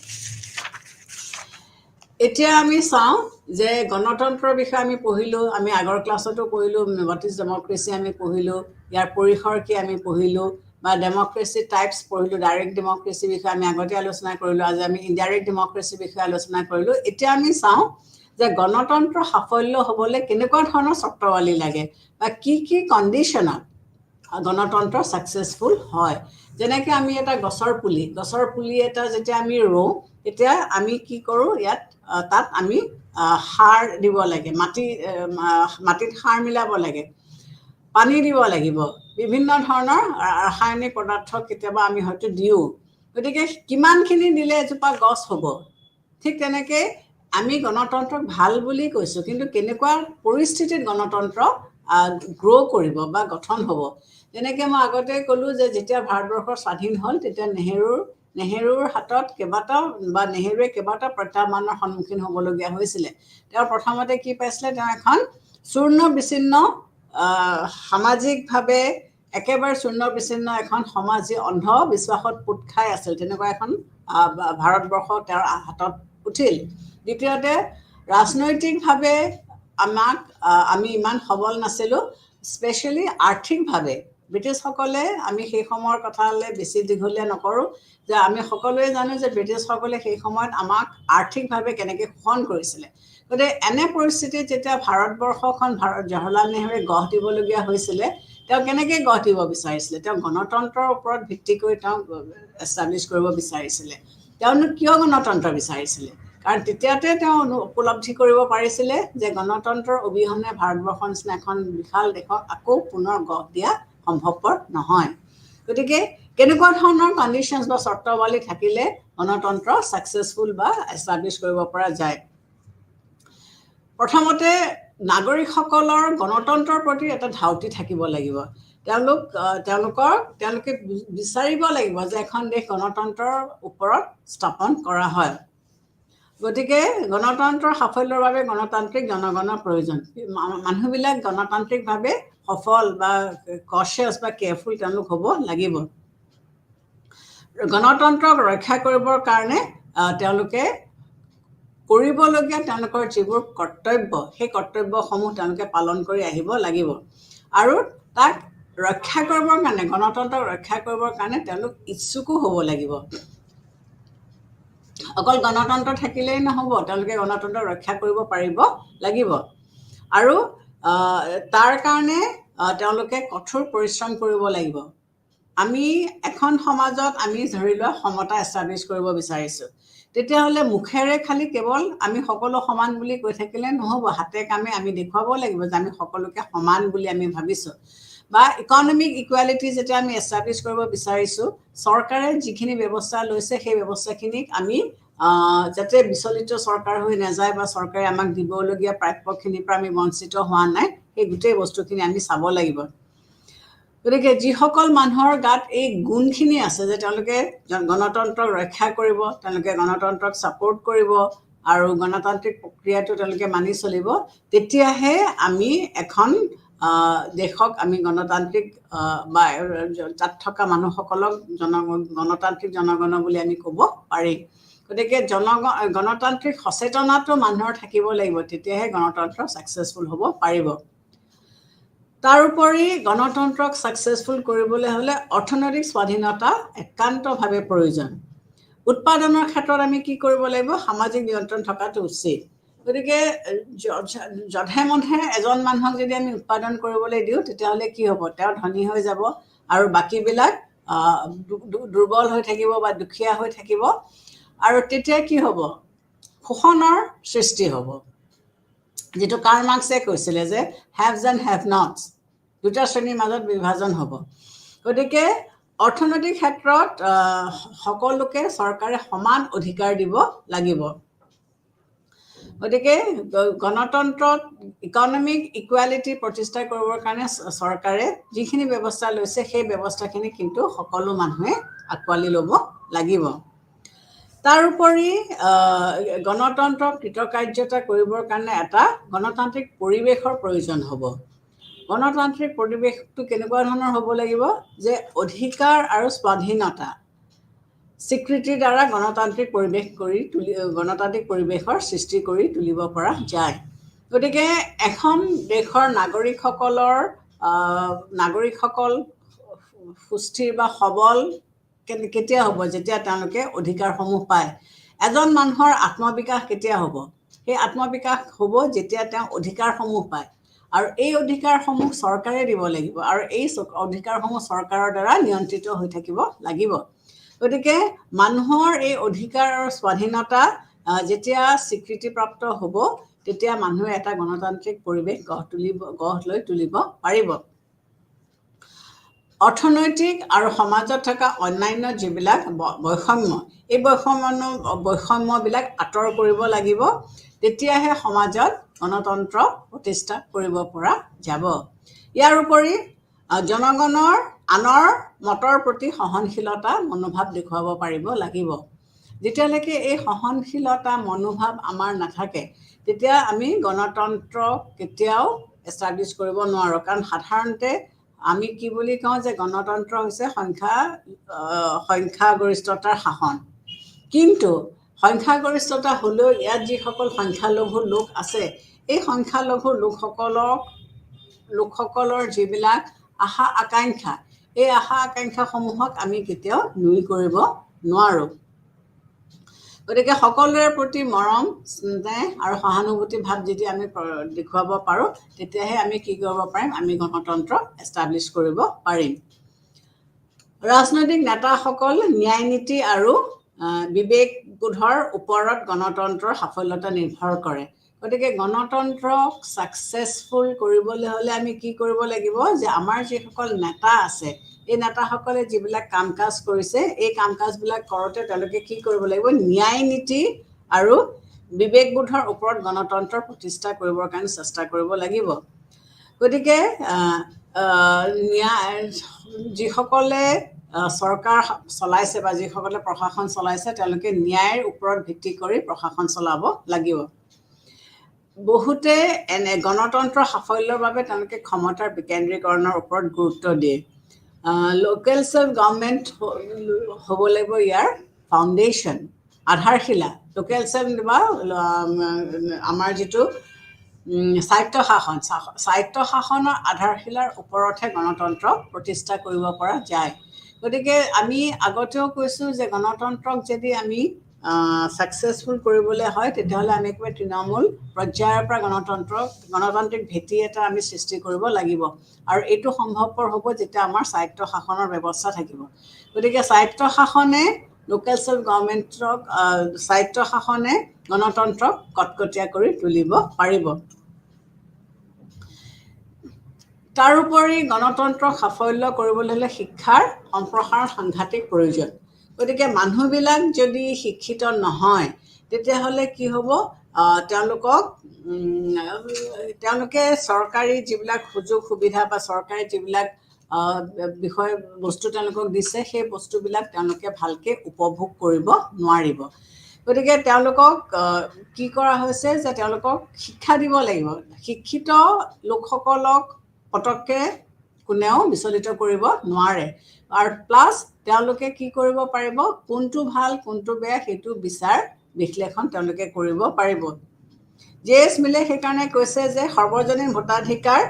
এতিয়া আমি চাওঁ যে গণতন্ত্ৰৰ বিষয়ে আমি পঢ়িলোঁ, আমি আগৰ ক্লাছতো পঢ়িলোঁ, হোৱাট ইজ ডেমক্ৰেচি আমি পঢ়িলোঁ, ইয়াৰ পৰিসৰ কি আমি পঢ়িলোঁ, বা ডেমক্ৰেচি টাইপছ পঢ়িলোঁ, ডাইৰেক্ট ডেমক্ৰেচিৰ বিষয়ে আমি আগতে আলোচনা কৰিলোঁ, আজি আমি ইনডাইৰেক্ট ডেমক্ৰেচিৰ বিষয়ে আলোচনা কৰিলোঁ। এতিয়া আমি চাওঁ যে গণতন্ত্ৰ সাফল্য হ'বলৈ কেনেকুৱা ধৰণৰ চৰ্তাৱলী লাগে বা কি কি কণ্ডিশ্যনত গণতন্ত্ৰ ছাকচেছফুল হয়। যেনেকৈ আমি এটা গছৰ পুলি এটা যেতিয়া আমি ৰুওঁ, তেতিয়া আমি কি কৰোঁ, তাত আমি সাৰ দিব লাগে, মাটিত সাৰ মিলাব লাগে, পানী দিব লাগিব, বিভিন্ন ধৰণৰ ৰাসায়নিক পদাৰ্থ কেতিয়াবা আমি হয়তো দিওঁ। গতিকে কিমানখিনি দিলে এজোপা গছ হ'ব। ঠিক তেনেকৈ আমি গণতন্ত্ৰক ভাল বুলি কৈছোঁ, কিন্তু কেনেকুৱা পৰিস্থিতিত গণতন্ত্ৰ গ্ৰ' কৰিব বা গঠন হ'ব। যেনেকৈ মই আগতে ক'লোঁ যে যেতিয়া ভাৰতবৰ্ষৰ স্বাধীন হ'ল, তেতিয়া নেহেৰুৰ হাতত নেহেৰুৱে কেইবাটাও প্ৰত্যাহ্বানৰ সন্মুখীন হ'বলগীয়া হৈছিলে। তেওঁ প্ৰথমতে কি পাইছিলে, তেওঁ এখন চূৰ্ণ বিচ্ছিন্ন সামাজিকভাৱে একেবাৰে চূৰ্ণ বিচ্ছিন্ন এখন সমাজ, যি অন্ধবিশ্বাসত পোত খাই আছিল, তেনেকুৱা এখন ভাৰতবৰ্ষ তেওঁৰ হাতত উঠিল। দ্বিতীয়তে ৰাজনৈতিকভাৱে আমি ইমান সবল নাছিলোঁ, স্পেচিয়েলি আৰ্থিকভাৱে। ব্ৰিটিছসকলে, আমি সেই সময়ৰ কথালৈ বেছি দীঘলীয়া নকৰোঁ, যে আমি সকলোৱে জানো যে ব্ৰিটিছসকলে সেই সময়ত আমাক আৰ্থিকভাৱে কেনেকৈ শোষণ কৰিছিলে। গতিকে এনে পৰিস্থিতিত যেতিয়া ভাৰতবৰ্ষখন জৱাহৰলাল নেহৰুৱে গঢ় দিবলগীয়া হৈছিলে, তেওঁ কেনেকৈ গঢ় দিব বিচাৰিছিলে? তেওঁ গণতন্ত্ৰৰ ওপৰত ভিত্তি কৰি তেওঁ এষ্টাব্লিছ কৰিব বিচাৰিছিলে। তেওঁনো কিয় গণতন্ত্ৰ বিচাৰিছিলে? কাৰণ তেতিয়াতে তেওঁ উপলব্ধি কৰিব পাৰিছিলে যে গণতন্ত্ৰৰ অবিহনে ভাৰতবৰ্ষৰ নিচিনা এখন বিশাল দেশক আকৌ পুনৰ গঢ় দিয়া সম্ভৱপৰ নহয়। গতিকে কেনেকুৱা ধৰণৰ কণ্ডিশ্যনছ বা চৰ্তাৱলী থাকিলে গণতন্ত্ৰ ছাকচেছফুল বা এষ্টাব্লিছ কৰিব পৰা যায়? প্ৰথমতে নাগৰিকসকলৰ গণতন্ত্ৰৰ প্ৰতি এটা ধাউতি থাকিব লাগিব। তেওঁলোকে বিচাৰিব লাগিব যে এখন দেশ গণতন্ত্ৰৰ ওপৰত স্থাপন কৰা হয়। গতিকে গণতন্ত্ৰৰ সাফল্যৰ বাবে গণতান্ত্ৰিক জনগণৰ প্ৰয়োজন। মানুহবিলাক গণতান্ত্ৰিকভাৱে সফল বা কচিয়াছ বা কেয়াৰফুল তেওঁলোক হ'ব লাগিব। গণতন্ত্ৰক ৰক্ষা কৰিবৰ কাৰণে তেওঁলোকে কৰিবলগীয়া তেওঁলোকৰ যিবোৰ কৰ্তব্য, সেই কৰ্তব্যসমূহ তেওঁলোকে পালন কৰি আহিব লাগিব। আৰু তাক ৰক্ষা কৰিবৰ কাৰণে, গণতন্ত্ৰক ৰক্ষা কৰিবৰ কাৰণে তেওঁলোক ইচ্ছুকো হ'ব লাগিব। অকল গণতন্ত্ৰ থাকিলেই নহ'ব, তেওঁলোকে গণতন্ত্ৰ ৰক্ষা কৰিব পাৰিব লাগিব। আৰু তাৰ কাৰণে তেওঁলোকে কঠোৰ পৰিশ্ৰম কৰিব লাগিব। আমি এখন সমাজত আমি ধৰি লোৱা সমতা এষ্টাব্লিছ কৰিব বিচাৰিছোঁ, তেতিয়াহ'লে মুখেৰে খালি কেৱল আমি সকলো সমান বুলি কৈ থাকিলে নহ'ব, হাতে কামে আমি দেখুৱাব লাগিব যে আমি সকলোকে সমান বুলি আমি ভাবিছোঁ। বা ইকনমিক ইকুৱেলিটি যেতিয়া আমি এষ্টাব্লিছ কৰিব বিচাৰিছোঁ, চৰকাৰে যিখিনি ব্যৱস্থা লৈছে সেই ব্যৱস্থাখিনিক আমি যাতে বিচলিত চৰকাৰ হৈ নাযায় বা চৰকাৰে আমাক দিবলগীয়া প্ৰাপ্যখিনিৰ পৰা আমি বঞ্চিত হোৱা নাই, সেই গোটেই বস্তুখিনি আমি চাব লাগিব। গতিকে যিসকল মানুহৰ গাত এই গুণখিনি আছে যে তেওঁলোকে গণতন্ত্ৰক ৰক্ষা কৰিব, তেওঁলোকে গণতন্ত্ৰক ছাপোৰ্ট কৰিব আৰু গণতান্ত্ৰিক প্ৰক্ৰিয়াটো তেওঁলোকে মানি চলিব, তেতিয়াহে আমি এখন দেশক আমি গণতান্ত্ৰিক বা তাত থকা মানুহসকলক গণতান্ত্ৰিক জনগণ বুলি আমি ক'ব পাৰিম। গতিকে গণতান্ত্ৰিক সচেতনতাটো মানুহৰ থাকিব লাগিব, তেতিয়াহে গণতন্ত্ৰ ছাকচেছফুল হ'ব পাৰিব। তাৰোপৰি গণতন্ত্ৰক ছাকচেছফুল কৰিবলৈ হ'লে অৰ্থনৈতিক স্বাধীনতা একান্তভাৱে প্ৰয়োজন। উৎপাদনৰ ক্ষেত্ৰত আমি কি কৰিব লাগিব? সামাজিক নিয়ন্ত্ৰণ থকাটো উচিত। গতিকে যধে মধে এজন মানুহক যদি আমি উৎপাদন কৰিবলৈ দিওঁ তেতিয়াহ'লে কি হ'ব তেওঁ ধনী হৈ যাব আৰু বাকীবিলাক দুৰ্বল হৈ থাকিব বা দুখীয়া হৈ থাকিব আৰু তেতিয়া কি হ'ব শোষণৰ সৃষ্টি হ'ব যেটো কাৰ্ল মাৰ্ক্সে কৈছিলে যে হ্যাভস এণ্ড হ্যাভ নটস দুটা শ্ৰেণীৰ মাজত বিভাজন হ'ব গতিকে অৰ্থনৈতিক ক্ষেত্ৰত সকলোকে চৰকাৰে সমান অধিকাৰ দিব লাগিব গতিকে গণতন্ত্ৰত ইকনমিক ইকুৱেলিটি প্ৰতিষ্ঠা কৰিবৰ কাৰণে চৰকাৰে যিখিনি ব্যৱস্থা লৈছে সেই ব্যৱস্থাখিনি কিন্তু সকলো মানুহে আকোৱালি ল'ব লাগিব তাৰোপৰি গণতন্ত্ৰ কৃতকাৰ্যতা কৰিবৰ কাৰণে এটা গণতান্ত্ৰিক পৰিৱেশৰ প্ৰয়োজন হ'ব গণতান্ত্ৰিক পৰিৱেশটো কেনেকুৱা ধৰণৰ হ'ব লাগিব যে অধিকাৰ আৰু স্বাধীনতা স্বীকৃতিৰ দ্বাৰা গণতান্ত্ৰিক পৰিৱেশৰ সৃষ্টি কৰি তুলিব পৰা যায় গতিকে এখন দেশৰ নাগৰিকসকল সুস্থিৰ বা সবল কেতিয়া হ'ব যেতিয়া তেওঁলোকে অধিকাৰসমূহ পায় এজন মানুহৰ আত্মবিকাশ কেতিয়া হ'ব সেই আত্মবিকাশ হ'ব যেতিয়া তেওঁ অধিকাৰসমূহ পায় আৰু এই অধিকাৰসমূহ চৰকাৰে দিব লাগিব আৰু এই অধিকাৰসমূহ চৰকাৰৰ দ্বাৰা নিয়ন্ত্ৰিত হৈ থাকিব লাগিব গতিকে মানুহৰ এই অধিকাৰ আৰু স্বাধীনতা যেতিয়া স্বীকৃতিপ্ৰাপ্ত হ'ব তেতিয়া মানুহে এটা গণতান্ত্ৰিক পৰিৱেশ গঢ় লৈ তুলিব পাৰিব অৰ্থনৈতিক আৰু সমাজত থকা অন্যান্য যিবিলাক বৈষম্য এই বৈষম্যবিলাক আঁতৰ কৰিব লাগিব তেতিয়াহে সমাজত গণতন্ত্ৰ প্ৰতিষ্ঠা কৰিব পৰা যাব ইয়াৰ উপৰি জনগণৰ আনৰ মতৰ প্ৰতি সহনশীলতা মনোভাৱ দেখুৱাব পাৰিব লাগিব যেতিয়ালৈকে এই সহনশীলতা মনোভাৱ আমাৰ নাথাকে তেতিয়া আমি গণতন্ত্ৰ কেতিয়াও এষ্টাব্লিছ কৰিব নোৱাৰোঁ কাৰণ সাধাৰণতে আমি কি বুলি কওঁ যে গণতন্ত্ৰ হৈছে সংখ্যাগৰিষ্ঠতাৰ শাসন কিন্তু সংখ্যাগৰিষ্ঠতা হ'লেও ইয়াত যিসকল সংখ্যালঘু লোক আছে এই সংখ্যালঘু লোকসকলৰ যিবিলাক আশা আকাংক্ষা এই আশা আকাংক্ষাসমূহক আমি কেতিয়াও নুই কৰিব নোৱাৰোঁ গতিকে সকলোৰে প্ৰতি মৰম স্নেহ আৰু সহানুভূতি ভাৱ যদি আমি দেখুৱাব পাৰোঁ তেতিয়াহে আমি কি কৰিব পাৰিম আমি গণতন্ত্ৰ এষ্টাব্লিছ কৰিব পাৰিম ৰাজনৈতিক নেতাসকল ন্যায় নীতি আৰু বিবেকবোধৰ ওপৰত গণতন্ত্ৰৰ সাফল্যতা নিৰ্ভৰ কৰে গতিকে গণতন্ত্ৰক সাকসেসফুল কৰিবলৈ হ'লে আমি কি কৰিব লাগিব যে আমাৰ যিসকল নেতা আছে এই নেতাসকলে যিবিলাক কাম কাজ কৰিছে এই কাম কাজবিলাক কৰোঁতে তেওঁলোকে কি কৰিব লাগিব ন্যায় নীতি আৰু বিবেকবোধৰ ওপৰত গণতন্ত্ৰ প্ৰতিষ্ঠা কৰিবৰ কাৰণে চেষ্টা কৰিব লাগিব গতিকে যিসকলে চৰকাৰ চলাইছে বা যিসকলে প্ৰশাসন চলাইছে তেওঁলোকে ন্যায়ৰ ওপৰত ভিত্তি কৰি প্ৰশাসন চলাব লাগিব বহুতে এনে গণতন্ত্ৰ সাফল্যৰ বাবে তেওঁলোকে ক্ষমতাৰ বিকেন্দ্ৰীকৰণৰ ওপৰত গুৰুত্ব দিয়ে লোকেল সেল্ফ গভৰ্নমেণ্ট হ'ব লাগিব ইয়াৰ ফাউণ্ডেশ্যন আধাৰশিলা লোকেল সেল্ফ বা আমাৰ যিটো স্বায়ত্ত শাসনৰ আধাৰশিলাৰ ওপৰতহে গণতন্ত্ৰ প্ৰতিষ্ঠা কৰিব পৰা যায় গতিকে আমি আগতেও কৈছোঁ যে গণতন্ত্ৰক যদি আমি সাকসেসফুল কৰিবলৈ হয় তেতিয়াহ'লে আমি একেবাৰে তৃণমূল পৰ্যায়ৰ পৰা গণতান্ত্ৰিক ভেটি এটা আমি সৃষ্টি কৰিব লাগিব আৰু এইটো সম্ভৱপৰ হ'ব যেতিয়া আমাৰ স্বায়ত্ত শাসনৰ ব্যৱস্থা থাকিব গতিকে স্বায়ত্ত শাসনে লোকেল সেল্ফ গভৰ্নমেণ্টক স্বায়ত্ত শাসনে গণতন্ত্ৰক কটকটীয়া কৰি তুলিব পাৰিব তাৰোপৰি গণতন্ত্ৰক সাফল্য কৰিবলৈ হ'লে শিক্ষাৰ সম্প্ৰসাৰণ সাংঘাতিক প্ৰয়োজন গতিকে মানুহবিলাক যদি শিক্ষিত নহয় তেতিয়াহ'লে কি হ'ব তেওঁলোকে চৰকাৰী যিবিলাক সুযোগ সুবিধা বা চৰকাৰী যিবিলাক বস্তু তেওঁলোকক দিছে সেই বস্তুবিলাক তেওঁলোকে ভালকৈ উপভোগ কৰিব নোৱাৰিব গতিকে তেওঁলোকক কি কৰা হৈছে যে তেওঁলোকক শিক্ষা দিব লাগিব শিক্ষিত লোকসকলক পটককৈ কোনেও বিচলিত কৰিব নোৱাৰে আৰু প্লাছ তেওঁলোকে কি কৰিব পাৰিব কোনটো ভাল কোনটো বেয়া সেইটো বিচাৰ বিশ্লেষণ তেওঁলোকে কৰিব পাৰিব জে.এছ. মিলে সেইকাৰণে কৈছে যে সৰ্বজনীন ভোটাধিকাৰ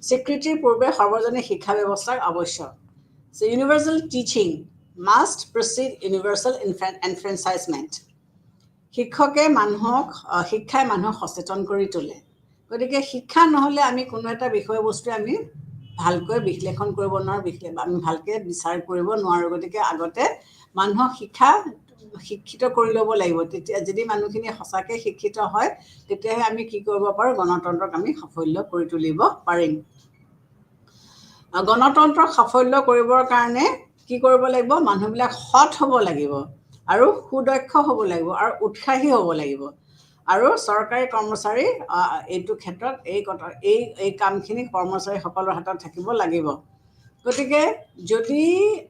স্বীকৃতিৰ পূৰ্বে সৰ্বজনীন শিক্ষা ব্যৱস্থাৰ আৱশ্যক So universal teaching must precede universal enfranchisement. শিক্ষকে মানুহক শিক্ষাই মানুহক সচেতন কৰি তোলে গতিকে শিক্ষা নহ'লে আমি কোনো এটা বিষয়বস্তু আমি ভালকৈ বিশ্লেষণ কৰিব নোৱাৰোঁ আমি ভালকৈ বিচাৰ কৰিব নোৱাৰোঁ গতিকে আগতে মানুহক শিক্ষিত কৰি ল'ব লাগিব তেতিয়া যদি মানুহখিনি সঁচাকৈ শিক্ষিত হয় তেতিয়াহে আমি কি কৰিব পাৰোঁ গণতন্ত্ৰক আমি সাফল্য কৰি তুলিব পাৰিম গণতন্ত্ৰক সাফল্য কৰিবৰ কাৰণে কি কৰিব লাগিব মানুহবিলাক সৎ হ'ব লাগিব আৰু সুদক্ষ হ'ব লাগিব আৰু উৎসাহী হ'ব লাগিব আৰু চৰকাৰী কৰ্মচাৰী এইটো ক্ষেত্ৰত এই কামখিনি কৰ্মচাৰীসকলৰ হাতত থাকিব লাগিব গতিকে যদি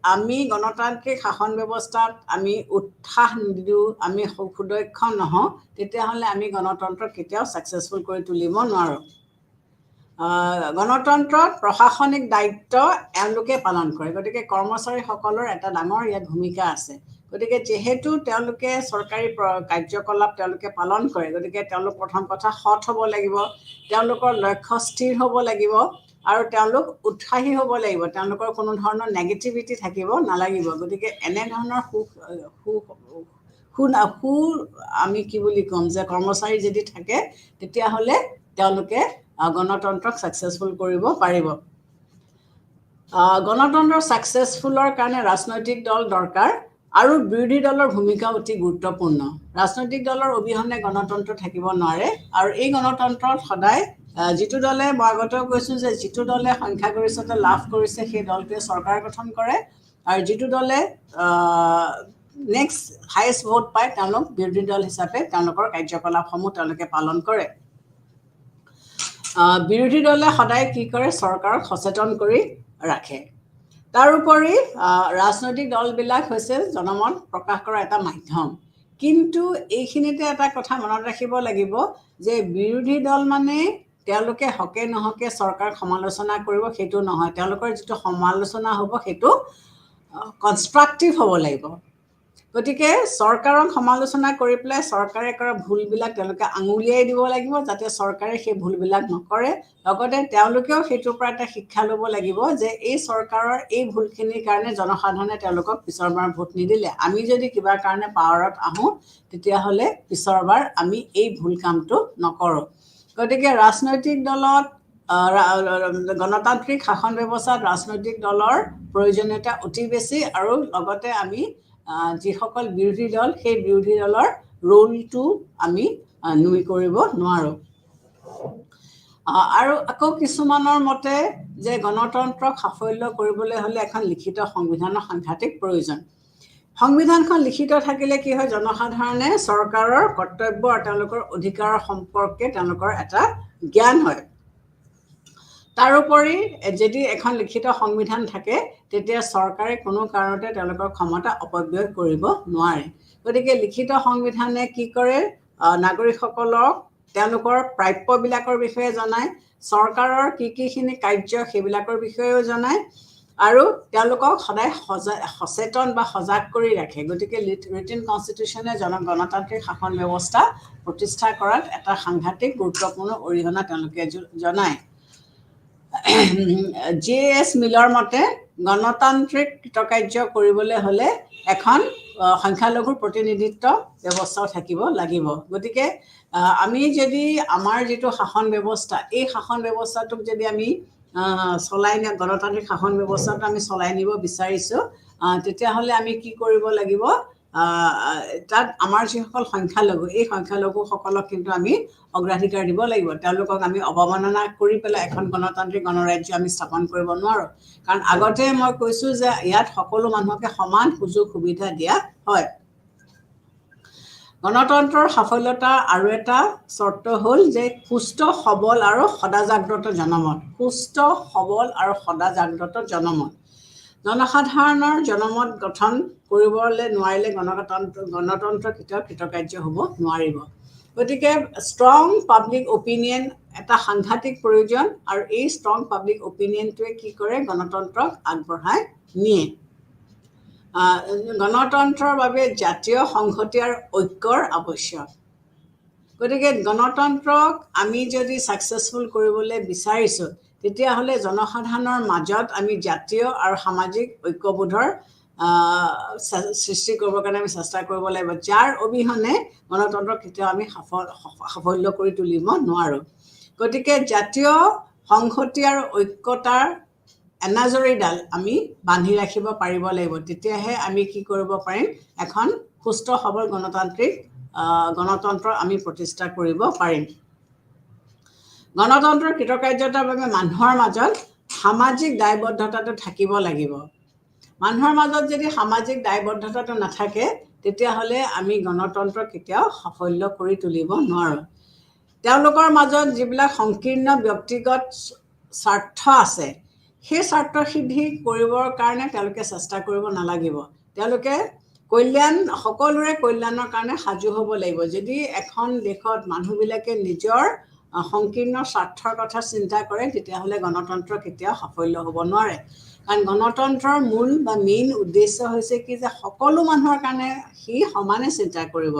আমি গণতান্ত্ৰিক শাসন ব্যৱস্থাত আমি উৎসাহ নিদিওঁ আমি সুদক্ষ নহওঁ তেতিয়াহ'লে আমি গণতন্ত্ৰক কেতিয়াও ছাকচেছফুল কৰি তুলিব নোৱাৰোঁ গণতন্ত্ৰত প্ৰশাসনিক দায়িত্ব এওঁলোকে পালন কৰে গতিকে কৰ্মচাৰীসকলৰ এটা ডাঙৰ ইয়াত ভূমিকা আছে গতিকে যেহেতু তেওঁলোকে চৰকাৰী কাৰ্যকলাপ তেওঁলোকে পালন কৰে গতিকে তেওঁলোক প্ৰথম কথা সৎ হ'ব লাগিব তেওঁলোকৰ লক্ষ্য স্থিৰ হ'ব লাগিব আৰু তেওঁলোক উৎসাহী হ'ব লাগিব তেওঁলোকৰ কোনো ধৰণৰ নেগেটিভিটি থাকিব নালাগিব গতিকে এনেধৰণৰ আমি কি বুলি ক'ম যে কৰ্মচাৰী যদি থাকে তেতিয়াহ'লে তেওঁলোকে গণতন্ত্ৰক ছাকচেছফুল কৰিব পাৰিব গণতন্ত্ৰ ছাকচেছফুলৰ কাৰণে ৰাজনৈতিক দল দৰকাৰ আৰু বিৰোধী দলৰ ভূমিকা অতি গুৰুত্বপূৰ্ণ ৰাজনৈতিক দলৰ অবিহনে গণতন্ত্ৰ থাকিব নোৱাৰে আৰু এই গণতন্ত্ৰত সদায় যিটো দলে মই আগতেও কৈছোঁ যে যিটো দলে সংখ্যাগৰিষ্ঠতা লাভ কৰিছে সেই দলটোৱে চৰকাৰ গঠন কৰে আৰু যিটো দলে নেক্সট হায়েষ্ট ভোট পায় তেওঁলোক বিৰোধী দল হিচাপে তেওঁলোকৰ কাৰ্যকলাপসমূহ তেওঁলোকে পালন কৰে বিৰোধী দলে সদায় কি কৰে চৰকাৰক সচেতন কৰি ৰাখে তাৰোপৰি ৰাজনৈতিক দলবিলাক হৈছে জনমত প্ৰকাশ কৰা এটা মাধ্যম কিন্তু এইখিনিতে এটা কথা মনত ৰাখিব লাগিব যে বিৰোধী দল মানে তেওঁলোকে হকে নহকে চৰকাৰক সমালোচনা কৰিব সেইটো নহয় তেওঁলোকৰ যিটো সমালোচনা হ'ব সেইটো কনষ্ট্ৰাক্টিভ হ'ব লাগিব গতিকে চৰকাৰক সমালোচনা কৰি পেলাই চৰকাৰে কৰা ভুলবিলাক তেওঁলোকে আঙুলিয়াই দিব লাগিব যাতে চৰকাৰে সেই ভুলবিলাক নকৰে লগতে তেওঁলোকেও সেইটোৰ পৰা এটা শিক্ষা ল'ব লাগিব যে এই চৰকাৰৰ এই ভুলখিনিৰ কাৰণে জনসাধাৰণে তেওঁলোকক পিছৰবাৰ ভোট নিদিলে আমি যদি কিবা কাৰণে পাৱাৰত আহোঁ তেতিয়াহ'লে পিছৰবাৰ আমি এই ভুল কামটো নকৰোঁ গতিকে ৰাজনৈতিক দলত গণতান্ত্ৰিক শাসন ব্যৱস্থাত ৰাজনৈতিক দলৰ প্ৰয়োজনীয়তা অতি বেছি আৰু লগতে আমি যিসকল বিৰোধী দল সেই বিৰোধী দলৰ ৰোলটো আমি নুই কৰিব নোৱাৰোঁ আৰু আকৌ কিছুমানৰ মতে যে গণতন্ত্ৰক সাফল্য কৰিবলৈ হ'লে এখন লিখিত সংবিধানৰ সাংঘাতিক প্ৰয়োজন সংবিধানখন লিখিত থাকিলে কি হয় জনসাধাৰণে চৰকাৰৰ কৰ্তব্য আৰু তেওঁলোকৰ অধিকাৰৰ সম্পৰ্কে তেওঁলোকৰ এটা জ্ঞান হয় তাৰোপৰি যদি এখন লিখিত সংবিধান থাকে তেতিয়া চৰকাৰে কোনো কাৰণতে তেওঁলোকৰ ক্ষমতা অপব্যয় কৰিব নোৱাৰে গতিকে লিখিত সংবিধানে কি কৰে নাগৰিকসকলক তেওঁলোকৰ প্ৰাপ্যবিলাকৰ বিষয়ে জনায় চৰকাৰৰ কি কাৰ্য সেইবিলাকৰ বিষয়েও জনায় আৰু তেওঁলোকক সদায় সচেতন বা সজাগ কৰি ৰাখে গতিকে ৰিটেন কনষ্টিটিউশ্যনে গণতান্ত্ৰিক শাসন ব্যৱস্থা প্ৰতিষ্ঠা কৰাত এটা সাংঘাতিক গুৰুত্বপূৰ্ণ অৰিহণা তেওঁলোকে জনায় JS মিলৰ মতে গণতান্ত্ৰিক কৃতকাৰ্য কৰিবলৈ হ'লে এখন সংখ্যালঘুৰ প্ৰতিনিধিত্ব ব্যৱস্থাও থাকিব লাগিব গতিকে আমি যদি আমাৰ যিটো শাসন ব্যৱস্থা এই শাসন ব্যৱস্থাটোক যদি আমি গণতান্ত্ৰিক শাসন ব্যৱস্থাটো আমি চলাই নিব বিচাৰিছোঁ তেতিয়াহ'লে আমি কি কৰিব লাগিব তাত আমাৰ যিসকল সংখ্যালঘু এই সংখ্যালঘুসকলক কিন্তু আমি অগ্ৰাধিকাৰ দিব লাগিব তেওঁলোকক আমি অৱমাননা কৰি পেলাই এখন গণতান্ত্ৰিক গণৰাজ্য আমি স্থাপন কৰিব নোৱাৰোঁ কাৰণ আগতে মই কৈছোঁ যে ইয়াত সকলো মানুহকে সমান সুযোগ সুবিধা দিয়া হয় গণতন্ত্ৰৰ সাফল্যতাৰ আৰু এটা চৰ্ত হ'ল যে সুস্থ সবল আৰু সদাজাগ্ৰত জনমত সুস্থ সবল আৰু সদাজাগ্ৰত জনমত জনসাধাৰণৰ জনমত গঠন কৰিবলৈ নোৱাৰিলে গণতন্ত্ৰ কেতিয়াও কৃতকাৰ্য হ'ব নোৱাৰিব গতিকে ষ্ট্ৰং পাব্লিক অপিনিয়ন এটা সাংঘাতিক প্ৰয়োজন আৰু এই ষ্ট্ৰং পাব্লিক অপিনিয়নটোৱে কি কৰে গণতন্ত্ৰক আগবঢ়াই নিয়ে গণতন্ত্ৰৰ বাবে জাতীয় সংহতি আৰু ঐক্যৰ আৱশ্যক গতিকে গণতন্ত্ৰক আমি যদি ছাকচেছফুল কৰিবলৈ বিচাৰিছোঁ তেতিয়াহ'লে জনসাধাৰণৰ মাজত আমি জাতীয় আৰু সামাজিক ঐক্যবোধৰ সৃষ্টি কৰিবৰ কাৰণে আমি চেষ্টা কৰিব লাগিব, যাৰ অবিহনে গণতন্ত্ৰ কেতিয়াও আমি সাফল্য কৰি তুলিব নোৱাৰোঁ। গতিকে জাতীয় সংহতি আৰু ঐক্যতাৰ এনাজৰীডাল আমি বান্ধি ৰাখিব পাৰিব লাগিব, তেতিয়াহে আমি কি কৰিব পাৰিম, এখন সুস্থ সবল গণতন্ত্ৰ আমি প্ৰতিষ্ঠা কৰিব পাৰিম। গণতন্ত্ৰৰ কৃতকাৰ্যতাৰ বাবে মানুহৰ মাজত সামাজিক দায়বদ্ধতাটো থাকিব লাগিব। মানুহৰ মাজত যদি সামাজিক দায়বদ্ধতাটো নাথাকে, তেতিয়াহ'লে আমি গণতন্ত্ৰ কেতিয়াও সাফল্য কৰি তুলিব নোৱাৰোঁ। তেওঁলোকৰ মাজত যিবিলাক সংকীৰ্ণ ব্যক্তিগত স্বাৰ্থ আছে, সেই স্বাৰ্থ সিদ্ধি কৰিবৰ কাৰণে তেওঁলোকে চেষ্টা কৰিব নালাগিব। তেওঁলোকে সকলোৰে কল্যাণৰ কাৰণে সাজু হ'ব লাগিব। যদি এখন দেশত মানুহবিলাকে নিজৰ সংকীৰ্ণ স্বাৰ্থৰ কথা চিন্তা কৰে, তেতিয়াহ'লে গণতন্ত্ৰ কেতিয়াও সাফল্য হ'ব নোৱাৰে। কাৰণ গণতন্ত্ৰৰ মূল বা মেইন উদ্দেশ্য হৈছে কি, যে সকলো মানুহৰ কাৰণে সি সমানে চিন্তা কৰিব।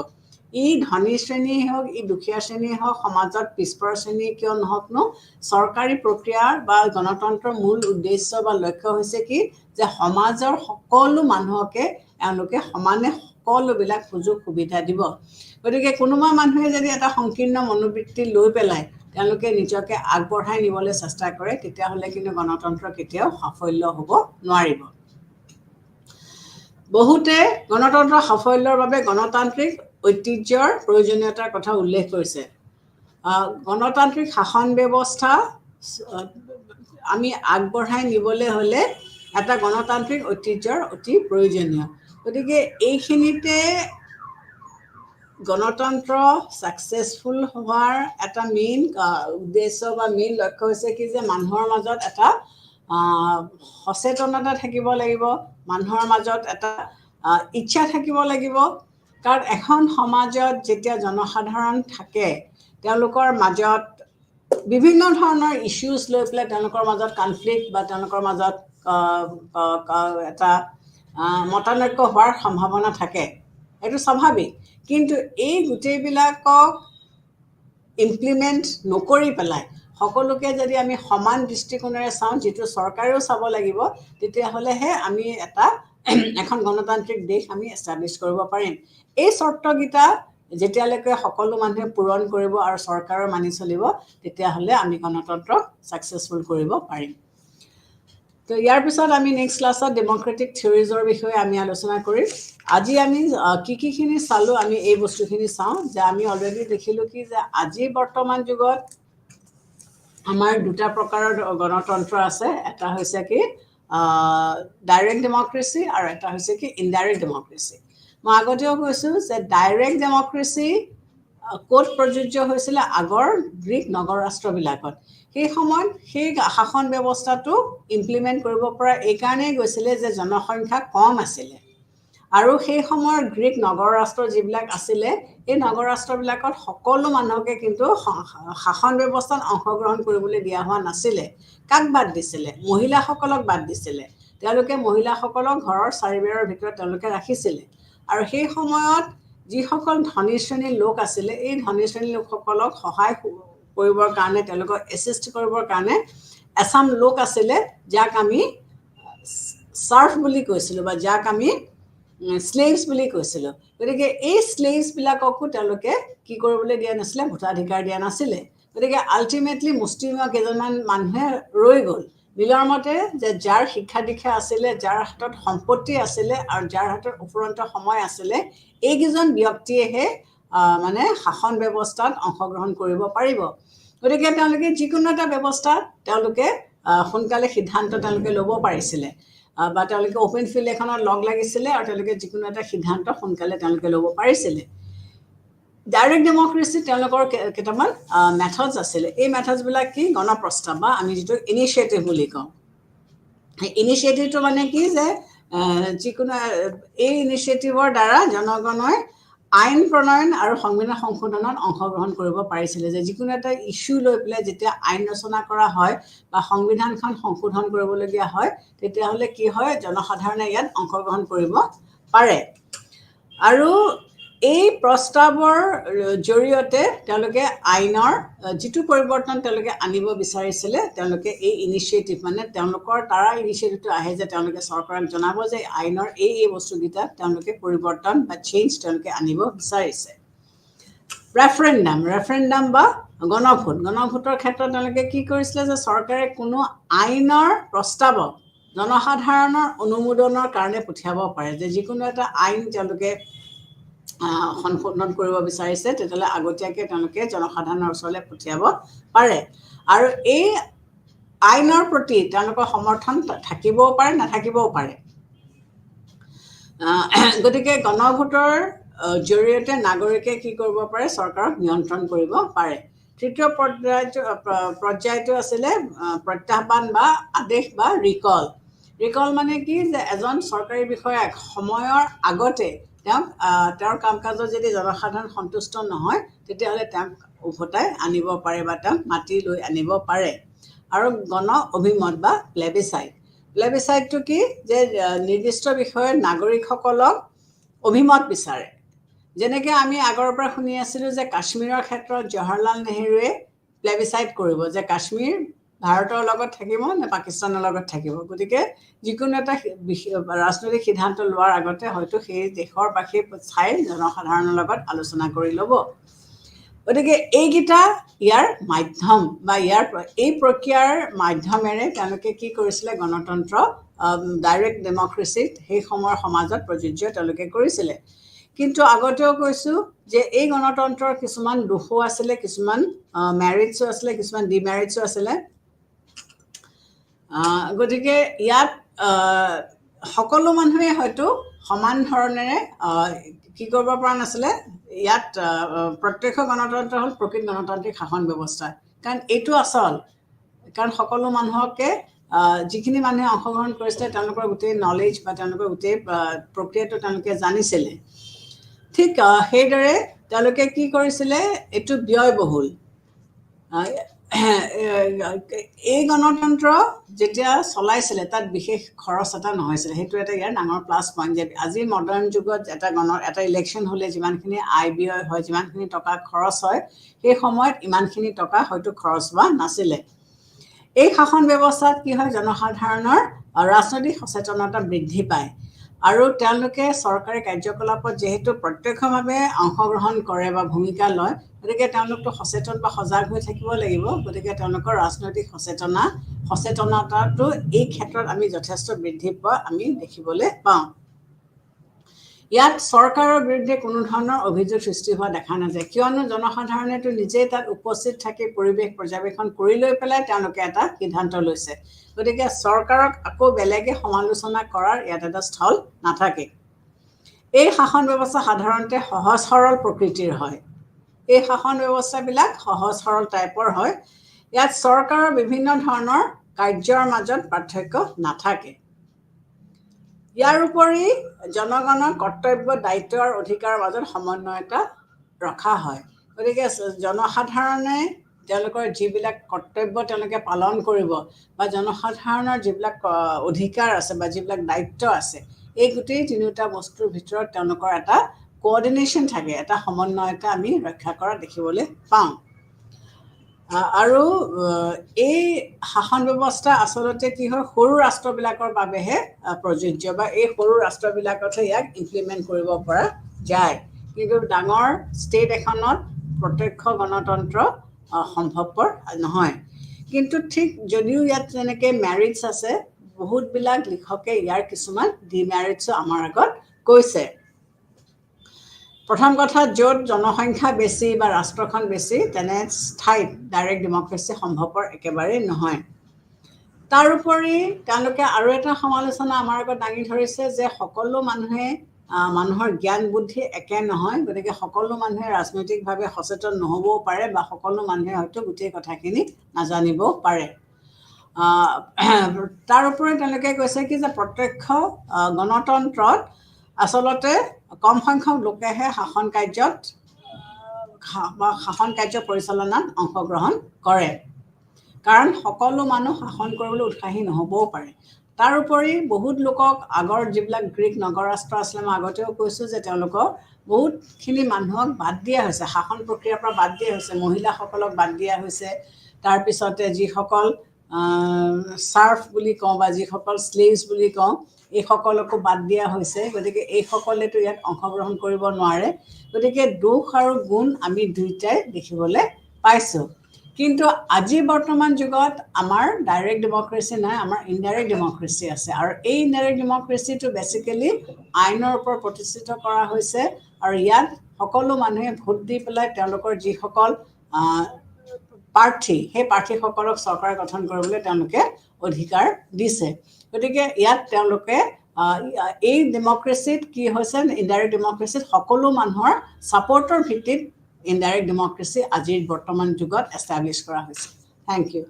ই ধনী শ্ৰেণীয়ে হওক, ই দুখীয়া শ্ৰেণীয়ে হওক, সমাজত পিছপৰা শ্ৰেণী কিয় নহওকনো, চৰকাৰী প্ৰক্ৰিয়াৰ বা গণতন্ত্ৰৰ মূল উদ্দেশ্য বা লক্ষ্য হৈছে কি, যে সমাজৰ সকলো মানুহকে এওঁলোকে সমানে সকলোবিলাক সুযোগ সুবিধা দিব। গতিকে কোনোবা মানুহে যদি এটা সংকীৰ্ণ মনোবৃত্তি লৈ পেলাই তেওঁলোকে নিজকে আগবঢ়াই নিবলৈ চেষ্টা কৰে, তেতিয়াহ'লে কিন্তু গণতন্ত্ৰ কেতিয়াও সাফল্য হ'ব নোৱাৰিব। বহুতে গণতন্ত্ৰ সাফল্যৰ বাবে গণতান্ত্ৰিক ঐতিহ্যৰ প্ৰয়োজনীয়তাৰ কথা উল্লেখ কৰিছে। গণতান্ত্ৰিক শাসন ব্যৱস্থা আমি আগবঢ়াই নিবলৈ হ'লে এটা গণতান্ত্ৰিক ঐতিহ্যৰ অতি প্ৰয়োজনীয়। গতিকে এইখিনিতে গণতন্ত্ৰ ছাকচেছফুল হোৱাৰ এটা মেইন উদ্দেশ্য বা মেইন লক্ষ্য হৈছে কি, যে মানুহৰ মাজত এটা সচেতনতা থাকিব লাগিব, মানুহৰ মাজত এটা ইচ্ছা থাকিব লাগিব। কাৰণ এখন সমাজত যেতিয়া জনসাধাৰণ থাকে, তেওঁলোকৰ মাজত বিভিন্ন ধৰণৰ ইছ্যুজ লৈ পেলাই তেওঁলোকৰ মাজত কনফ্লিক্ট বা তেওঁলোকৰ মাজত এটা মতানৈক্য হোৱাৰ সম্ভাৱনা থাকে, এইটো স্বাভাৱিক। কিন্তু এই গোটেইবিলাকক ইমপ্লিমেণ্ট নকৰি পেলাই সকলোকে যদি আমি সমান দৃষ্টিকোণেৰে চাওঁ, যিটো চৰকাৰেও চাব লাগিব, তেতিয়াহ'লেহে আমি এখন গণতান্ত্ৰিক দেশ আমি এষ্টাব্লিছ কৰিব পাৰিম। এই চৰ্তকেইটা যেতিয়ালৈকে সকলো মানুহে পূৰণ কৰিব আৰু চৰকাৰৰ মানি চলিব, তেতিয়াহ'লে আমি গণতন্ত্ৰ ছাকচেছফুল কৰিব পাৰিম। তো ইয়াৰ পিছত আমি নেক্সট ক্লাছত ডেম'ক্ৰেটিক থিয়ৰিজৰ বিষয়ে আমি আলোচনা কৰিম। আজি আমি কিখিনি চালোঁ, আমি এই বস্তুখিনি চাওঁ যে আমি অলৰেডি দেখিলোঁ কি, যে আজি বৰ্তমান যুগত আমাৰ দুটা প্ৰকাৰৰ গণতন্ত্ৰ আছে। এটা হৈছে কি ডাইৰেক্ট ডেম'ক্ৰেচি আৰু এটা হৈছে কি ইনডাইৰেক্ট ডেম'ক্ৰেচি। মই আগতেও কৈছোঁ যে ডাইৰেক্ট ডেম'ক্ৰেচি ক'ত প্ৰযোজ্য হৈছিলে, আগৰ গ্ৰীক নগৰ ৰাষ্ট্ৰবিলাকত। সেই সময়ত সেই শাসন ব্যৱস্থাটো ইমপ্লিমেণ্ট কৰিব পৰা এইকাৰণেই গৈছিলে যে জনসংখ্যা কম আছিলে, আৰু সেই সময়ৰ গ্ৰীক নগৰ ৰাষ্ট্ৰ যিবিলাক আছিলে, এই নগৰ ৰাষ্ট্ৰবিলাকত সকলো মানুহকে কিন্তু শাসন ব্যৱস্থাত অংশগ্ৰহণ কৰিবলৈ দিয়া হোৱা নাছিলে। কাক বাদ দিছিলে? মহিলাসকলক বাদ দিছিলে। তেওঁলোকে মহিলাসকলক ঘৰৰ চাৰিবেৰৰ ভিতৰত তেওঁলোকে ৰাখিছিলে। আৰু সেই সময়ত যিসকল ধনী শ্ৰেণীৰ লোক আছিলে, এই ধনী শ্ৰেণীৰ লোকসকলক সহায় কৰিবৰ কাৰণে, তেওঁলোকক এছিষ্ট কৰিবৰ কাৰণে এচাম লোক আছিলে, যাক আমি চাৰ্ফ বুলি কৈছিলোঁ বা যাক আমি শ্লেভছ বুলি কৈছিলোঁ। গতিকে এই শ্লেভছবিলাককো তেওঁলোকে কি কৰিবলৈ দিয়া নাছিলে? ভোটাধিকাৰ দিয়া নাছিলে। গতিকে আল্টিমেটলি মুষ্টিমেয় কেইজনমান মানুহে ৰৈ গ'ল। মিলৰ মতে যে যাৰ শিক্ষা দীক্ষা আছিলে, যাৰ হাতত সম্পত্তি আছিলে আৰু যাৰ হাতত উপৰন্ত সময় আছিলে, এইকেইজন ব্যক্তিয়েহে মানে শাসন ব্যৱস্থাত অংশগ্ৰহণ কৰিব পাৰিব। গতিকে তেওঁলোকে যিকোনো এটা ব্যৱস্থাত তেওঁলোকে সোনকালে সিদ্ধান্ত তেওঁলোকে ল'ব পাৰিছিলে, বা তেওঁলোকে অ'পেন ফিল্ড এখনত লগ লাগিছিলে আৰু তেওঁলোকে যিকোনো এটা সিদ্ধান্ত সোনকালে তেওঁলোকে ল'ব পাৰিছিলে। ডাইৰেক্ট ডেম'ক্ৰেচি তেওঁলোকৰ কেইটামান মেথডছ আছিলে। এই মেথডছবিলাক কি? গণপ্ৰস্তাৱ বা আমি যিটো ইনিচিয়েটিভ বুলি কওঁ। ইনিচিয়েটিভটো মানে কি, যে যিকোনো এই ইনিচিয়েটিভৰ দ্বাৰা জনগণই আইন প্ৰণয়ন আৰু সংবিধান সংশোধনত অংশগ্ৰহণ কৰিব পাৰিছিলে। যে যিকোনো এটা ইছ্যু লৈ পেলাই যেতিয়া আইন ৰচনা কৰা হয় বা সংবিধানখন সংশোধন কৰিবলগীয়া হয়, তেতিয়াহ'লে কি হয়, জনসাধাৰণে ইয়াত অংশগ্ৰহণ কৰিব পাৰে। আৰু এই প্ৰস্তাৱৰ জৰিয়তে তেওঁলোকে আইনৰ যিটো পৰিৱৰ্তন তেওঁলোকে আনিব বিচাৰিছিলে তেওঁলোকে এই ইনিচিয়েটিভ মানে তেওঁলোকৰ দ্বাৰা ইনিচিয়েটিভটো আহে যে তেওঁলোকে চৰকাৰক জনাব যে আইনৰ এই বস্তুকেইটা তেওঁলোকে পৰিৱৰ্তন বা চেঞ্জ তেওঁলোকে আনিব বিচাৰিছে ৰেফাৰেণ্ডাম বা গণভোটৰ ক্ষেত্ৰত তেওঁলোকে কি কৰিছিলে যে চৰকাৰে কোনো আইনৰ প্ৰস্তাৱক জনসাধাৰণৰ অনুমোদনৰ কাৰণে পঠিয়াব পাৰে যে যিকোনো এটা আইন তেওঁলোকে সংশোধন কৰিব বিচাৰিছে তেতিয়াহ'লে আগতীয়াকৈ তেওঁলোকে জনসাধাৰণৰ ওচৰলৈ পঠিয়াব পাৰে আৰু এই আইনৰ প্ৰতি তেওঁলোকৰ সমৰ্থন থাকিবও পাৰে নাথাকিবও পাৰে গতিকে গণভোটৰ জৰিয়তে নাগৰিকে কি কৰিব পাৰে চৰকাৰক নিয়ন্ত্ৰণ কৰিব পাৰে তৃতীয় পৰ্যায়টো আছিলে প্ৰত্যাহ্বান বা আদেশ বা ৰিকল মানে কি যে এজন চৰকাৰী বিষয়াক সময়ৰ আগতে তেওঁৰ কাম কাজত যদি জনসাধাৰণ সন্তুষ্ট নহয় তেতিয়াহ'লে তেওঁক উভতাই আনিব পাৰে বা তেওঁক মাতি লৈ আনিব পাৰে আৰু গণ অভিমত বা প্লেবিচাইটটো কি যে নিৰ্দিষ্ট বিষয়ত নাগৰিকসকলক অভিমত বিচাৰে যেনেকৈ আমি আগৰ পৰা শুনি আছিলোঁ যে কাশ্মীৰৰ ক্ষেত্ৰত জৱাহৰলাল নেহৰুৱে প্লেবিচাইট কৰিব যে কাশ্মীৰ ভাৰতৰ লগত থাকিব নে পাকিস্তানৰ লগত থাকিব গতিকে যিকোনো এটা ৰাজনৈতিক সিদ্ধান্ত লোৱাৰ আগতে হয়তো সেই দেশৰ বা সেই চাই জনসাধাৰণৰ লগত আলোচনা কৰি ল'ব গতিকে এইকেইটা ইয়াৰ মাধ্যম বা এই প্ৰক্ৰিয়াৰ মাধ্যমেৰে তেওঁলোকে কি কৰিছিলে গণতন্ত্ৰ ডাইৰেক্ট ডেমক্ৰেচিত সেই সময়ৰ সমাজত প্ৰযোজ্য তেওঁলোকে কৰিছিলে কিন্তু আগতেও কৈছোঁ যে এই গণতন্ত্ৰৰ কিছুমান দোষো আছিলে কিছুমান মেৰিটছো আছিলে কিছুমান ডিমেৰিটছো আছিলে গতিকে ইয়াত সকলো মানুহে হয়তো সমান ধৰণেৰে কি কৰিব পৰা নাছিলে ইয়াত প্ৰত্যক্ষ গণতন্ত্ৰ হ'ল প্ৰকৃত গণতান্ত্ৰিক শাসন ব্যৱস্থা কাৰণ এইটো আচল কাৰণ সকলো মানুহকে যিখিনি মানুহে অংশগ্ৰহণ কৰিছিলে তেওঁলোকৰ গোটেই নলেজ বা তেওঁলোকৰ গোটেই প্ৰক্ৰিয়াটো তেওঁলোকে জানিছিলে ঠিক সেইদৰে তেওঁলোকে কি কৰিছিলে এইটো ব্যয়বহুল এই গণতন্ত্ৰ যেতিয়া চলাইছিলে তাত বিশেষ খৰচ এটা নহৈছিলে সেইটো এটা ইয়াৰ ডাঙৰ প্লাছ পইণ্ট যে আজি মডাৰ্ণ যুগত এটা ইলেকশ্যন হ'লে যিমানখিনি আয় ব্যয় হয় যিমানখিনি টকা খৰচ হয় সেই সময়ত ইমানখিনি টকা হয়তো খৰচ হোৱা নাছিলে এই শাসন ব্যৱস্থাত কি হয় জনসাধাৰণৰ ৰাজনৈতিক সচেতনতা বৃদ্ধি পায় আৰু তেওঁলোকে চৰকাৰী কাৰ্যকলাপত যিহেতু প্ৰত্যক্ষভাৱে অংশগ্ৰহণ কৰে বা ভূমিকা লয় গতিকে তেওঁলোকতো সচেতন বা সজাগ হৈ থাকিব লাগিব গতিকে তেওঁলোকৰ ৰাজনৈতিক সচেতনতাটো এই ক্ষেত্ৰত আমি যথেষ্ট বৃদ্ধি পোৱা আমি দেখিবলৈ পাওঁ ইয়াত চৰকাৰৰ বিৰুদ্ধে কোনো ধৰণৰ অভিযোগ সৃষ্টি হোৱা দেখা নাযায় কিয়নো জনসাধাৰণেতো নিজেই তাত উপস্থিত থাকি পৰিৱেশ পৰ্যবেক্ষণ কৰি লৈ পেলাই তেওঁলোকে এটা সিদ্ধান্ত লৈছে গতিকে চৰকাৰক আকৌ বেলেগে সমালোচনা কৰাৰ ইয়াত এটা স্থল নাথাকে এই শাসন ব্যৱস্থা সাধাৰণতে সহজ সৰল প্ৰকৃতিৰ হয় এই শাসন ব্যৱস্থাবিলাক সহজ সৰল টাইপৰ হয় ইয়াত চৰকাৰৰ বিভিন্ন ধৰণৰ কাৰ্যৰ মাজত পাৰ্থক্য নাথাকে ইয়াৰ উপৰি জনগণৰ কৰ্তব্য দায়িত্ব আৰু অধিকাৰৰ মাজত সমন্বয়তা ৰখা হয় গতিকে জনসাধাৰণে তেওঁলোকৰ যিবিলাক কৰ্তব্য তেওঁলোকে পালন কৰিব বা জনসাধাৰণৰ যিবিলাক অধিকাৰ আছে বা যিবিলাক দায়িত্ব আছে এই গোটেই তিনিটা বস্তুৰ ভিতৰত তেওঁলোকৰ এটা কোঅৰ্ডিনেশ্যন থাকে এটা সমন্বয়তা আমি ৰক্ষা কৰা দেখিবলৈ পাওঁ আৰু এই শাসন ব্যৱস্থা আচলতে কি হয় সৰু ৰাষ্ট্ৰবিলাকৰ বাবেহে প্ৰযোজ্য বা এই সৰু ৰাষ্ট্ৰবিলাকতহে ইয়াক ইমপ্লিমেণ্ট কৰিব পৰা যায় কিন্তু ডাঙৰ ষ্টেট এখনত প্ৰত্যক্ষ গণতন্ত্ৰ সম্ভৱপৰ নহয় কিন্তু ঠিক যদিও ইয়াত যেনেকৈ মেৰিটছ আছে বহুতবিলাক লিখকে ইয়াৰ কিছুমান ডিমেৰিটছো আমাৰ আগত কৈছে প্ৰথম কথা য'ত জনসংখ্যা বেছি বা ৰাষ্ট্ৰখন বেছি তেনে ঠাইত ডাইৰেক্ট ডেমক্ৰেচি সম্ভৱপৰ একেবাৰে নহয় তাৰোপৰি তেওঁলোকে আৰু এটা সমালোচনা আমাৰ আগত দাঙি ধৰিছে যে সকলো মানুহে মানুহৰ জ্ঞান বুদ্ধি একে নহয় গতিকে সকলো মানুহে ৰাজনৈতিকভাৱে সচেতন নহ'বও পাৰে বা সকলো মানুহে হয়তো গোটেই কথাখিনি নাজানিবও পাৰে তাৰোপৰি তেওঁলোকে কৈছে কি যে প্ৰত্যক্ষ গণতন্ত্ৰত আচলতে কম সংখ্যক লোকেহে শাসন কাৰ্য পৰিচালনাত অংশগ্ৰহণ কৰে কাৰণ সকলো মানুহ শাসন কৰিবলৈ উৎসাহী নহ'বও পাৰে তাৰ উপৰি বহুত লোকক আগৰ যিবিলাক গ্ৰীক নগৰাষ্ট্ৰ আছিলে মই আগতেও কৈছোঁ যে তেওঁলোকক বহুতখিনি মানুহক বাদ দিয়া হৈছে শাসন প্ৰক্ৰিয়াৰ পৰা বাদ দিয়া হৈছে মহিলাসকলক বাদ দিয়া হৈছে তাৰপিছতে যিসকল সাৰ্ফ বুলি কওঁ বা যিসকল স্লেভছ বুলি কওঁ এইসকলকো বাদ দিয়া হৈছে গতিকে এইসকলেতো ইয়াত অংশগ্ৰহণ কৰিব নোৱাৰে গতিকে দোষ আৰু গুণ আমি দুইটাই দেখিবলৈ পাইছোঁ কিন্তু আজি বৰ্তমান যুগত আমাৰ ডাইৰেক্ট ডেমক্ৰেসি নাই আমাৰ ইনডাইৰেক্ট ডেমক্ৰেসি আছে আৰু এই ইনডাইৰেক্ট ডেমক্ৰেসিটো বেসিক্যালি আইনৰ ওপৰত প্ৰতিষ্ঠিত কৰা হৈছে আৰু ইয়াত সকলো মানুহে ভোট দি পেলাই তেওঁলোকৰ যিসকল প্ৰাৰ্থী সেই প্ৰাৰ্থীসকলক চৰকাৰ গঠন কৰিবলৈ তেওঁলোকে অধিকাৰ দিছে গতিকে ইয়াত তেওঁলোকে এই ডেমক্ৰেসিত কি হৈছে ইনডাইৰেক্ট ডেমক্ৰেসিত সকলো মানুহৰ সাপোৰ্টৰ ভিত্তিত ইনডাইৰেক্ট ডেমক্ৰেসি আজিৰ বৰ্তমান যুগত এষ্টাব্লিছ কৰা হৈছে থ্যাংক ইউ